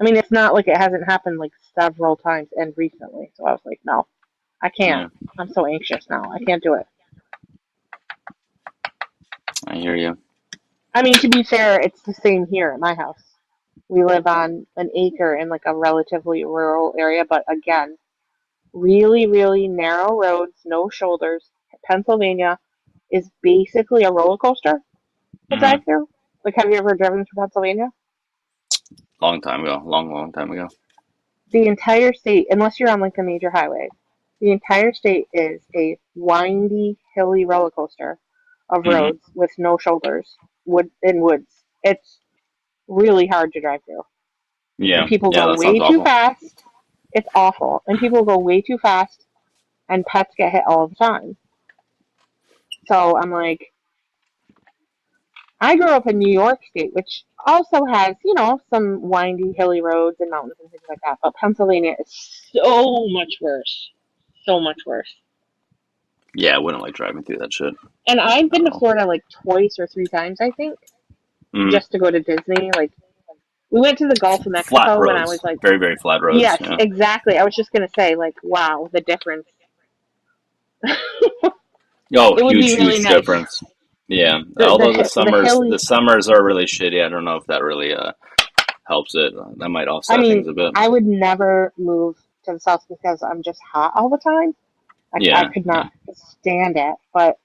[SPEAKER 6] I mean, it's not like it hasn't happened like several times and recently. So I was like, no, I can't. Yeah. I'm so anxious now. I can't do it.
[SPEAKER 1] I hear you.
[SPEAKER 6] I mean, to be fair, it's the same here at my house. We live on an acre in like a relatively rural area, but again, really, really narrow roads, no shoulders. Pennsylvania is basically a roller coaster to drive through. Like, have you ever driven through Pennsylvania?
[SPEAKER 1] Long time ago. Long time ago.
[SPEAKER 6] The entire state, unless you're on like a major highway, the entire state is a windy, hilly roller coaster of roads with no shoulders, woods. It's really hard to drive through.
[SPEAKER 1] Yeah.
[SPEAKER 6] And people go way too fast. It's awful. And people go way too fast, and pets get hit all the time. So I'm like, I grew up in New York State, which also has, some windy, hilly roads and mountains and things like that. But Pennsylvania is so much worse. so much worse.
[SPEAKER 1] Yeah, I wouldn't like driving through that shit.
[SPEAKER 6] And I've been to Florida like twice or 3 times, I think, just to go to Disney. Like, we went to the Gulf of Mexico
[SPEAKER 1] flat roads.
[SPEAKER 6] when I was like,
[SPEAKER 1] very, very flat roads.
[SPEAKER 6] Yes,
[SPEAKER 1] yeah.
[SPEAKER 6] exactly. I was just gonna say, like, wow, the difference.
[SPEAKER 1] Oh,
[SPEAKER 6] It would be
[SPEAKER 1] huge,
[SPEAKER 6] really
[SPEAKER 1] huge
[SPEAKER 6] nice.
[SPEAKER 1] difference. Yeah,
[SPEAKER 6] The
[SPEAKER 1] although
[SPEAKER 6] the hilly.
[SPEAKER 1] the summers are really shitty. I don't know if that really helps it. That might
[SPEAKER 6] I
[SPEAKER 1] offset things a
[SPEAKER 6] mean,
[SPEAKER 1] bit.
[SPEAKER 6] I would never move to the south because I'm just hot all the time. I
[SPEAKER 1] Yeah,
[SPEAKER 6] could not stand it. But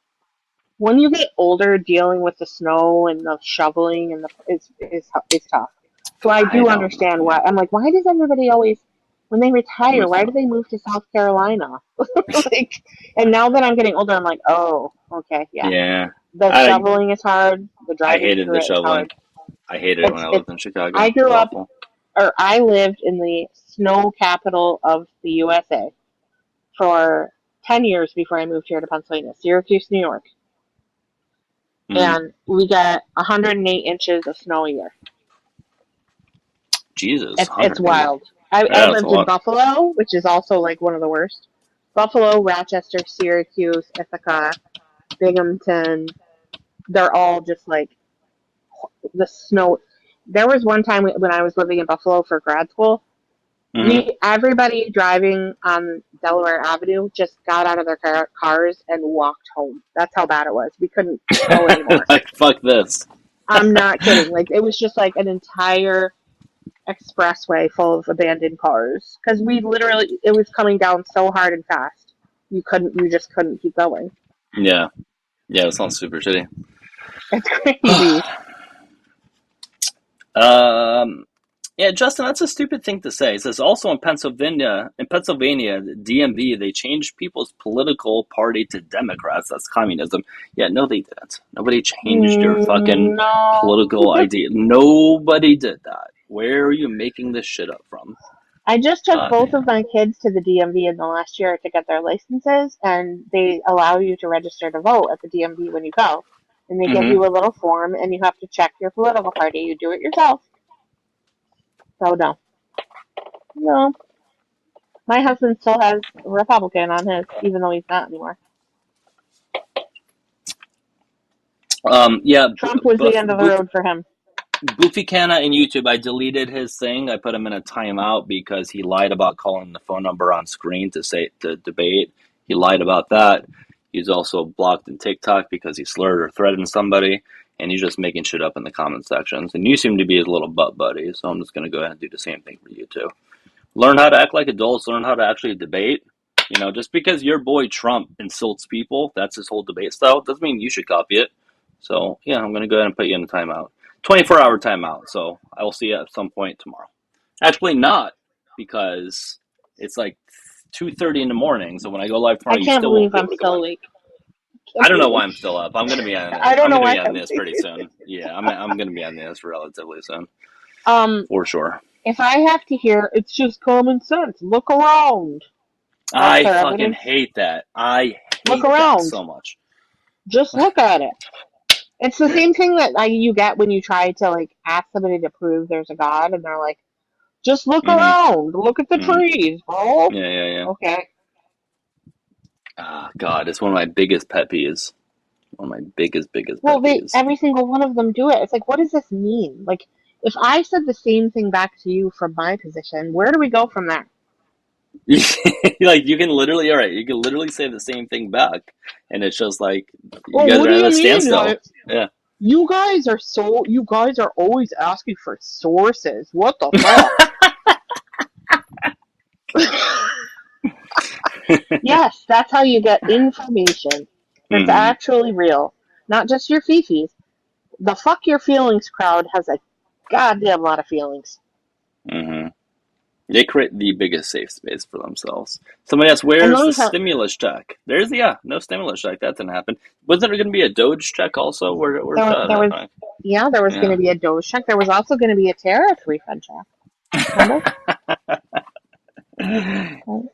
[SPEAKER 6] when you get older, dealing with the snow and the shoveling and it's tough. So I do
[SPEAKER 1] don't
[SPEAKER 6] understand why. I'm like, why does everybody always, when they retire, why do they move to South Carolina? Like, and now that I'm getting older, I'm like, oh, okay, yeah.
[SPEAKER 1] Yeah,
[SPEAKER 6] The shoveling is hard. The
[SPEAKER 1] I
[SPEAKER 6] driving
[SPEAKER 1] hated
[SPEAKER 6] through
[SPEAKER 1] the
[SPEAKER 6] it is
[SPEAKER 1] shoveling.
[SPEAKER 6] hard.
[SPEAKER 1] I hated it when I lived in Chicago.
[SPEAKER 6] I
[SPEAKER 1] It was
[SPEAKER 6] grew up,
[SPEAKER 1] awful.
[SPEAKER 6] or I lived in the snow capital of the USA for 10 years before I moved here to Pennsylvania, Syracuse, New York. And we got 108 inches of snow a year.
[SPEAKER 1] Jesus,
[SPEAKER 6] It's wild. I lived in Buffalo, which is also like one of the worst. Buffalo, Rochester, Syracuse, Ithaca, Binghamton. They're all just like the snow. There was one time when I was living in Buffalo for grad school. Everybody driving on Delaware Avenue just got out of their cars and walked home. That's how bad it was. We couldn't go anymore.
[SPEAKER 1] Like, fuck this.
[SPEAKER 6] I'm not kidding. Like, it was just like an entire expressway full of abandoned cars because it was coming down so hard and fast. You just couldn't keep going.
[SPEAKER 1] Yeah, it sounds super shitty.
[SPEAKER 6] It's crazy.
[SPEAKER 1] Yeah, Justin, that's a stupid thing to say. It says also in Pennsylvania, the DMV, they changed people's political party to Democrats. That's communism. Yeah, no, they didn't. Nobody changed your fucking political idea. Nobody did that. Where are you making this shit up from?
[SPEAKER 6] I just took both of my kids to the DMV in the last year to get their licenses, and they allow you to register to vote at the DMV when you go. And they give you a little form, and you have to check your political party. You do it yourself. So, no. My husband still has Republican on his, even though he's not anymore.
[SPEAKER 1] Yeah.
[SPEAKER 6] Trump was the end of the road for him.
[SPEAKER 1] Goofy Canna in YouTube, I deleted his thing. I put him in a timeout because he lied about calling the phone number on screen to debate. He lied about that. He's also blocked in TikTok because he slurred or threatened somebody, and he's just making shit up in the comment sections. And you seem to be his little butt buddy, so I'm just going to go ahead and do the same thing for you too. Learn how to act like adults. Learn how to actually debate. You know, just because your boy Trump insults people, that's his whole debate style, doesn't mean you should copy it. So, yeah, I'm going to go ahead and put you in a timeout. 24-hour timeout, so I will see you at some point tomorrow. Actually, not, because it's like 2:30 in the morning, so when I go live tomorrow,
[SPEAKER 6] I can't believe I'm still awake.
[SPEAKER 1] I don't know why I'm still up. I'm going to be on
[SPEAKER 6] I don't know why
[SPEAKER 1] on this pretty soon. Yeah, I'm going to be on this relatively soon. For sure.
[SPEAKER 6] If I have to hear, it's just common sense. Look around.
[SPEAKER 1] I fucking hate that. I hate that so much.
[SPEAKER 6] Just look at it. It's the same thing that you get when you try to like ask somebody to prove there's a God, and they're like, "Just look around. Look at the trees, bro."
[SPEAKER 1] Yeah.
[SPEAKER 6] Okay.
[SPEAKER 1] Ah, God, it's one of my biggest pet peeves. One of my biggest pet peeves.
[SPEAKER 6] Well, every single one of them do it. It's like, what does this mean? Like, if I said the same thing back to you from my position, where do we go from there?
[SPEAKER 1] Like, you can literally say the same thing back, and it's just like
[SPEAKER 6] you guys are at a
[SPEAKER 1] standstill. Yeah.
[SPEAKER 6] You guys are always asking for sources. What the fuck? Yes, that's how you get information that's actually real. Not just your fifis. The fuck your feelings crowd has a goddamn lot of feelings.
[SPEAKER 1] They create the biggest safe space for themselves. Somebody asks, where's the stimulus check? There's no stimulus check. That didn't happen. Wasn't there going to be a Doge check also? Where's that?
[SPEAKER 6] There was going to be a Doge check. There was also going to be a tariff refund check. Remember?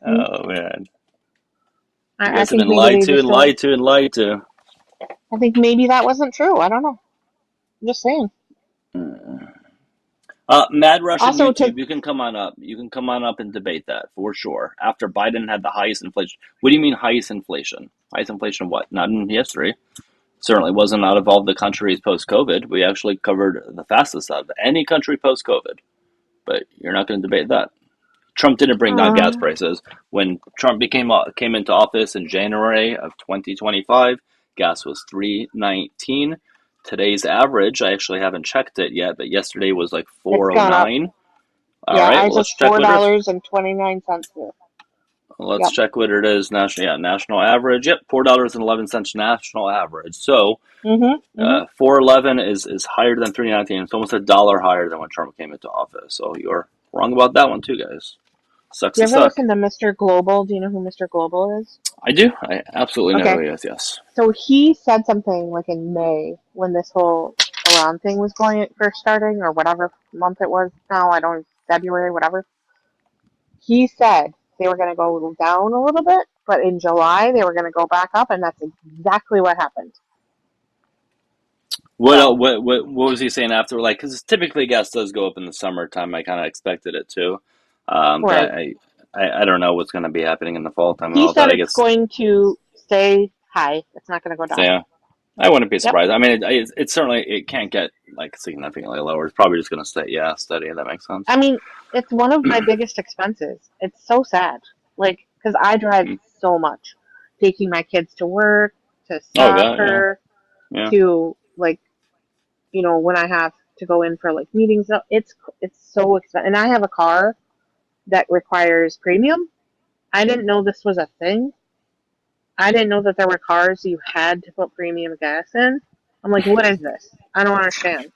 [SPEAKER 1] Oh, man. You
[SPEAKER 6] I
[SPEAKER 1] guys have
[SPEAKER 6] think
[SPEAKER 1] been lied to.
[SPEAKER 6] I think maybe that wasn't true. I don't know. I'm just saying.
[SPEAKER 1] Mad Rush on
[SPEAKER 6] Also,
[SPEAKER 1] YouTube. You can come on up. You can come on up and debate that for sure. After Biden had the highest inflation. What do you mean highest inflation? Highest inflation? What? Not in history. Certainly wasn't out of all the countries post COVID. We actually covered the fastest out of any country post COVID. But you're not going to debate that. Trump didn't bring down gas prices. When Trump came into office in January of 2025, gas was $3.19. Today's average, I actually haven't checked it yet, but yesterday was like
[SPEAKER 6] it's gone up.
[SPEAKER 1] $4.09. All
[SPEAKER 6] Yeah,
[SPEAKER 1] right,
[SPEAKER 6] ours
[SPEAKER 1] well,
[SPEAKER 6] is
[SPEAKER 1] let's check what it is.
[SPEAKER 6] $4.29 here.
[SPEAKER 1] Let's check what it is. National average. Yep, $4.11 national average. So, $4.11 is higher than $3.19. It's almost $1 higher than when Trump came into office. So you're wrong about that one too, guys. Sucks
[SPEAKER 6] Do you
[SPEAKER 1] to
[SPEAKER 6] ever
[SPEAKER 1] suck.
[SPEAKER 6] listen to Mr. Global? Do you know who Mr. Global is?
[SPEAKER 1] I do. I absolutely know
[SPEAKER 6] Okay.
[SPEAKER 1] who he is. Yes.
[SPEAKER 6] So he said something like in May when this whole Iran thing was first starting, or whatever month it was now. I don't February, whatever. He said they were going to go down a little bit, but in July they were going to go back up, and that's exactly what happened.
[SPEAKER 1] What was he saying after? Like, because typically gas does go up in the summertime. I kind of expected it to, but I don't know what's going to be happening in the fall time and
[SPEAKER 6] He
[SPEAKER 1] all that.
[SPEAKER 6] said
[SPEAKER 1] I
[SPEAKER 6] it's
[SPEAKER 1] guess.
[SPEAKER 6] going to stay high. It's not going to go down.
[SPEAKER 1] Yeah, I wouldn't be surprised. I mean, it certainly it can't get like significantly lower. It's probably just going to stay steady. That makes sense.
[SPEAKER 6] I mean, it's one of my biggest expenses. It's so sad, like because I drive so much, taking my kids to work, to soccer, to like, when I have to go in for like meetings. It's so expensive, and I have a car that requires premium. I didn't know this was a thing. I didn't know that there were cars you had to put premium gas in. I'm like, what is this? I don't understand.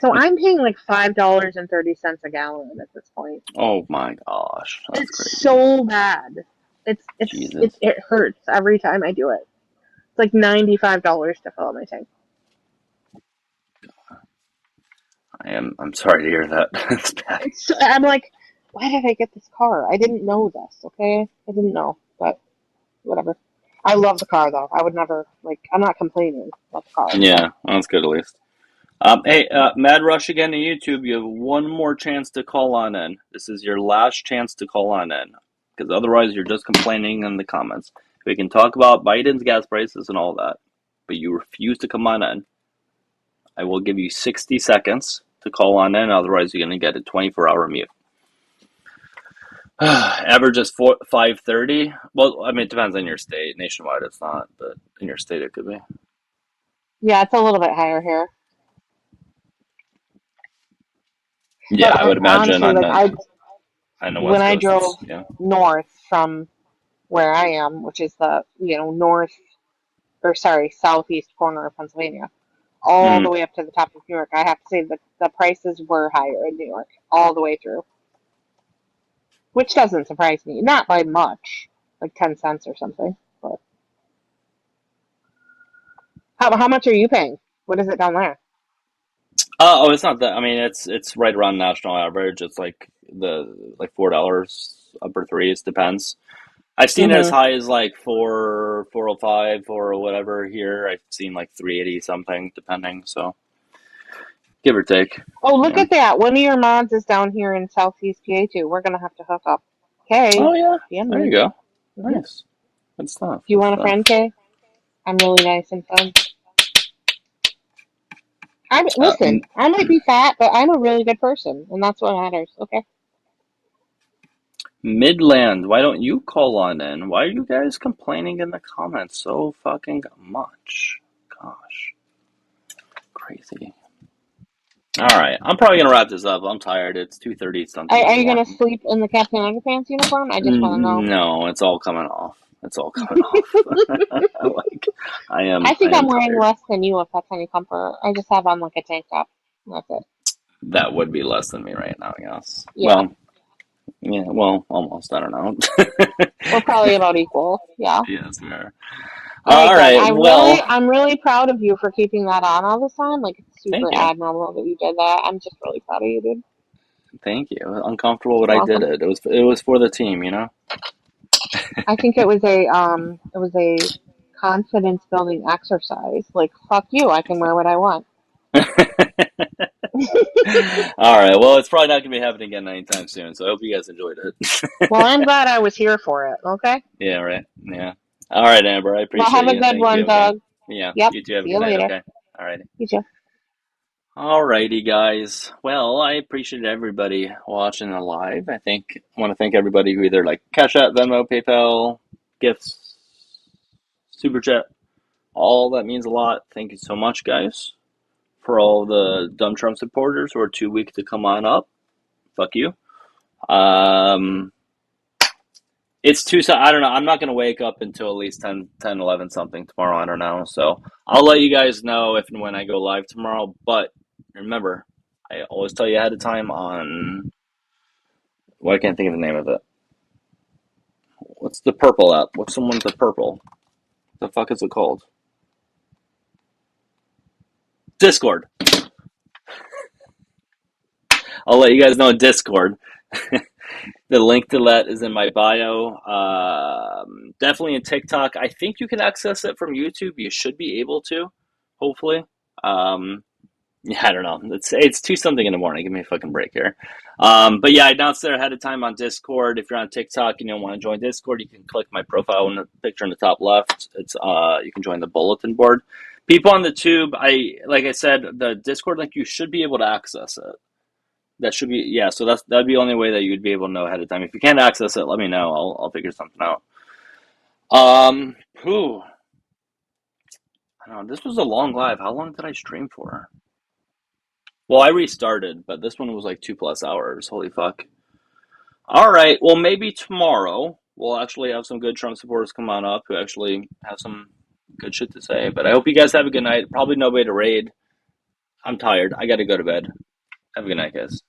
[SPEAKER 6] So I'm paying like $5.30 a gallon at this point.
[SPEAKER 1] Oh my gosh, that's
[SPEAKER 6] it's
[SPEAKER 1] crazy.
[SPEAKER 6] so bad. It hurts every time I do it. It's like $95 to fill up my tank.
[SPEAKER 1] I'm sorry to hear that. It's bad.
[SPEAKER 6] I'm like, why did I get this car? I didn't know this. Okay, I didn't know, but whatever. I love the car though. I would never I'm not complaining about the car.
[SPEAKER 1] Yeah, that's good at least. Hey, Mad Rush again to YouTube. You have one more chance to call on in. This is your last chance to call on in, because otherwise you're just complaining in the comments. We can talk about Biden's gas prices and all that, but you refuse to come on in. I will give you 60 seconds to call on in. Otherwise, you're going to get a 24-hour mute. Average is 530. Well, I mean, it depends on your state. Nationwide, it's not, but in your state, it could be.
[SPEAKER 6] Yeah, it's a little bit higher here.
[SPEAKER 1] Yeah,
[SPEAKER 6] but
[SPEAKER 1] I would imagine.
[SPEAKER 6] Honestly,
[SPEAKER 1] I know
[SPEAKER 6] when
[SPEAKER 1] West
[SPEAKER 6] I
[SPEAKER 1] Coast
[SPEAKER 6] drove
[SPEAKER 1] is,
[SPEAKER 6] north from where I am, which is the southeast corner of Pennsylvania, all the way up to the top of New York, I have to say that the prices were higher in New York all the way through, which doesn't surprise me. Not by much, like 10 cents or something. But how much are you paying? What is it down there?
[SPEAKER 1] It's not that. I mean, it's right around national average. It's like $4, upper threes, depends. I've seen it as high as like 405 or whatever here. I've seen like 380 something, depending. So give or take.
[SPEAKER 6] Oh, look at that! One of your mods is down here in Southeast PA too. We're gonna have to hook up. Kay.
[SPEAKER 1] Oh yeah,
[SPEAKER 6] DM
[SPEAKER 1] there
[SPEAKER 6] me.
[SPEAKER 1] you go. Nice, good stuff.
[SPEAKER 6] Do you want a friend, Kay? I'm really nice and fun. Listen, I might be fat, but I'm a really good person, and that's what matters. Okay.
[SPEAKER 1] Midland, why don't you call on in? Why are you guys complaining in the comments so fucking much? Gosh, crazy. All right, I'm probably gonna wrap this up. I'm tired. It's 2:30 something.
[SPEAKER 6] Are you gonna sleep in the Captain Underpants uniform? I just want to know.
[SPEAKER 1] No, it's all coming off. It's all coming off.
[SPEAKER 6] I think I'm wearing
[SPEAKER 1] tired.
[SPEAKER 6] less than you, if that's any comfort. I just have on like a tank top. That's it.
[SPEAKER 1] That would be less than me right now, I guess.
[SPEAKER 6] Yeah.
[SPEAKER 1] Well, almost. I don't know.
[SPEAKER 6] We're probably about equal. Yeah.
[SPEAKER 1] Yes, we are.
[SPEAKER 6] All right. I'm really proud of you for keeping that on all the time. Like, it's super admirable that you did that. I'm just really proud of you, dude.
[SPEAKER 1] Thank you. It was uncomfortable, but I did it. It was for the team,
[SPEAKER 6] I think it was a confidence building exercise. Like, fuck you, I can wear what I want.
[SPEAKER 1] All right. Well, it's probably not going to be happening again anytime soon. So I hope you guys enjoyed it.
[SPEAKER 6] Well, I'm glad I was here for it. Okay.
[SPEAKER 1] Yeah. Right. Yeah. All right, Amber. I
[SPEAKER 6] Well, have
[SPEAKER 1] appreciate
[SPEAKER 6] a
[SPEAKER 1] you.
[SPEAKER 6] good
[SPEAKER 1] Thank
[SPEAKER 6] one,
[SPEAKER 1] you. Okay.
[SPEAKER 6] Doug.
[SPEAKER 1] Yeah.
[SPEAKER 6] Yep.
[SPEAKER 1] You too. Have a
[SPEAKER 6] See
[SPEAKER 1] good
[SPEAKER 6] you
[SPEAKER 1] night.
[SPEAKER 6] later.
[SPEAKER 1] Okay. All right.
[SPEAKER 6] You too.
[SPEAKER 1] Alrighty, guys. Well, I appreciate everybody watching the live. I want to thank everybody who either like Cash App, Venmo, PayPal, gifts, Super Chat. All that means a lot. Thank you so much, guys. For all the dumb Trump supporters who are too weak to come on up. Fuck you. It's too. I don't know. I'm not going to wake up until at least 10, 11 something tomorrow. I don't know. So I'll let you guys know if and when I go live tomorrow. But remember, I always tell you ahead of time on. Well, I can't think of the name of it. What's the purple app? What's the one with the purple? The fuck is it called? Discord. I'll let you guys know Discord. The link to that is in my bio. Definitely in TikTok. I think you can access it from YouTube. You should be able to, hopefully. Yeah, I don't know. It's 2 something in the morning. Give me a fucking break here. But yeah, I announced it ahead of time on Discord. If you're on TikTok and you don't want to join Discord, you can click my profile in the picture in the top left. It's you can join the bulletin board. People on the tube, like I said, the Discord link, you should be able to access it. That should be, yeah, so that'd be the only way that you'd be able to know ahead of time. If you can't access it, let me know. I'll figure something out. Whew. I don't know, this was a long live. How long did I stream for? Well, I restarted, but this one was like 2+ hours. Holy fuck. All right, well, maybe tomorrow we'll actually have some good Trump supporters come on up who actually have some good shit to say. But I hope you guys have a good night. Probably nobody to raid. I'm tired. I got to go to bed. Have a good night, guys.